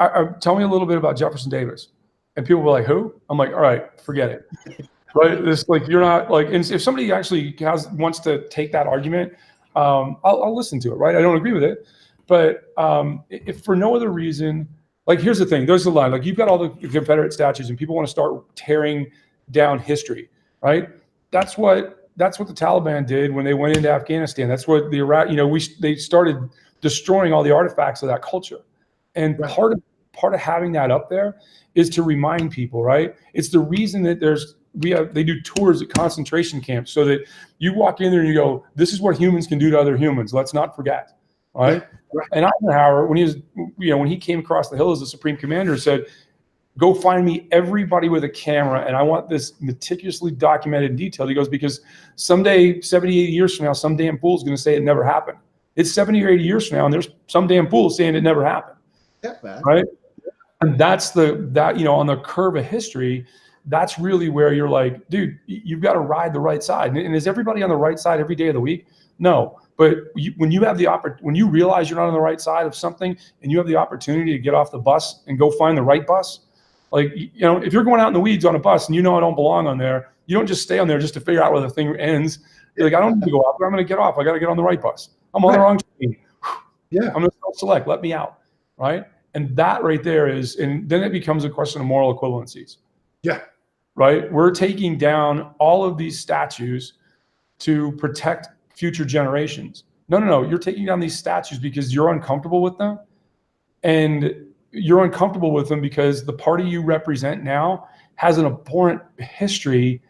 tell me a little bit about Jefferson Davis. And people were like, who? I'm like, all right, forget it. Right? This, like, you're not like, and if somebody actually wants to take that argument, I'll listen to it, right? I don't agree with it. But if for no other reason, like, here's the thing, there's the line, like, you've got all the Confederate statues and people want to start tearing down history, right? That's what the Taliban did when they went into Afghanistan. That's what the Iraq, they started destroying all the artifacts of that culture. And part of having that up there is to remind people, right? It's the reason that they do tours at concentration camps so that you walk in there and you go, this is what humans can do to other humans. Let's not forget, right? And Eisenhower, when he came across the hill as the supreme commander, said, go find me everybody with a camera, and I want this meticulously documented and detailed. He goes, because someday, 70, 80 years from now, some damn fool's going to say it never happened. It's 70 or 80 years from now, and there's some damn fool saying it never happened. Yeah, man. Right? And that's on the curve of history, that's really where you're like, dude, you've got to ride the right side. And is everybody on the right side every day of the week? No. But when you have when you realize you're not on the right side of something and you have the opportunity to get off the bus and go find the right bus, like, if you're going out in the weeds on a bus and I don't belong on there, you don't just stay on there just to figure out where the thing ends. You're like, I don't need to go up, but I'm going to get off. I got to get on the right bus. I'm on the wrong train. Yeah. I'm going to self-select. Let me out. Right. And that right there and then it becomes a question of moral equivalencies. Yeah. Right. We're taking down all of these statues to protect future generations. No. You're taking down these statues because you're uncomfortable with them. And you're uncomfortable with them because the party you represent now has an abhorrent history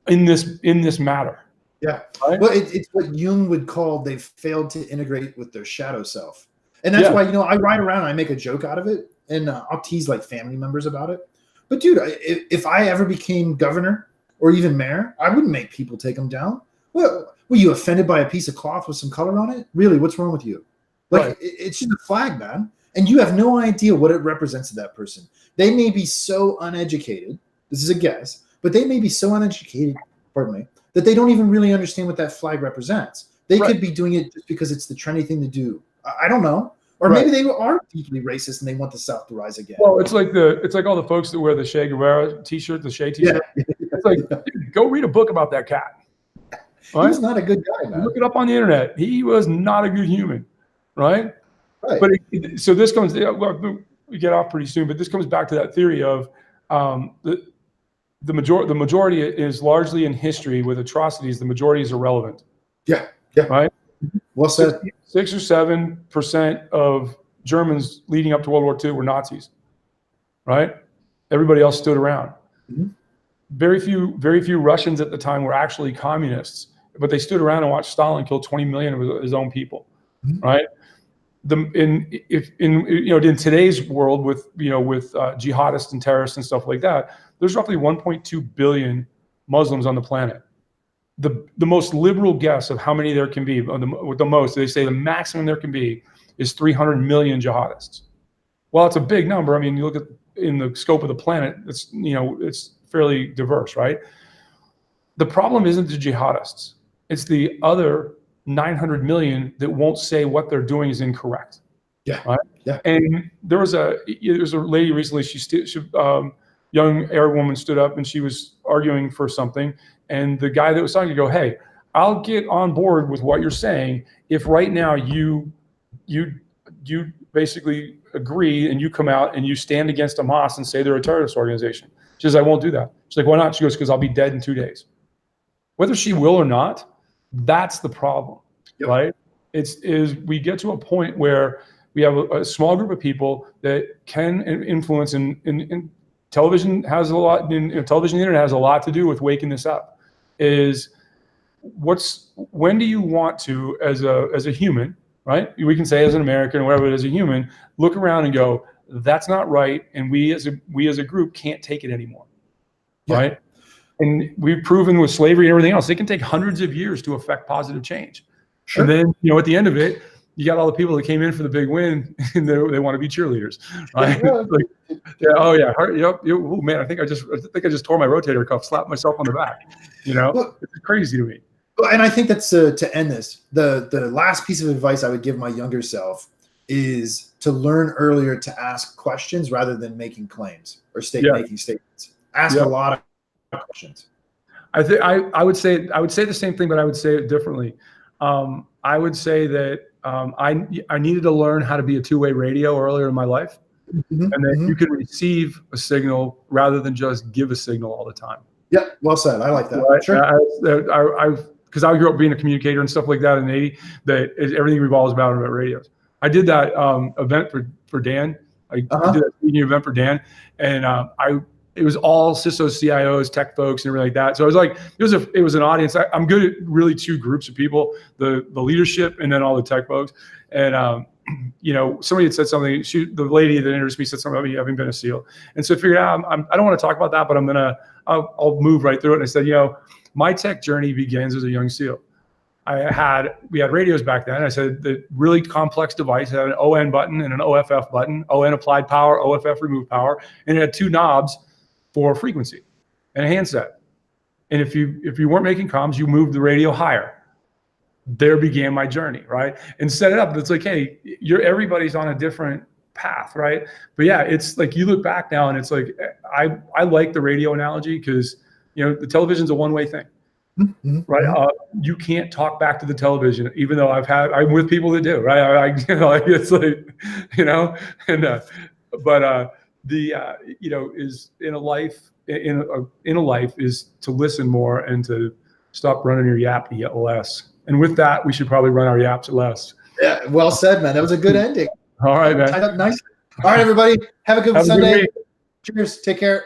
in this matter. Yeah. Right? Well, it's what Jung would call they've failed to integrate with their shadow self. And that's why, I ride around and I make a joke out of it, and I'll tease like family members about it. But dude, if I ever became governor or even mayor, I wouldn't make people take them down. Well, were you offended by a piece of cloth with some color on it? Really, what's wrong with you? Like, right. It's just a flag, man. And you have no idea what it represents to that person. They may be so uneducated. This is a guess, but they may be so uneducated, pardon me, that they don't even really understand what that flag represents. They could be doing it just because it's the trendy thing to do. I don't know. Or maybe they are deeply racist and they want the South to rise again. Well, it's like all the folks that wear the Che Guevara T-shirt, the Che T-shirt. Yeah. It's like, dude, go read a book about that cat. Right? He was not a good guy, man. Look it up on the internet. He was not a good human, right? Right. But so this comes. We get off pretty soon, but this comes back to that theory of the majority is largely in history with atrocities. The majority is irrelevant. Yeah. Right. Well said. 6 or 7% of Germans leading up to World War II were Nazis. Right. Everybody else stood around. Mm-hmm. Very few Russians at the time were actually communists, but they stood around and watched Stalin kill 20 million of his own people. Mm-hmm. Right. In today's world with jihadists and terrorists and stuff like that, there's roughly 1.2 billion Muslims on the planet. The most liberal guess of how many there can be, with the most, they say the maximum there can be is 300 million jihadists. Well, it's a big number. I mean, you look at in the scope of the planet, it's fairly diverse, right? The problem isn't the jihadists. It's the other 900 million that won't say what they're doing is incorrect. Yeah. Right. Yeah. And there was a lady recently. She young Arab woman stood up and she was arguing for something. And the guy that was talking to go, hey, I'll get on board with what you're saying if right now you basically agree and you come out and you stand against Hamas and say they're a terrorist organization. She says, I won't do that. She's like, why not? She goes, because I'll be dead in 2 days. Whether she will or not, that's the problem, right? We get to a point where we have a small group of people that can influence, and television has a lot. Television and the internet has a lot to do with waking this up. When do you want to, as a human, right? We can say as an American or whatever, but as a human, look around and go, that's not right, and we as a group can't take it anymore, right? And we've proven with slavery and everything else, it can take hundreds of years to affect positive change. Sure. And then, at the end of it, you got all the people that came in for the big win and they want to be cheerleaders, right? Oh man, I think I just tore my rotator cuff, slapped myself on the back. It's crazy to me. Well, and I think that's to end this. The last piece of advice I would give my younger self is to learn earlier to ask questions rather than making claims or making statements. Ask a lot of questions. I think I would say the same thing, but I would say it differently. I would say that I needed to learn how to be a two-way radio earlier in my life, and that you can receive a signal rather than just give a signal all the time. Yeah, well said. I like that. Right? Sure. Because I grew up being a communicator and stuff like that in the Navy, that everything revolves about radios. I did that event for Dan. I did that speaking event for Dan, and it was all CISOs, CIOs, tech folks, and everything like that. So I was like, it was an audience. I'm good at really two groups of people: the leadership and then all the tech folks. And somebody had said something. The lady that introduced me said something about me having been a SEAL, and so I figured out I don't want to talk about that, but I'll move right through it. And I said, my tech journey begins as a young SEAL. We had radios back then. I said the really complex device had an ON button and an OFF button, ON applied power, OFF remove power, and it had two knobs for frequency. and a handset. And if you weren't making comms, you moved the radio higher. There began my journey, right? And set it up. It's like, hey, everybody's on a different path, right? But yeah, it's like you look back now and it's like, I like the radio analogy because, the television's a one-way thing, right? You can't talk back to the television, even though I'm with people that do, right? It's like, is in a life is to listen more and to stop running your yap yet less. And with that, we should probably run our yaps less. Yeah, well said, man. That was a good ending. All right, man. Tied up nicely. All right, everybody. Have a good Sunday. Good week. Cheers. Take care.